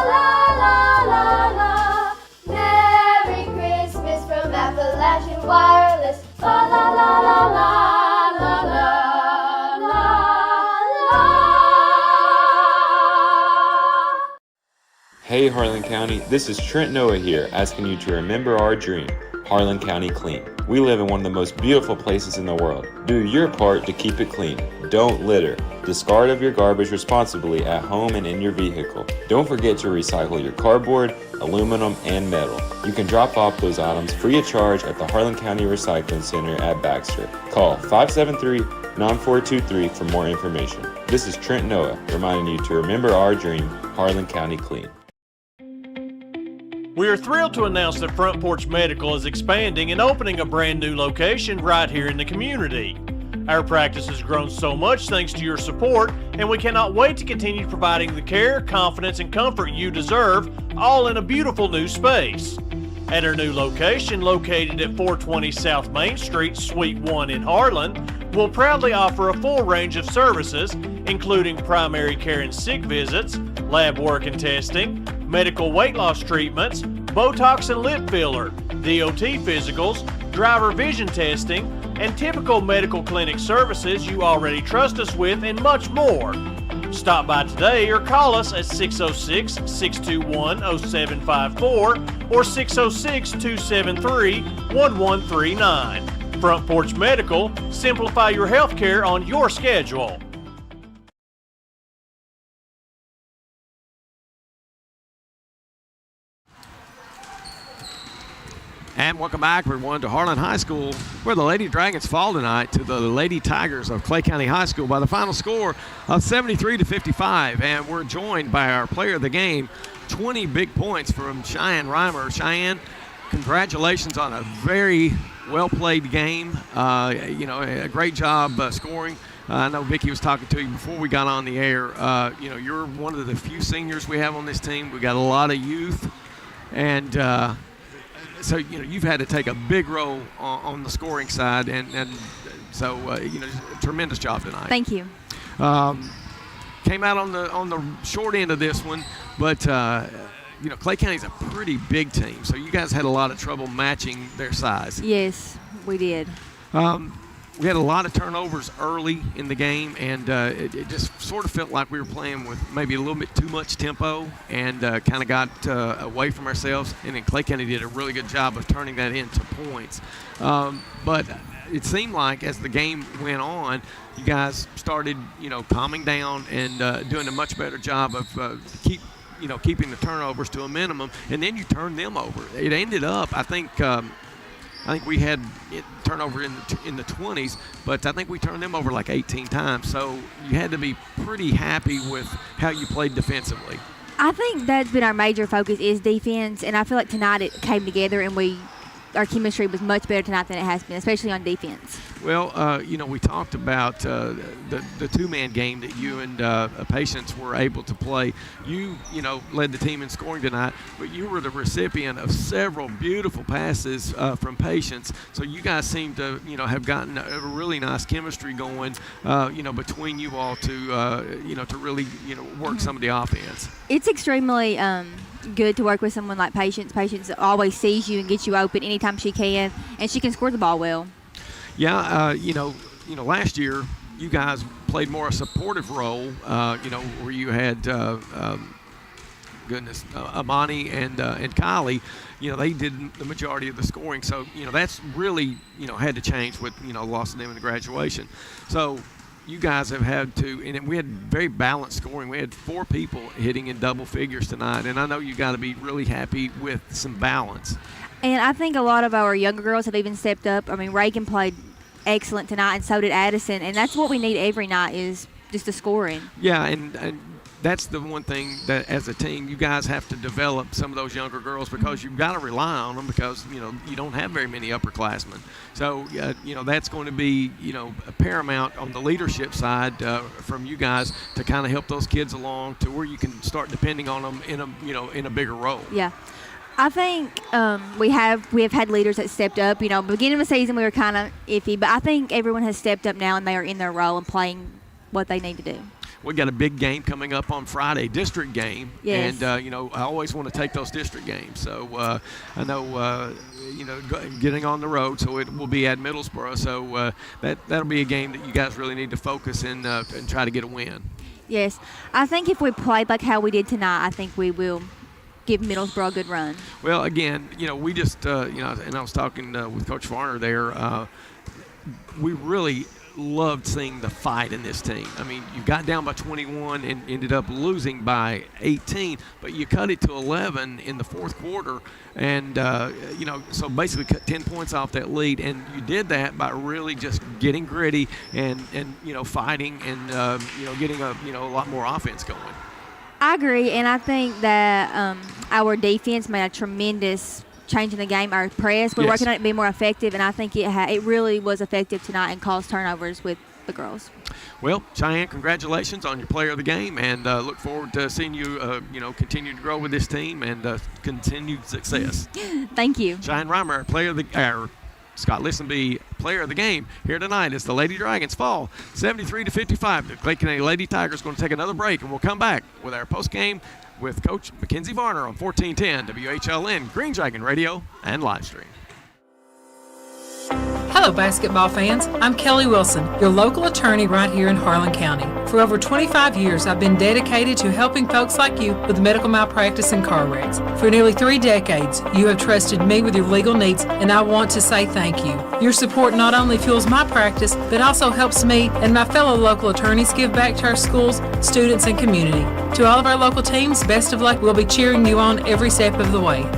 la la la. Merry Christmas from Appalachian Wireless. La la la la la la la la la. Hey Harlan County, this is Trent Noah here, asking you to remember our dream, Harlan County Clean. We live in one of the most beautiful places in the world. Do your part to keep it clean. Don't litter. Discard of your garbage responsibly at home and in your vehicle. Don't forget to recycle your cardboard, aluminum, and metal. You can drop off those items free of charge at the Harlan County Recycling Center at Baxter. Call 573-9423 for more information. This is Trent Noah, reminding you to remember our dream, Harlan County Clean. We are thrilled to announce that Front Porch Medical is expanding and opening a brand new location right here in the community. Our practice has grown so much thanks to your support, and we cannot wait to continue providing the care, confidence, and comfort you deserve, all in a beautiful new space. At our new location, located at 420 South Main Street, Suite 1 in Harlan, we'll proudly offer a full range of services, including primary care and sick visits, lab work and testing, medical weight loss treatments, Botox and lip filler, DOT physicals, driver vision testing, and typical medical clinic services you already trust us with, and much more. Stop by today or call us at 606-621-0754 or 606-273-1139. Front Porch Medical, simplify your healthcare on your schedule. And welcome back, everyone, to Harlan High School, where the Lady Dragons fall tonight to the Lady Tigers of Clay County High School by the final score of 73-55. And we're joined by our player of the game, 20 big points from Cheyenne Reimer. Cheyenne, congratulations on a very well-played game. A great job scoring. I know Vicki was talking to you before we got on the air. You're one of the few seniors we have on this team. We got a lot of youth, and so you've had to take a big role on the scoring side, and so tremendous job tonight. Thank you. Came out on the short end of this one, but Clay County's a pretty big team, so you guys had a lot of trouble matching their size. Yes, we did. We had a lot of turnovers early in the game, and it just sort of felt like we were playing with maybe a little bit too much tempo, and kind of got away from ourselves. And then Clay County did a really good job of turning that into points. But it seemed like as the game went on, you guys started, calming down and doing a much better job of keeping the turnovers to a minimum, and then you turned them over. It ended up, I think we had turnover in the 20s, but I think we turned them over like 18 times. So you had to be pretty happy with how you played defensively. I think that's been our major focus is defense, and I feel like tonight it came together, and our chemistry was much better tonight than it has been, especially on defense. Well, we talked about the two-man game that you and Patience were able to play. You led the team in scoring tonight, but you were the recipient of several beautiful passes from Patience. So you guys seem to, have gotten a really nice chemistry going, between you all to really, work some of the offense. It's extremely good to work with someone like Patience. Patience always sees you and gets you open anytime she can, and she can score the ball well. Yeah, last year you guys played more a supportive role, where you had Amani and Kylie. They did the majority of the scoring, so that's really had to change with loss of them in the graduation. So you guys have had to, and we had very balanced scoring. We had 4 people hitting in double figures tonight, and I know you got to be really happy with some balance. And I think a lot of our younger girls have even stepped up. I mean, Reagan played excellent tonight, and so did Addison, and that's what we need every night is just the scoring. Yeah, and that's the one thing that as a team you guys have to develop some of those younger girls, because you've got to rely on them, because you don't have very many upperclassmen. So that's going to be paramount on the leadership side from you guys to kind of help those kids along to where you can start depending on them in a bigger role. Yeah. I think we have had leaders that stepped up. Beginning of the season we were kind of iffy, but I think everyone has stepped up now and they are in their role and playing what they need to do. We got a big game coming up on Friday, district game, yes. And I always want to take those district games. So I know getting on the road, so it will be at Middlesboro. So that'll be a game that you guys really need to focus and try to get a win. Yes, I think if we played like how we did tonight, I think we will give Middlesboro a good run. Well, again, we just, and I was talking with Coach Varner there. We really loved seeing the fight in this team. I mean, you got down by 21 and ended up losing by 18, but you cut it to 11 in the fourth quarter, and so basically cut 10 points off that lead. And you did that by really just getting gritty and fighting and getting a lot more offense going. I agree, and I think that our defense made a tremendous change in the game. Our press, we're working on it to be more effective, and I think it really was effective tonight and caused turnovers with the girls. Well, Cheyenne, congratulations on your player of the game, and look forward to seeing you, continue to grow with this team and continued success. Thank you. Cheyenne Reimer, Scott Listenby, player of the game here tonight as the Lady Dragons fall 73-55. The Clay County Lady Tigers going to take another break, and we'll come back with our post game with Coach Mackenzie Varner on 1410 WHLN, Green Dragon Radio, and live stream. Hello, basketball fans. I'm Kelly Wilson, your local attorney right here in Harlan County. For over 25 years, I've been dedicated to helping folks like you with medical malpractice and car wrecks. For nearly 3 decades, you have trusted me with your legal needs, and I want to say thank you. Your support not only fuels my practice, but also helps me and my fellow local attorneys give back to our schools, students, and community. To all of our local teams, best of luck. We'll be cheering you on every step of the way.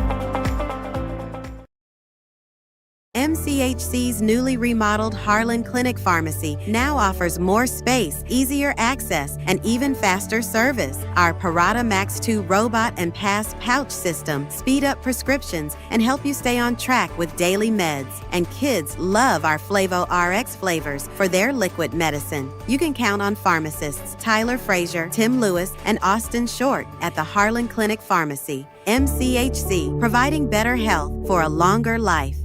MCHC's newly remodeled Harlan Clinic Pharmacy now offers more space, easier access, and even faster service. Our Parata Max 2 robot and pass pouch system speed up prescriptions and help you stay on track with daily meds. And kids love our Flavo RX flavors for their liquid medicine. You can count on pharmacists Tyler Frazier, Tim Lewis, and Austin Short at the Harlan Clinic Pharmacy. MCHC, providing better health for a longer life.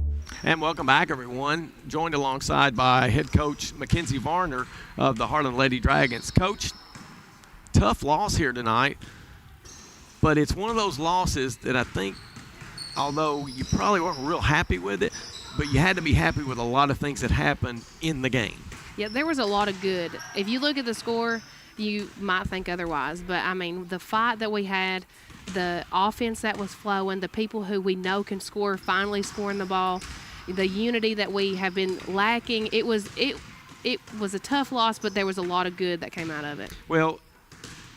And welcome back, everyone. Joined alongside by head coach Mackenzie Varner of the Harlan Lady Dragons. Coach, tough loss here tonight, but it's one of those losses that I think, although you probably weren't real happy with it, but you had to be happy with a lot of things that happened in the game. Yeah, there was a lot of good. If you look at the score, you might think otherwise, but I mean, the fight that we had, the offense that was flowing, the people who we know can score finally scoring the ball, the unity that we have been lacking. It was a tough loss, but there was a lot of good that came out of it. Well,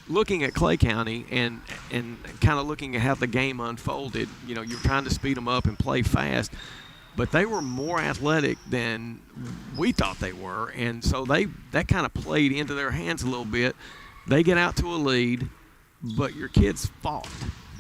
looking at Clay County and kind of looking at how the game unfolded, you're trying to speed them up and play fast, but they were more athletic than we thought they were, and so that kind of played into their hands a little bit. They get out to a lead, but your kids fought.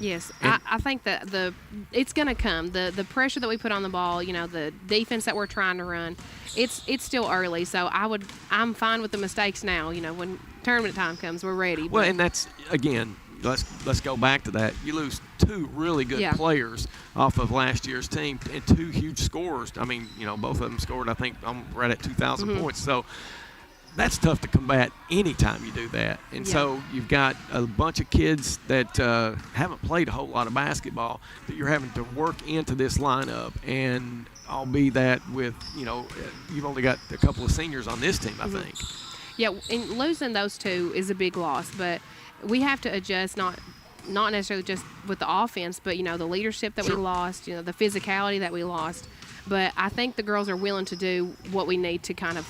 Yes, I think that it's going to come. The pressure that we put on the ball, the defense that we're trying to run, it's still early. So I'm fine with the mistakes now. When tournament time comes, we're ready. Well, and that's, again, let's go back to that. You lose 2 really good players off of last year's team and 2 huge scorers. I mean, both of them scored, I think, right at 2,000 points. So that's tough to combat anytime you do that. And so you've got a bunch of kids that haven't played a whole lot of basketball that you're having to work into this lineup. And I'll be that with, you've only got a couple of seniors on this team, I think. Yeah, and losing those 2 is a big loss, but we have to adjust, not necessarily just with the offense, but, the leadership that we lost, the physicality that we lost. But I think the girls are willing to do what we need to kind of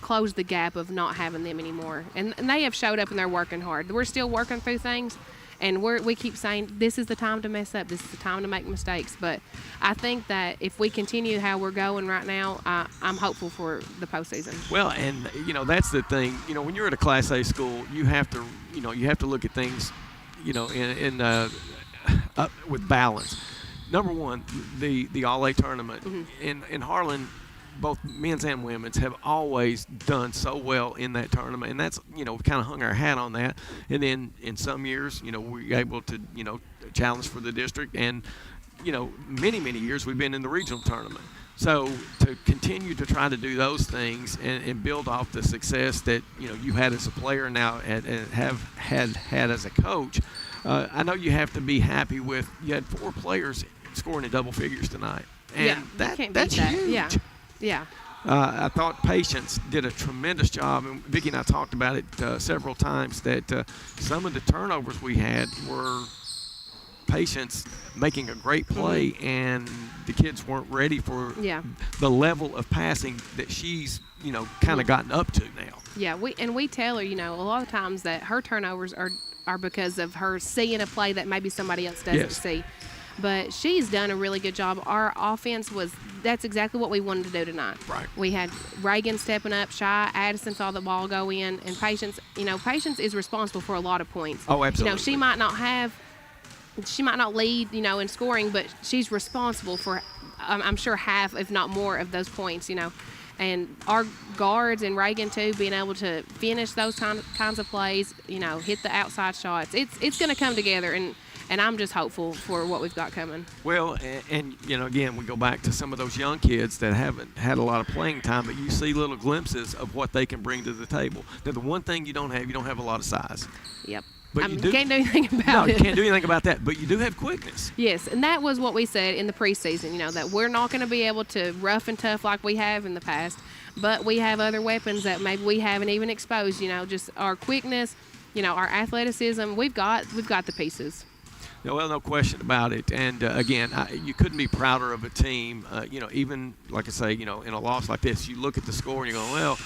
close the gap of not having them anymore. And they have showed up and they're working hard. We're still working through things, and we keep saying this is the time to mess up. This is the time to make mistakes. But I think that if we continue how we're going right now, I'm hopeful for the postseason. Well, and, that's the thing. When you're at a Class A school, you have to look at things, with balance. Number one, the All-A tournament. In Harlan, both men's and women's have always done so well in that tournament, and that's, we kind of hung our hat on that. And then in some years, we were able to, challenge for the district, and, many years we've been in the regional tournament. So to continue to try to do those things and build off the success that, you had as a player now and have had as a coach, I know you have to be happy with, you had 4 players scoring in double figures tonight. And that's huge. Yeah. I thought Patience did a tremendous job, and Vicki and I talked about it several times, that some of the turnovers we had were Patience making a great play, and the kids weren't ready for Yeah. the level of passing that she's, kind of gotten up to now. Yeah, we tell her, a lot of times that her turnovers are because of her seeing a play that maybe somebody else doesn't Yes. see. But she's done a really good job. Our offense that's exactly what we wanted to do tonight. Right. We had Reagan stepping up, Shy, Addison saw the ball go in, and Patience, Patience is responsible for a lot of points. Oh, absolutely. She might not lead, in scoring, but she's responsible for, I'm sure, half, if not more, of those points, And our guards and Reagan, too, being able to finish those kinds of plays, hit the outside shots. It's going to come together, and I'm just hopeful for what we've got coming. Well, and again, we go back to some of those young kids that haven't had a lot of playing time, but you see little glimpses of what they can bring to the table. Now, the one thing you don't have a lot of size. Yep. But you can't do anything about it. No, you can't do anything about that, but you do have quickness. Yes, and that was what we said in the preseason, that we're not going to be able to rough and tough like we have in the past, but we have other weapons that maybe we haven't even exposed, just our quickness, our athleticism. We've got the pieces. Well, no question about it. And, again, you couldn't be prouder of a team. Even, like I say, in a loss like this, you look at the score and you go, well,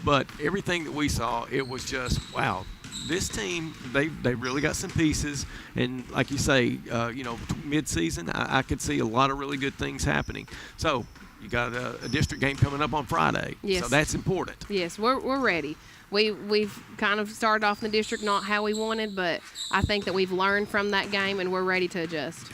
but everything that we saw, it was just, wow. This team, they really got some pieces, and like you say, mid-season, I could see a lot of really good things happening. So you got a district game coming up on Friday, yes. So that's important. Yes, we're ready. We've kind of started off in the district not how we wanted, but I think that we've learned from that game, and we're ready to adjust.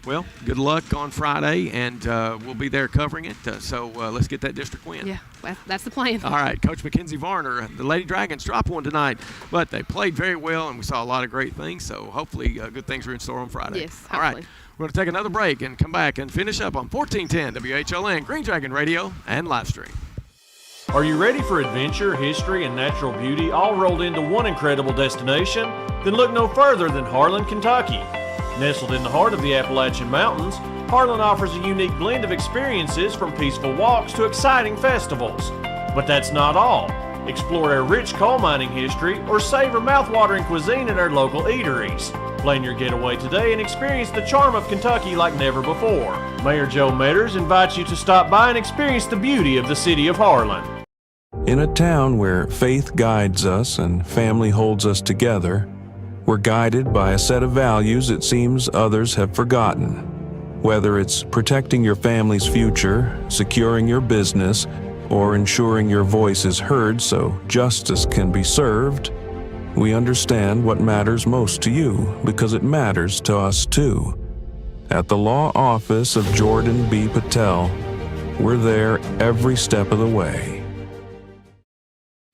Well, good luck on Friday, and we'll be there covering it. So let's get that district win. Yeah, that's the plan. All right, Coach Mackenzie Varner, the Lady Dragons dropped one tonight, but they played very well, and we saw a lot of great things. So hopefully good things are in store on Friday. Yes, All right, we're going to take another break and come back and finish up on 1410 WHLN, Green Dragon Radio, and live stream. Are you ready for adventure, history, and natural beauty all rolled into one incredible destination? Then look no further than Harlan, Kentucky. Nestled in the heart of the Appalachian Mountains, Harlan offers a unique blend of experiences from peaceful walks to exciting festivals. But that's not all. Explore our rich coal mining history or savor mouth-watering cuisine at our local eateries. Plan your getaway today and experience the charm of Kentucky like never before. Mayor Joe Metters invites you to stop by and experience the beauty of the city of Harlan. In a town where faith guides us and family holds us together, we're guided by a set of values it seems others have forgotten. Whether it's protecting your family's future, securing your business, or ensuring your voice is heard so justice can be served, we understand what matters most to you because it matters to us too. At the law office of Jordan B. Patel, we're there every step of the way.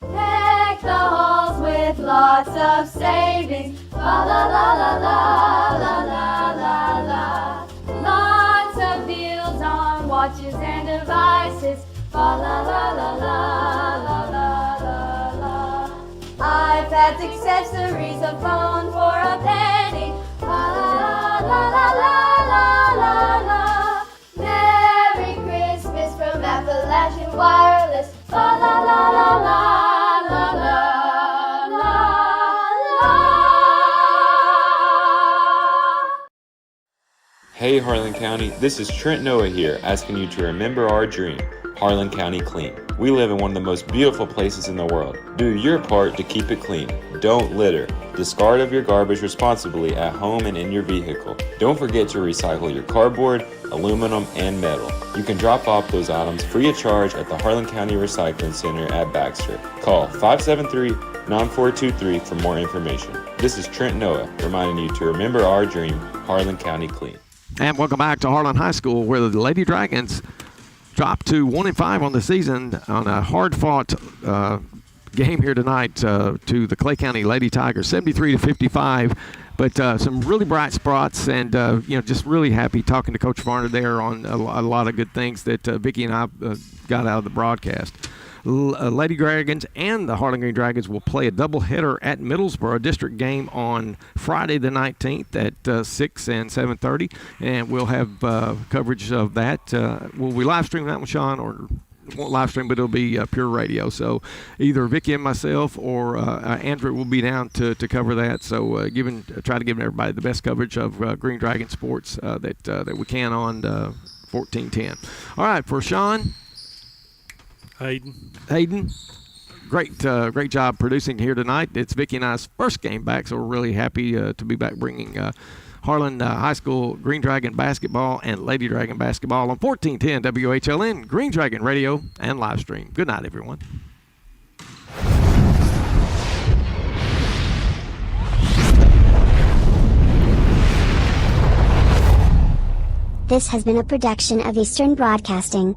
Deck the halls with lots of savings. La la la la la la la la la. Lots of deals on watches and devices. La la la la la la la la la. iPads, accessories, a phone for a penny. La la la la la la la. Merry Christmas from Appalachian Wireless. La la la la la la la la. Hey Harlan County, this is Trent Noah here, asking you to remember our dream, Harlan County Clean. We live in one of the most beautiful places in the world. Do your part to keep it clean. Don't litter. Discard of your garbage responsibly at home and in your vehicle. Don't forget to recycle your cardboard, aluminum, and metal. You can drop off those items free of charge at the Harlan County Recycling Center at Baxter. Call 573-9423 for more information. This is Trent Noah, reminding you to remember our dream, Harlan County Clean. And welcome back to Harlan High School, where the Lady Dragons dropped to 1-5 on the season on a hard-fought game here tonight to the Clay County Lady Tigers, 73-55. But some really bright spots, and just really happy talking to Coach Varner there on a lot of good things that Vicki and I got out of the broadcast. Lady Dragons and the Harlan Green Dragons will play a doubleheader at Middlesboro district game on Friday the 19th at 6 and 7:30, and we'll have coverage of that. Will we live stream that one, Sean, or won't live stream, but it'll be pure radio. So either Vicki and myself or Andrew will be down to cover that. So try to give everybody the best coverage of Green Dragon sports that we can on 1410. All right, for Sean. Hayden. Great job producing here tonight. It's Vicki and I's first game back, so we're really happy to be back bringing Harlan High School Green Dragon basketball and Lady Dragon basketball on 1410 WHLN, Green Dragon radio and live stream. Good night, everyone. This has been a production of Eastern Broadcasting.